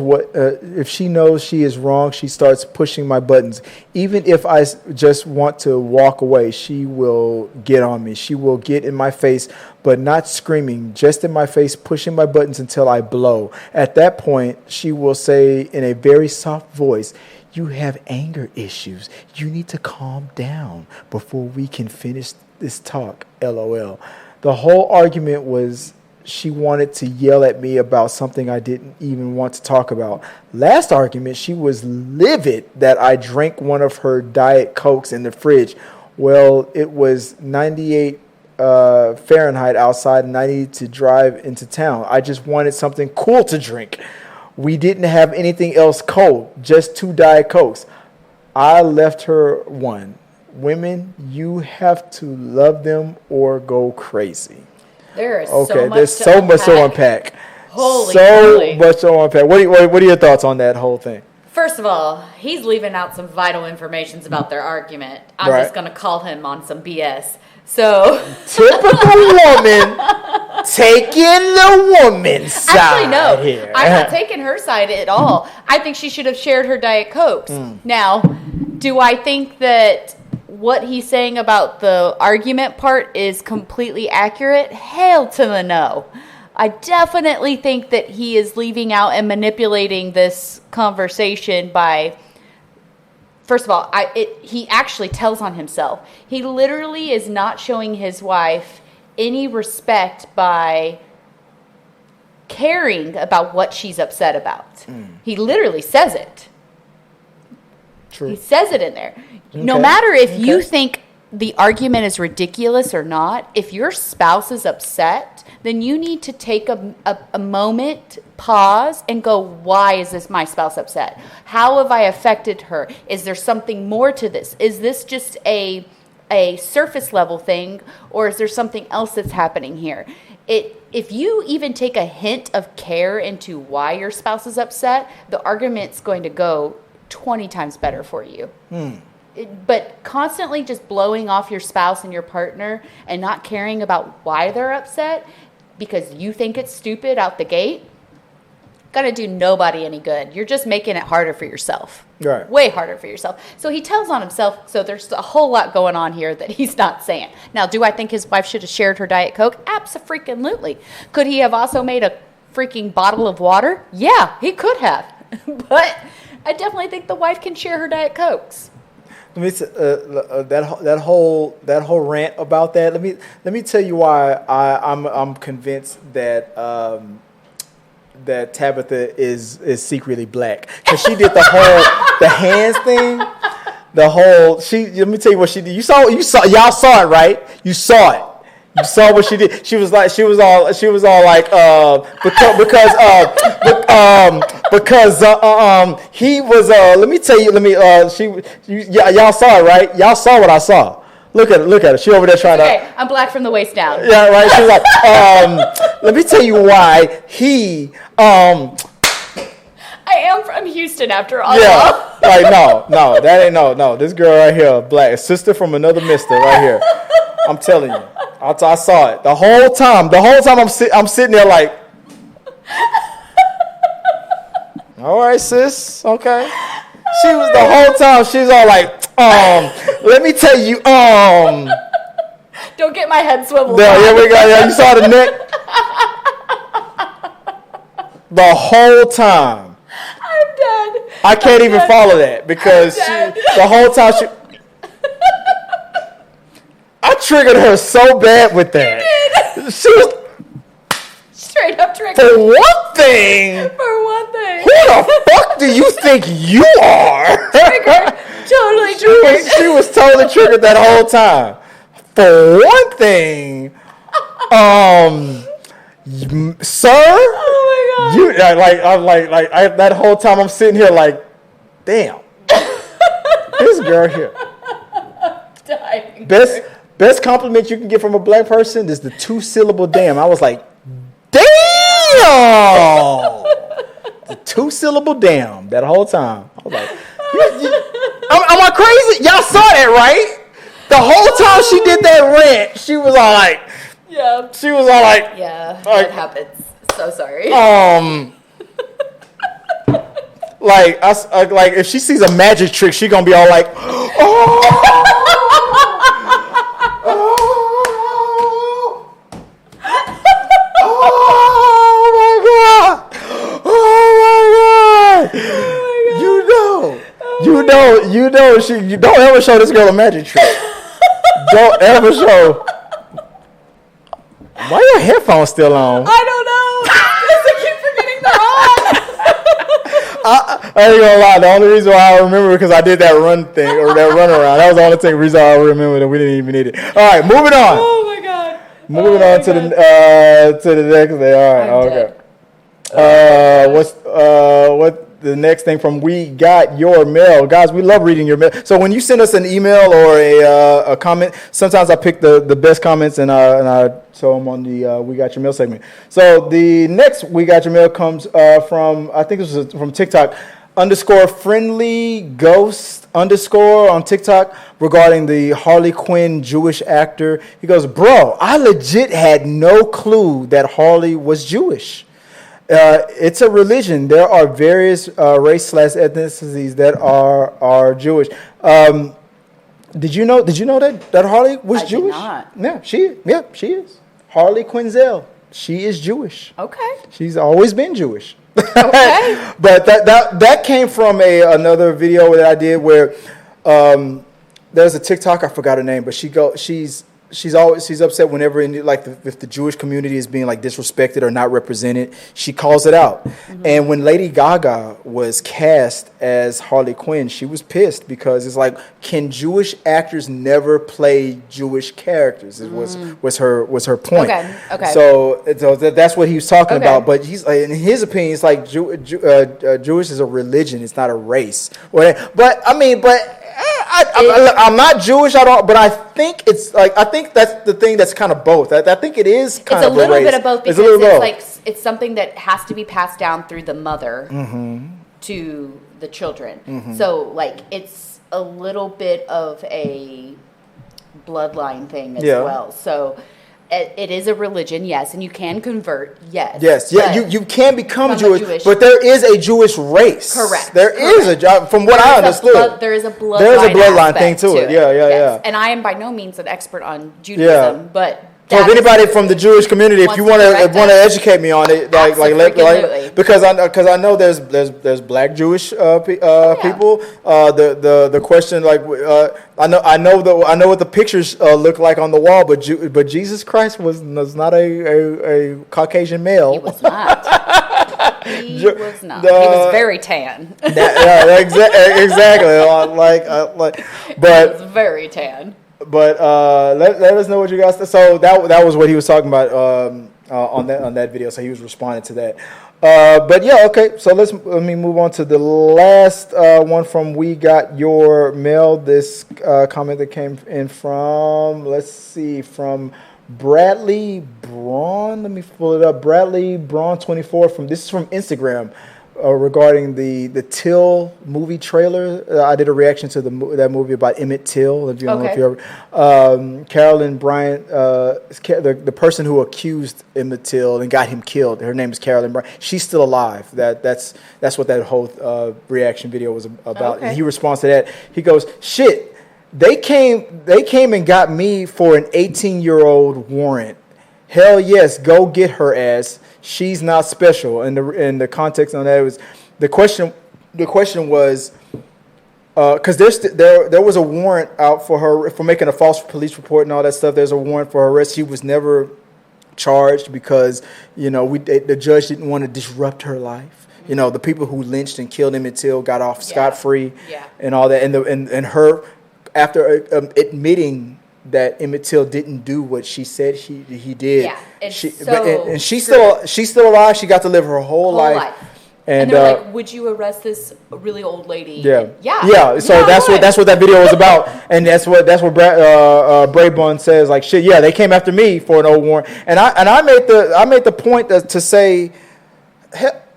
she is wrong, she starts pushing my buttons. Even if I just want to walk away, she will get on me. She will get in my face, but not screaming, just in my face, pushing my buttons until I blow. At that point, she will say in a very soft voice, "You have anger issues. You need to calm down before we can finish this talk, LOL." The whole argument was she wanted to yell at me about something I didn't even want to talk about. Last argument, she was livid that I drank one of her Diet Cokes in the fridge. Well, it was 98 Fahrenheit outside and I needed to drive into town. I just wanted something cool to drink. We didn't have anything else cold, just 2 Diet Cokes. I left her one. Women, you have to love them or go crazy. There is there's so much to unpack. Holy so moly. much to unpack. What are your thoughts on that whole thing? First of all, he's leaving out some vital information about their argument. I'm just going to call him on some BS. So typical woman taking the woman's side. Actually, no. Here. I'm not taking her side at all. I think she should have shared her Diet Cokes. Now, do I think that what he's saying about the argument part is completely accurate? Hell to the no. I definitely think that he is leaving out and manipulating this conversation by... First of all, he actually tells on himself. He literally is not showing his wife any respect by caring about what she's upset about. He literally says it. True. He says it in there. Okay. No matter if you think the argument is ridiculous or not, if your spouse is upset, then you need to take a moment, pause, and go, why is this my spouse upset? How have I affected her? Is there something more to this? Is this just a surface level thing, or is there something else that's happening here? If you even take a hint of care into why your spouse is upset, the argument's going to go 20 times better for you. But constantly just blowing off your spouse and your partner and not caring about why they're upset because you think it's stupid out the gate, gonna do nobody any good. You're just making it harder for yourself. Right. Way harder for yourself. So he tells on himself, so there's a whole lot going on here that he's not saying. Now, do I think his wife should have shared her Diet Coke? Abso-freaking-lutely. Could he have also made a freaking bottle of water? Yeah, he could have. But I definitely think the wife can share her Diet Cokes. Let me that whole rant about that. Let me tell you why I'm convinced that that Tabitha is secretly black, because she did the hands thing. Let me tell you what she did. Y'all saw it, right? You saw it. You saw what she did. She was all like because he was let me tell you, y'all saw it, right? Y'all saw what I saw. Look at her. She over there trying to. I'm black from the waist down. Yeah, right. She was like, let me tell you why he. I am from Houston, after all. Yeah, like no, that ain't no. This girl right here, black sister from another mister, right here. I'm telling you, I saw it the whole time. I'm sitting there like, all right, sis, okay. She was the whole time. She's all like, let me tell you, Don't get my head swiveled. Here we go. Yeah, you saw the neck. The whole time. I'm dead. I can't even follow that because the whole time I triggered her so bad with that. You did. She was straight up triggered. For one thing. Who the fuck do you think you are? Triggered. Totally triggered. She was totally triggered that whole time. For one thing, sir. Oh my God. That whole time I'm sitting here like, damn. This girl here. Dying. Best compliment you can get from a black person is the 2-syllable damn. I was like, damn! The 2-syllable damn that whole time. I was like, am I crazy? Y'all saw that, right? The whole time she did that rant, she was all like, yeah. She was all like, yeah, like, that happens. So sorry. Like if she sees a magic trick, she gonna be all like, oh. You don't ever show this girl a magic trick. Don't ever show. Why your headphones still on? I don't know. I keep forgetting they're on. I ain't gonna lie. The only reason why I remember because I did that run thing or that run around. That was the only reason I remember that we didn't even need it. All right, moving on. Oh my God. Moving on to the next thing. All right, okay. What the next thing from We Got Your Mail. Guys, we love reading your mail. So when you send us an email or a comment, sometimes I pick the best comments and I show them on the We Got Your Mail segment. So the next We Got Your Mail comes from, I think this was from TikTok. _friendly_ghost_ on TikTok regarding the Harley Quinn Jewish actor. He goes, bro, I legit had no clue that Harley was Jewish. It's a religion. There are various race/ethnicities that are Jewish. Did you know that Harley was Jewish? I did Yeah, not. she is. Harley Quinzel. She is Jewish. Okay. She's always been Jewish. Okay. But that came from another video that I did where there's a TikTok, I forgot her name, but she's upset whenever if the Jewish community is being like disrespected or not represented, she calls it out. Mm-hmm. And when Lady Gaga was cast as Harley Quinn, she was pissed because it's like, can Jewish actors never play Jewish characters? It was her point. Okay. So that's what he was talking about. But he's in his opinion, it's like Jewish is a religion, it's not a race. I'm not Jewish at all, but I think that's the thing that's kind of both. I think it is kind of a little race. bit of both because it's something that has to be passed down through the mother to the children. Mm-hmm. So it's a little bit of a bloodline thing as well. So it is a religion, yes, and you can convert, yes. Yes, yeah, you can become Jewish, but there is a Jewish race. Correct. There is a job, from what I understood. There is a bloodline thing to it. Yeah. And I am by no means an expert on Judaism, but so if anybody from the Jewish community, if you want to educate me on it, because I know there's Black Jewish people. The question I know what the pictures look like on the wall, but Jesus Christ was not a Caucasian male. He was not. He was not. He was very tan. Exactly. But he was very tan. But let us know what you guys think. So that was what he was talking about on that video. So he was responding to that. But yeah, okay. So let me move on to the last one from We Got Your Mail. This comment that came in from Bradley Braun. Let me pull it up. Bradley Braun 24 this is from Instagram. Regarding the Till movie trailer, I did a reaction to that movie about Emmett Till. If you don't know if you ever, Carolyn Bryant, the person who accused Emmett Till and got him killed. Her name is Carolyn Bryant. She's still alive. That's what that whole reaction video was about. And he responds to that. He goes, "Shit, they came and got me for an 18-year-old warrant. Hell yes, go get her ass. She's not special." And the context on that was the question was because there was a warrant out for her for making a false police report and all that stuff. There's a warrant for her arrest. She was never charged because the judge didn't want to disrupt her life. The people who lynched and killed Emmett Till got off scot-free and all that. And her, after admitting that Emmett Till didn't do what she said he did. Yeah, she's still alive. She got to live her whole life. And they're like, "Would you arrest this really old lady?" Yeah. So that's what that video was about, and that's what Bray Bun says. Like, shit, yeah, they came after me for an old warrant, and I made the point to say,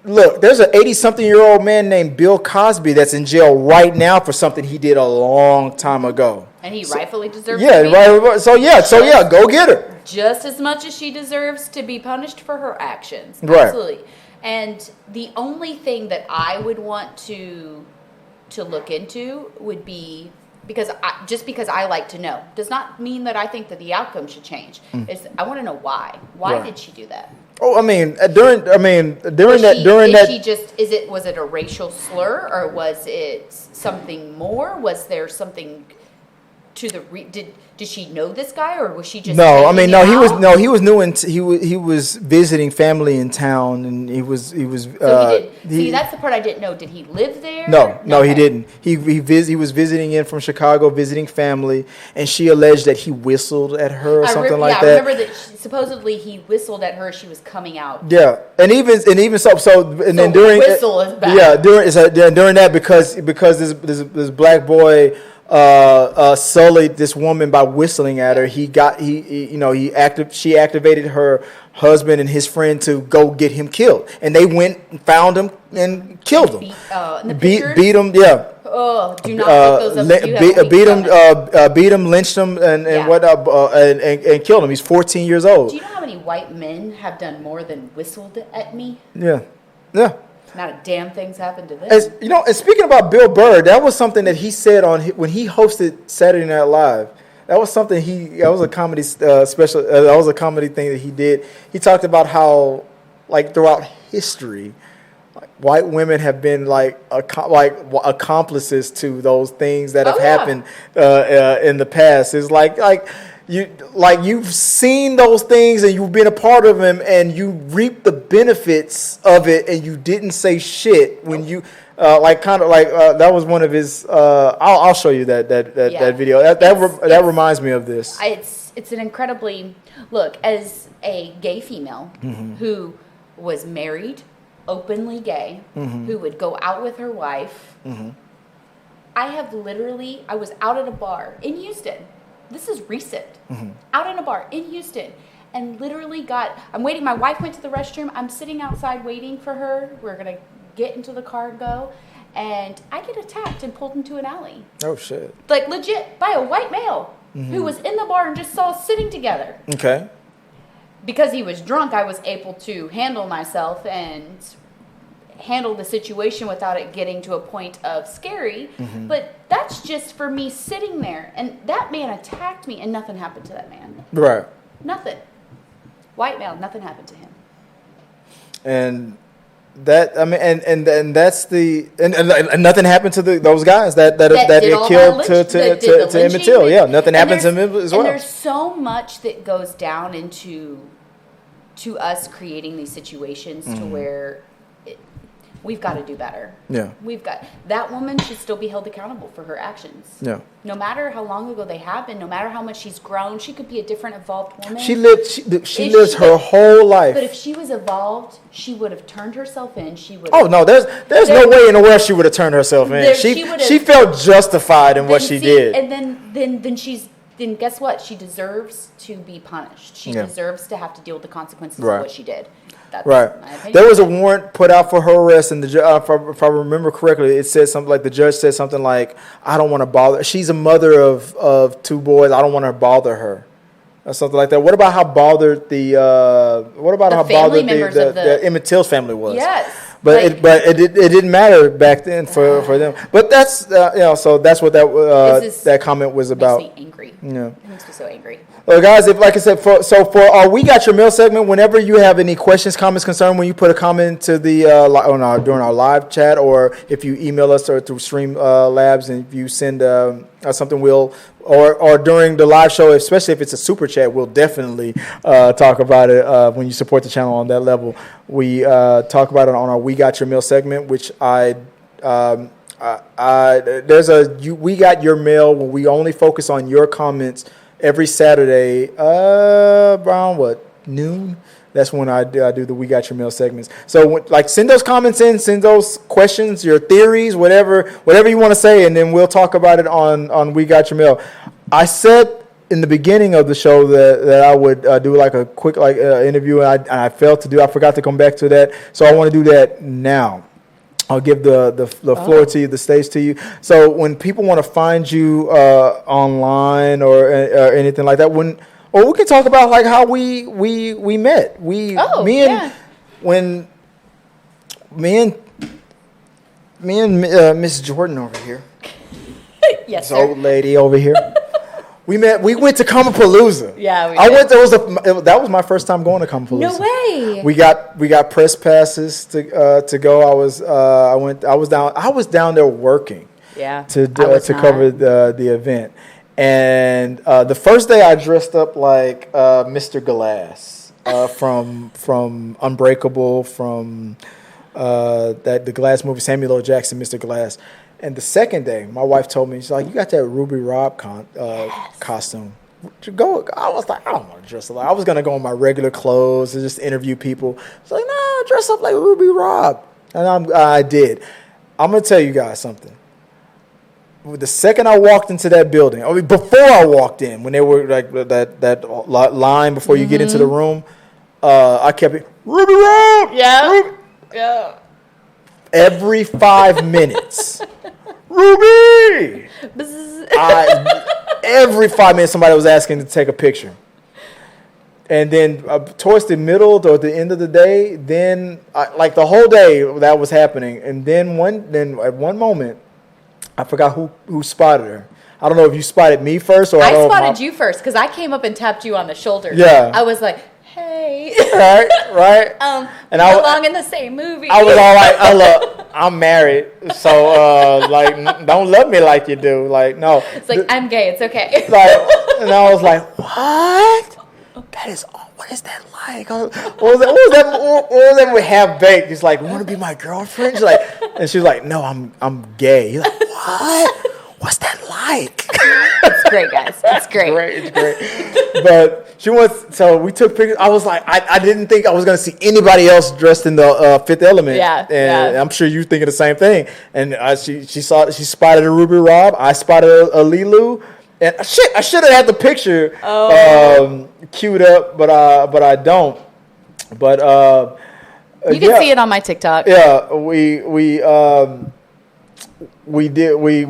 look, there's an 80-something-year-old man named Bill Cosby that's in jail right now for something he did a long time ago. And he rightfully deserves to be. Right. So go get her. Just as much as she deserves to be punished for her actions. Right. Absolutely. And the only thing that I would want to look into would be, because I like to know, does not mean that I think that the outcome should change. I want to know why. Why did she do that? Oh, was it a racial slur, or was it something more? Was there something to the did she know this guy, or was she just he was new and he was visiting family in town, and he was so that's the part I didn't know. Did he live there? No, he didn't. He was visiting in from Chicago, visiting family, and she alleged that he whistled at her or something like that. I remember that supposedly he whistled at her as she was coming out. Yeah, and even then during whistle is bad. Yeah, during that because this black boy sullied this woman by whistling at her. She activated her husband and his friend to go get him killed, and they went and found him and killed him. Beat him, yeah. Oh, do not put those up. Beat him, lynched him, and killed him. He's 14 years old. Do you know how many white men have done more than whistled at me? Yeah. Not a damn thing's happened to them. And speaking about Bill Burr, that was something that he said when he hosted Saturday Night Live. That was something that was a comedy special. That was a comedy thing that he did. He talked about how, like, throughout history, white women have been like accomplices to those things that have happened in the past. It's you've seen those things and you've been a part of them and you reap the benefits of it and you didn't say shit when you that was one of his. I'll show you that video. That reminds me of this. It's an incredibly as a gay female who was married, openly gay, who would go out with her wife. I was out at a bar in Houston. This is recent. Out in a bar in Houston, and literally I'm waiting. My wife went to the restroom. I'm sitting outside waiting for her. We're gonna get into the car and go, and I get attacked and pulled into an alley. Oh shit! Like legit by a white male who was in the bar and just saw us sitting together. Okay. Because he was drunk, I was able to handle myself and handle the situation without it getting to a point of scary. But that's just for me sitting there, and that man attacked me and nothing happened to that man. Right. Nothing. White male, nothing happened to him. And that, I mean, and that's and nothing happened to those guys that get killed to Emmett Till. Yeah, nothing happened to him as well. And there's so much that goes down into us creating these situations to where we've got to do better. Yeah. That woman should still be held accountable for her actions. Yeah. No matter how long ago they happened, no matter how much she's grown, she could be a different evolved woman. She lives her whole life. But if she was evolved, she would have turned herself in. She would. Oh no, there's no way in the world she would have turned herself in. She felt justified in what she did. And then guess what? She deserves to be punished. She deserves to have to deal with the consequences of what she did. That's my opinion. There was a warrant put out for her arrest, and if I remember correctly, it said something like the judge said something like, "I don't want to bother." She's a mother of two boys. I don't want to bother her, or something like that. What about how bothered the Emmett Till's family was? Yes. But it didn't matter back then for them. But that's so that's what that comment was about. Makes me angry. Yeah. It makes me so angry. Well, guys, like I said, for our We Got Your Mail segment, whenever you have any questions, comments, concern, when you put a comment to the during our live chat, or if you email us or through Stream Labs, and if you send something, or during the live show, especially if it's a super chat, we'll definitely talk about it when you support the channel on that level. We talk about it on our We Got Your Mail segment, which there's We Got Your Mail where we only focus on your comments every Saturday around noon. That's when I do the We Got Your Mail segments. So send those comments in, send those questions, your theories, whatever you want to say, and then we'll talk about it on We Got Your Mail. I said in the beginning of the show that I would do like a quick interview, and I failed to do. I forgot to come back to that, so I want to do that now. I'll give the floor to you, the stage to you. So when people want to find you online or anything like that, we can talk about like how we met. Me and Miss Jordan over here. Yes, this old lady over here. We met. We went to Comapalooza. Yeah, we did. That was my first time going to Comapalooza. No way. We got press passes to go. I was down there working. Yeah. To cover the event, and the first day I dressed up like Mr. Glass from Unbreakable, from the Glass movie, Samuel L. Jackson, Mr. Glass. And the second day, my wife told me, she's like, "You got that Ruby Rob costume. Go." I was like, "I don't want to dress up like." I was gonna go in my regular clothes and just interview people. She's like, "No, dress up like Ruby Rob," and I did. I'm gonna tell you guys something. the second I walked into that building, I mean, before I walked in, when they were like that line before you get into the room, I kept it, Ruby Rob! Yeah. Yeah. Every 5 minutes. Ruby! Every 5 minutes somebody was asking to take a picture. And then towards the middle or the end of the day, then like the whole day that was happening. And then at one moment, I forgot who spotted her. I don't know if you spotted me first or I spotted you first because I came up and tapped you on the shoulder. Yeah. I was like, hey. Right. And I belong in the same movie. I was all like, look, I'm married, so like, don't love me like you do. Like, no. It's like, I'm gay. It's okay. Like, and I was like, what? That is, what is that like? What was that with Half Baked? He's like, you want to be my girlfriend? She's like, and she was like, no, I'm gay. He's like, what? What's that like? It's great, guys. It's great. It's great. But she wants, so we took pictures. I was like, I didn't think I was going to see anybody else dressed in the Fifth Element. Yeah. And I'm sure you're thinking the same thing. And she spotted a Ruby Rob. I spotted a Lilu. And I should have had the picture queued up, but I don't. But you can see it on my TikTok. Yeah, we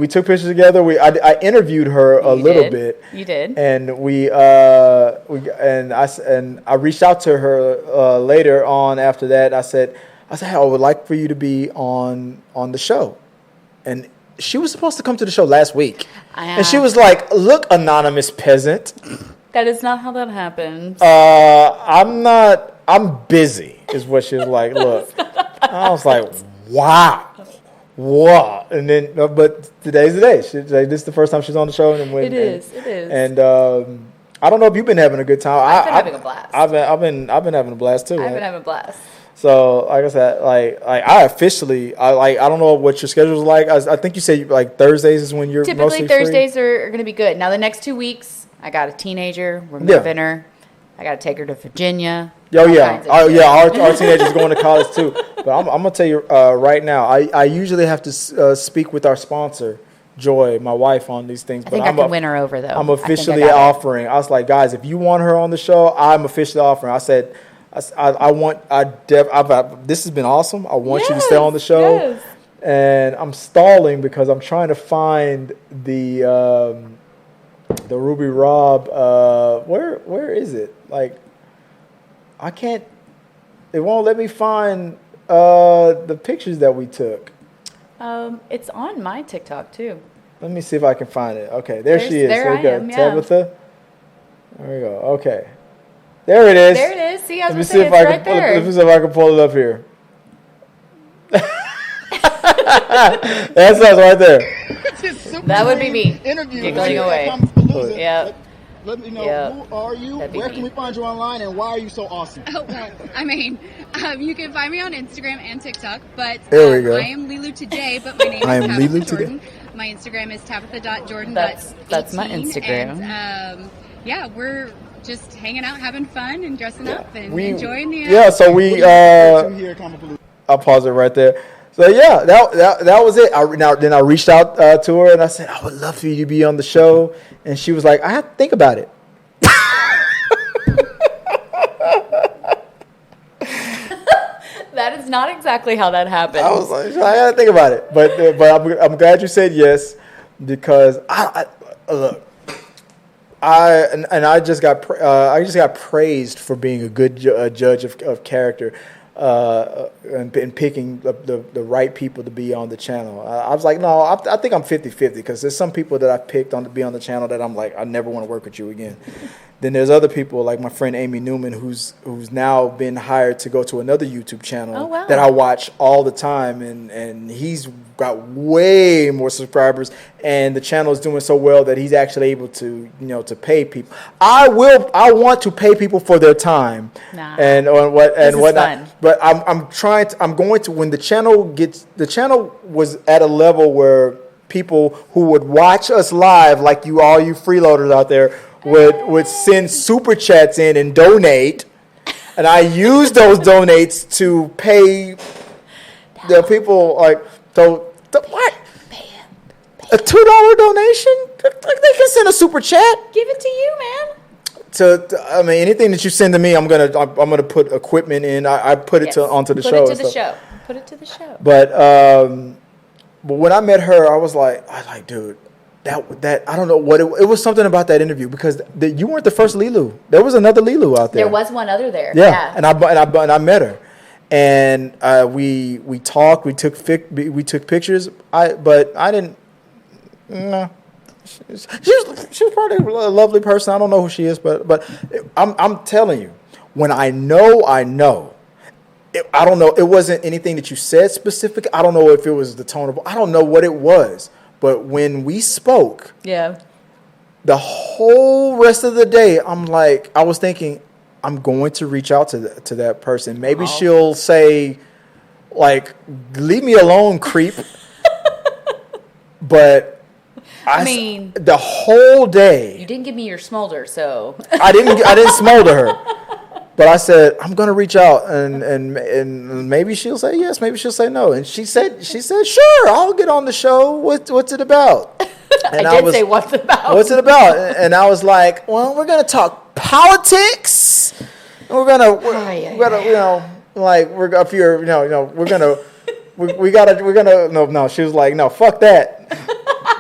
took pictures together. I interviewed her a little bit. You did. And I reached out to her later on after that. I said, hey, I would like for you to be on the show. And she was supposed to come to the show last week. And she was like, look, anonymous peasant. That is not how that happens. I'm busy, is what she was like. Look. I was like, wow. And then, but today's the day. She's like, this is the first time she's on the show. It is. And I don't know if you've been having a good time. I've been having a blast. I've been having a blast too. I've been having a blast. So, like I said, I officially, I don't know what your schedule is like. I think you said like Thursdays is when you're typically mostly Thursdays free. are going to be good. Now the next 2 weeks, I got a teenager. We're moving her. I got to take her to Virginia. Our teenager's going to college too. But I'm gonna tell you right now, I usually have to speak with our sponsor, Joy, my wife, on these things. I think I can win her over though. I'm officially offering. I was like, guys, if you want her on the show, I'm officially offering. I said, this has been awesome. I want you to stay on the show. Yes. And I'm stalling because I'm trying to find the Ruby Rob. Where is it? Like, I can't. It won't let me find the pictures that we took. It's on my TikTok too. Let me see if I can find it. Okay, there she is. There I am. Yeah. Tabitha. There we go. Okay. There it is. There it is. See, I was Let me see saying, if I right can. there. Let me see if I can pull it up here. That's us right there. That would be me. Giggling away. Yep. Let me know who are you, where can we find you online, and why are you so awesome? Oh, well, I mean, you can find me on Instagram and TikTok, but there we go. I am Lilu today, but my name is Tabitha Jordan. My Instagram is tabitha.jordan. That's my Instagram. And, yeah, we're just hanging out, having fun, and dressing up, and enjoying the so we I'll pause it right there. So yeah, that was it. Then I reached out to her and I said, I would love for you to be on the show, and she was like, I have to think about it. That is not exactly how that happened. I was like, I gotta think about it, but I'm glad you said yes, because I just got praised for being a good judge of character. And picking the right people to be on the channel. I was like, no, I think I'm 50-50 because there's some people that I picked to be on the channel that I'm like, I never want to work with you again. Then there's other people like my friend Amy Newman who's now been hired to go to another YouTube channel that I watch all the time, and he's got way more subscribers, and the channel is doing so well that he's actually able to to pay people. I want to pay people for their time and whatnot. But I'm going to when the channel was at a level where people who would watch us live, like all you freeloaders out there, would send super chats in and donate, and I use those donates to pay the people what? a $2 donation. They can send a super chat. Give it to you, man. I mean, anything that you send to me, I'm gonna put equipment in. I put it onto the show. Put it to the show. Put it to the show. But when I met her, I was like, dude, that I don't know what it was. Something about that interview because you weren't the first Lilu. There was another Lilu out there. There was one other there. Yeah. And I met her, and we talked. We took pictures. But I didn't. No. She was probably a lovely person. I don't know who she is, but I'm telling you, when I know. I don't know. It wasn't anything that you said specific. I don't know if it was the tone of. I don't know what it was. But when we spoke, the whole rest of the day, I was thinking, I'm going to reach out to that person. Maybe she'll say, like, leave me alone, creep. But. I mean, the whole day. You didn't give me your smolder, so I didn't smolder her, but I said I'm gonna reach out and maybe she'll say yes, maybe she'll say no, and she said sure, I'll get on the show. What's it about? And I did say what's it about? What's it about? And I was like, well, we're gonna talk politics. And we're gonna no. She was like, no, fuck that.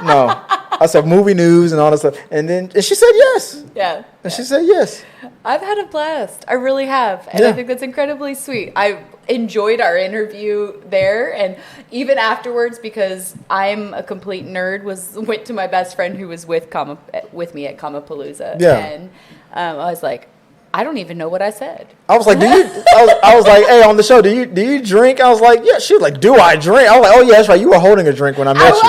No. I said movie news and all that stuff. And she said yes. Yeah. And she said yes. I've had a blast. I really have. And I think that's incredibly sweet. I enjoyed our interview there. And even afterwards, because I'm a complete nerd, went to my best friend who was with me at Comapalooza. Yeah. And I was like, I don't even know what I said. I was like, I was like, hey, on the show, do you drink? I was like, yeah. She was like, do I drink? I was like, oh yeah, that's right. You were holding a drink when I met you.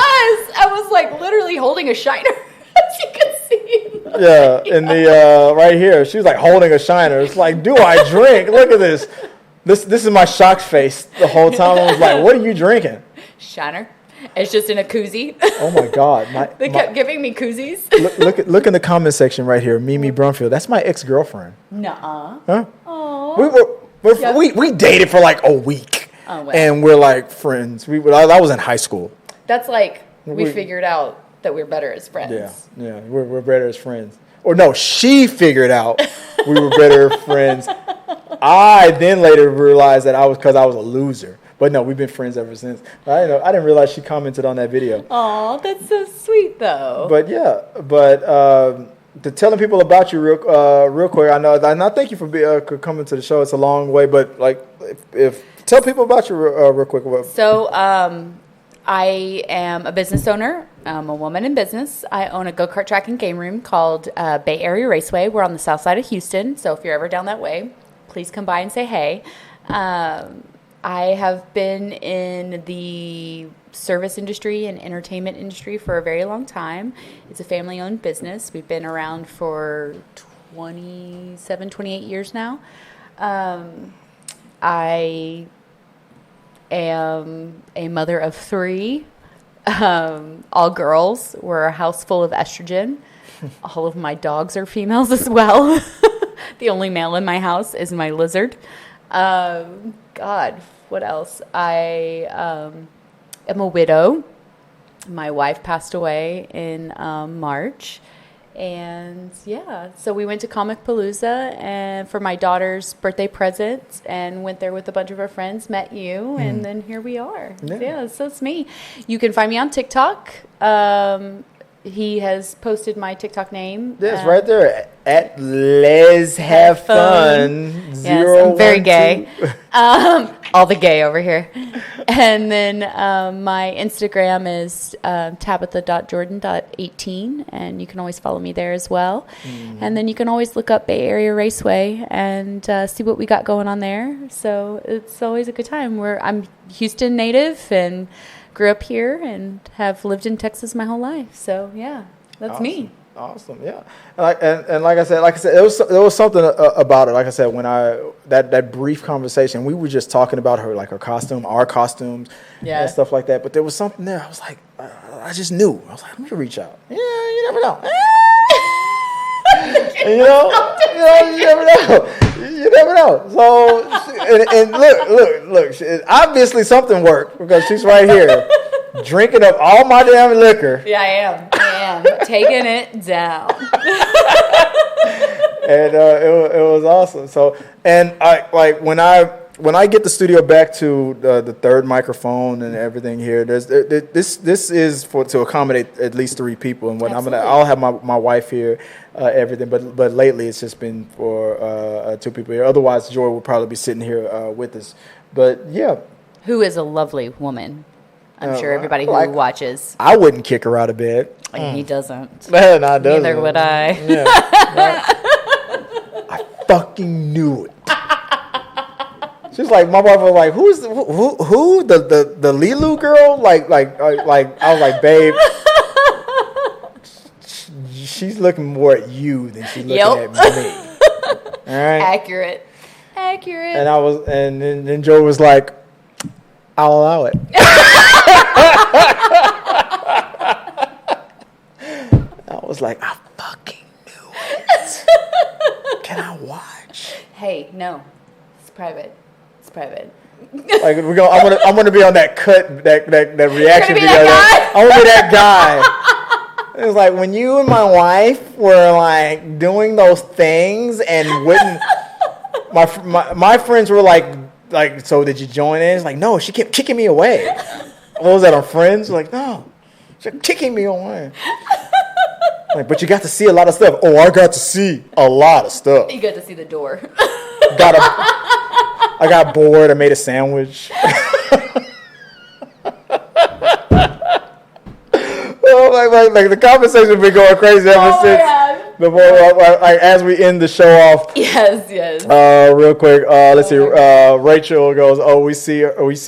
I was like literally holding a shiner, as you can see. Yeah, in the right here, she was like holding a shiner. It's like, do I drink? Look at this. This is my shocked face the whole time. I was like, what are you drinking? Shiner. It's just in a koozie. Oh my God! They kept giving me koozies. Look in the comment section right here. Mimi Brumfield. That's my ex-girlfriend. Nuh-uh. Huh? Aww. We dated for like a week, and we're like friends. I was in high school. That's like we figured out that we're better as friends. Yeah, we're better as friends. Or no, she figured out we were better friends. I then later realized that because I was a loser. But no, we've been friends ever since. I didn't realize she commented on that video. Aw, that's so sweet, though. But to telling people about you real quick, I know, and I thank you for coming to the show. It's a long way, but like, if tell people about you real quick. So, I am a business owner. I'm a woman in business. I own a go-kart track and game room called Bay Area Raceway. We're on the south side of Houston, so if you're ever down that way, please come by and say hey. I have been in the service industry and entertainment industry for a very long time. It's a family-owned business. We've been around for 27, 28 years now. I am a mother of 3, all girls. We're a house full of estrogen. All of my dogs are females as well. The only male in my house is my lizard. God, what else? I am a widow. My wife passed away in March. And so we went to Comicpalooza and for my daughter's birthday present and went there with a bunch of our friends, met you, and then here we are. Yeah, so it's me. You can find me on TikTok. He has posted my TikTok name. Yes, right there at Les Have Fun. Yes, I'm very gay. All the gay over here. And then my Instagram is tabitha.jordan.18, and you can always follow me there as well. And then you can always look up Bay Area Raceway and see what we got going on there. So it's always a good time. I'm Houston native and grew up here and have lived in Texas my whole life. So yeah, that's awesome. Me. Awesome, yeah. And like I said, there was something about it. Like I said, when that brief conversation, we were just talking about our costume, our costumes, and stuff like that. But there was something there. I was like, I just knew. I was like, let me reach out. Yeah, you never know. You never know. You never know. So, and look. Obviously, something worked because she's right here. drinking up all my damn liquor. Yeah, I am taking it down. And it was awesome. So, and I like when I get the studio back to the third microphone and everything here. This is to accommodate at least 3 people, and when I'll have my wife here, everything. But lately it's just been for 2 people here. Otherwise, Joy will probably be sitting here with us. But yeah, who is a lovely woman. I'm sure everybody who watches. I wouldn't kick her out of bed. He doesn't. Man, I doesn't. Neither would I. Yeah, right. I fucking knew it. She's like, my wife was like, who the Lilu girl? Like I was like, babe, she's looking more at you than she's looking at me. All right, accurate. And then Joe was like, I'll allow it. I was like, I fucking knew it. Can I watch? Hey, no, it's private. Like I'm gonna be on that cut, that reaction video. I'm gonna be that guy. It's like when you and my wife were like doing those things and wouldn't. My friends were like, so did you join in? It's like, no, she kept kicking me away. What was that on Friends? Like, no, she kept kicking me away. Like, but you got to see a lot of stuff. Oh, I got to see a lot of stuff. You got to see the door. I got bored. I made a sandwich. like the conversation's been going crazy ever since. Before, as we end the show off. Yes. Real quick. Let's see. Rachel goes, we see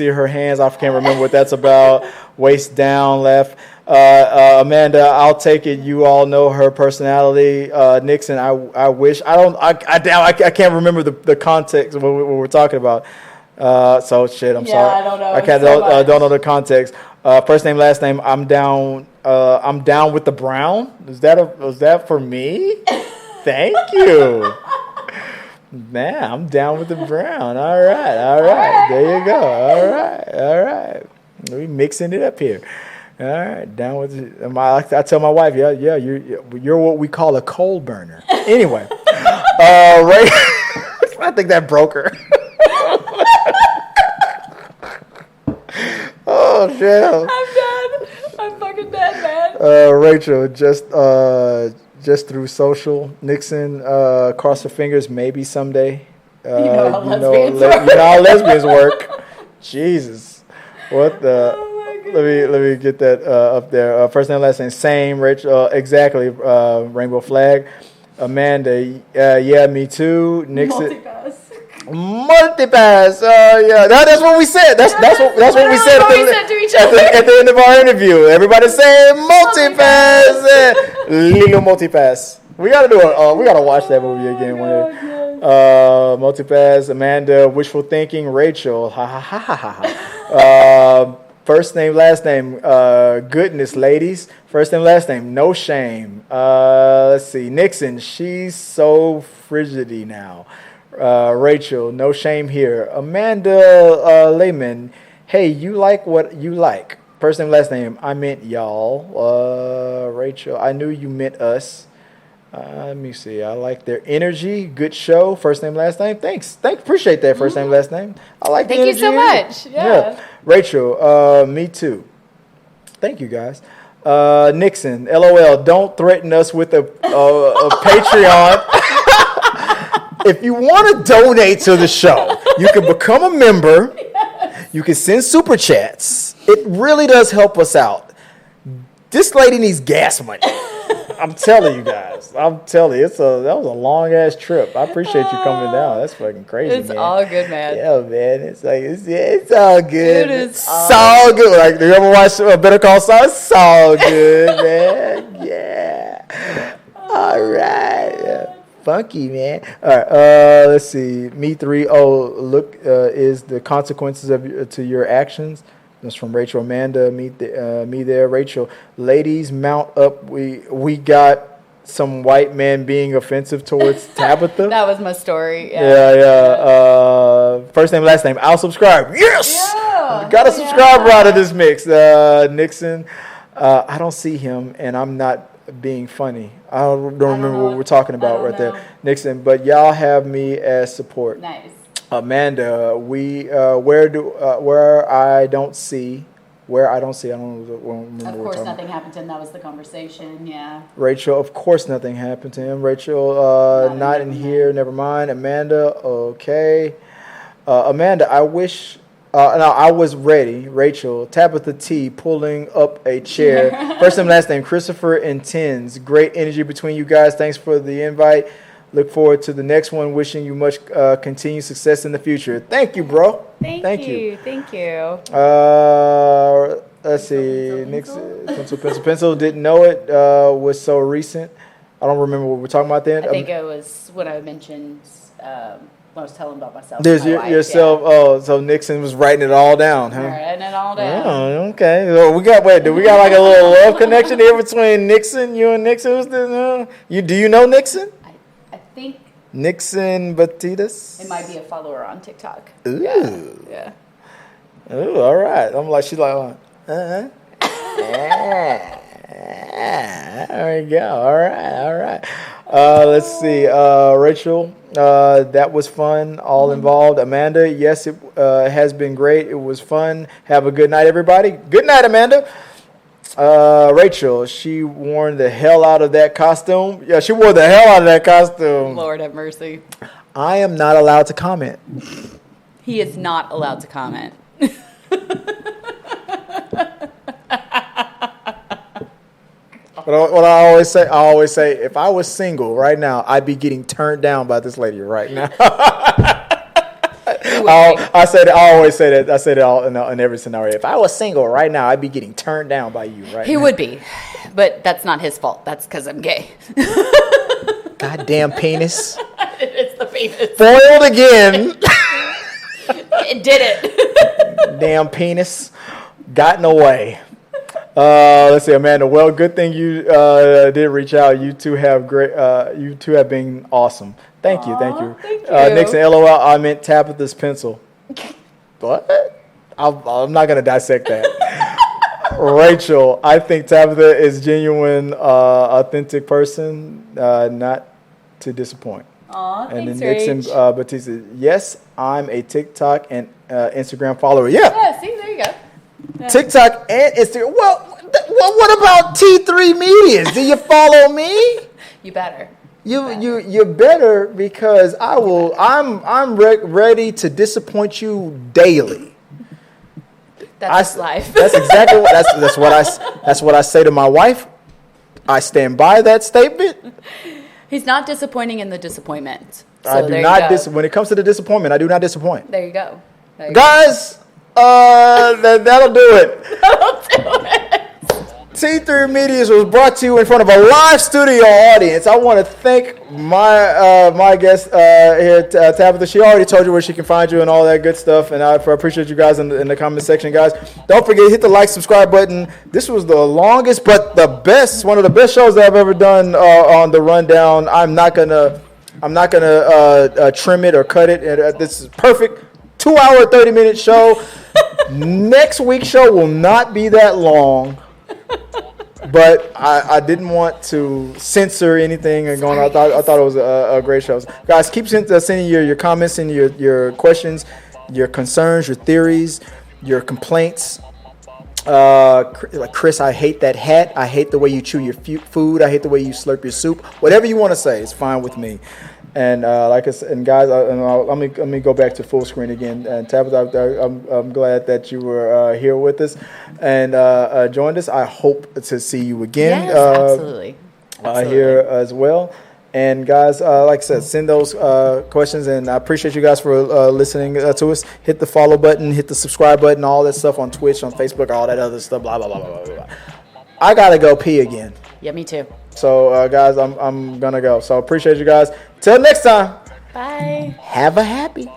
her hands. I can't remember what that's about. Waist down, left. Amanda, I'll take it. You all know her personality. Nixon, I wish. I can't remember the context of what we're talking about. So shit. I'm sorry. I don't know. I don't know the context. First name, last name. I'm down. I'm down with the brown. Was that for me? Thank you. Man, I'm down with the brown. All right. There you go. All right. We mixing it up here. All right, down with it. I tell my wife, yeah, you're what we call a coal burner. Anyway, Ray, I think that broke her. Oh shit! I'm dead. I'm fucking dead, man. Rachel, just through social, Nixon, cross her fingers, maybe someday. You know how lesbians work. Jesus, what the. Let me get that up there. First name, last name, same. Rachel, exactly. Rainbow flag. Amanda, yeah, me too. Nixon, multipass. Yeah, that's what we said. That's what we said at the end of our interview. Everybody say multipass. Legal multipass. We gotta watch that movie again one day. Multipass. Amanda, wishful thinking. Rachel, ha. First name, last name, goodness, ladies. First name, last name, no shame. Let's see. Nixon, she's so frigidy now. Rachel, no shame here. Amanda Lehman, hey, you like what you like. First name, last name, I meant y'all. Rachel, I knew you meant us. Let me see. I like their energy. Good show. First name, last name. Thanks. Appreciate that. First name, last name. I like the energy. Thank you so much. Yeah. Rachel, me too. Thank you, guys. Nixon, LOL. Don't threaten us with a Patreon. If you want to donate to the show, you can become a member. You can send super chats. It really does help us out. This lady needs gas money. I'm telling you guys. That was a long ass trip. I appreciate you coming down. That's fucking crazy. It's man. all good, man. Yeah, man. It's like it's all good. It is all good. Like, do you ever watch Better Call Saul? It's all good, man. Yeah. All right. Yeah. Funky, man. All right. Let's see. Me 3. Oh, look, is the consequences to your actions. That's from Rachel. Amanda, me there. Rachel, ladies, mount up. We got some white man being offensive towards Tabitha. That was my story. Yeah. First name, last name. I'll subscribe. Yes. Yeah. Got a subscriber out of this mix. Nixon. I don't see him, and I'm not being funny. I don't remember what we're talking about right there, Nixon. But y'all have me as support. Nice. Amanda, where I don't see. I don't remember. Of course, nothing happened to him. That was the conversation. Yeah. Rachel, of course, nothing happened to him. Rachel, not in here. Never mind. Amanda, okay. Amanda, I wish. No, I was ready. Rachel, Tabitha T, pulling up a chair. First and last name, Christopher and Tins. Great energy between you guys. Thanks for the invite. Look forward to the next one. Wishing you much continued success in the future. Thank you, bro. Thank you. Let's see. Nixon, pencil. Didn't know it. Was so recent. I don't remember what we're talking about then. I think it was when I mentioned when I was telling about myself. There's yourself. Yeah. Oh, so Nixon was writing it all down, huh? Writing it all down. Oh, okay. Well, we got like a little love connection here between Nixon, you and Nixon. Who's this? Do you know Nixon? I think Nixon Batidas. It might be a follower on TikTok. Ooh. Yeah. Ooh, all right. She's like, There we go. All right. Let's see. Rachel, that was fun. All involved. Amanda, yes, it has been great. It was fun. Have a good night, everybody. Good night, Amanda. Rachel, she wore the hell out of that costume. Yeah, she wore the hell out of that costume. Lord have mercy. I am not allowed to comment. He is not allowed to comment. What I always say, if I was single right now, I'd be getting turned down by this lady right now. I always say that. I say that all in every scenario. If I was single right now, I'd be getting turned down by you right now. He would be, but that's not his fault. That's because I'm gay. Goddamn penis. It's the penis. Foiled again. It did it. Damn penis. Gotten away. Let's see, Amanda. Well, good thing you did reach out. You two have great. You two have been awesome. Thank you. Thank you. Nixon, LOL. I meant Tabitha's pencil. What? I'm not gonna dissect that. Rachel, I think Tabitha is genuine, authentic person. Not to disappoint. Aw, and thanks, then Nixon Batista. Yes, I'm a TikTok and Instagram follower. Yeah. See, there you go. Yeah. TikTok and Instagram. Well, what about T3 Medias? Do you follow me? You better. You better, because I'm ready to disappoint you daily. That's life. That's exactly that's what I say to my wife. I stand by that statement. He's not disappointing in the disappointment. So I do not when it comes to the disappointment, I do not disappoint. There you go. Guys, that'll do it. That'll do it. T3 Medias was brought to you in front of a live studio audience. I want to thank my guest here, Tabitha. She already told you where she can find you and all that good stuff, and I appreciate you guys in the comment section, guys. Don't forget, hit the like, subscribe button. This was the longest, but the best, one of the best shows that I've ever done on the rundown. I'm not gonna trim it or cut it. This is perfect. 2 hour, 30-minute show. Next week's show will not be that long. But I didn't want to censor anything and going. I thought it was a great show. Guys, keep sending your comments and your questions, your concerns, your theories, your complaints. Like Chris, I hate that hat. I hate the way you chew your food. I hate the way you slurp your soup. Whatever you want to say, it's fine with me. And like I said, and guys, let me go back to full screen again. And Tabitha, I'm glad that you were here with us and joined us. I hope to see you again. Yes, absolutely. Here as well. And guys, like I said, send those questions, and I appreciate you guys for listening to us. Hit the follow button, hit the subscribe button, all that stuff on Twitch, on Facebook, all that other stuff. Blah blah blah blah blah. I gotta go pee again. Yeah, me too. So, guys, I'm gonna go. So, appreciate you guys. Till next time. Bye. Have a happy.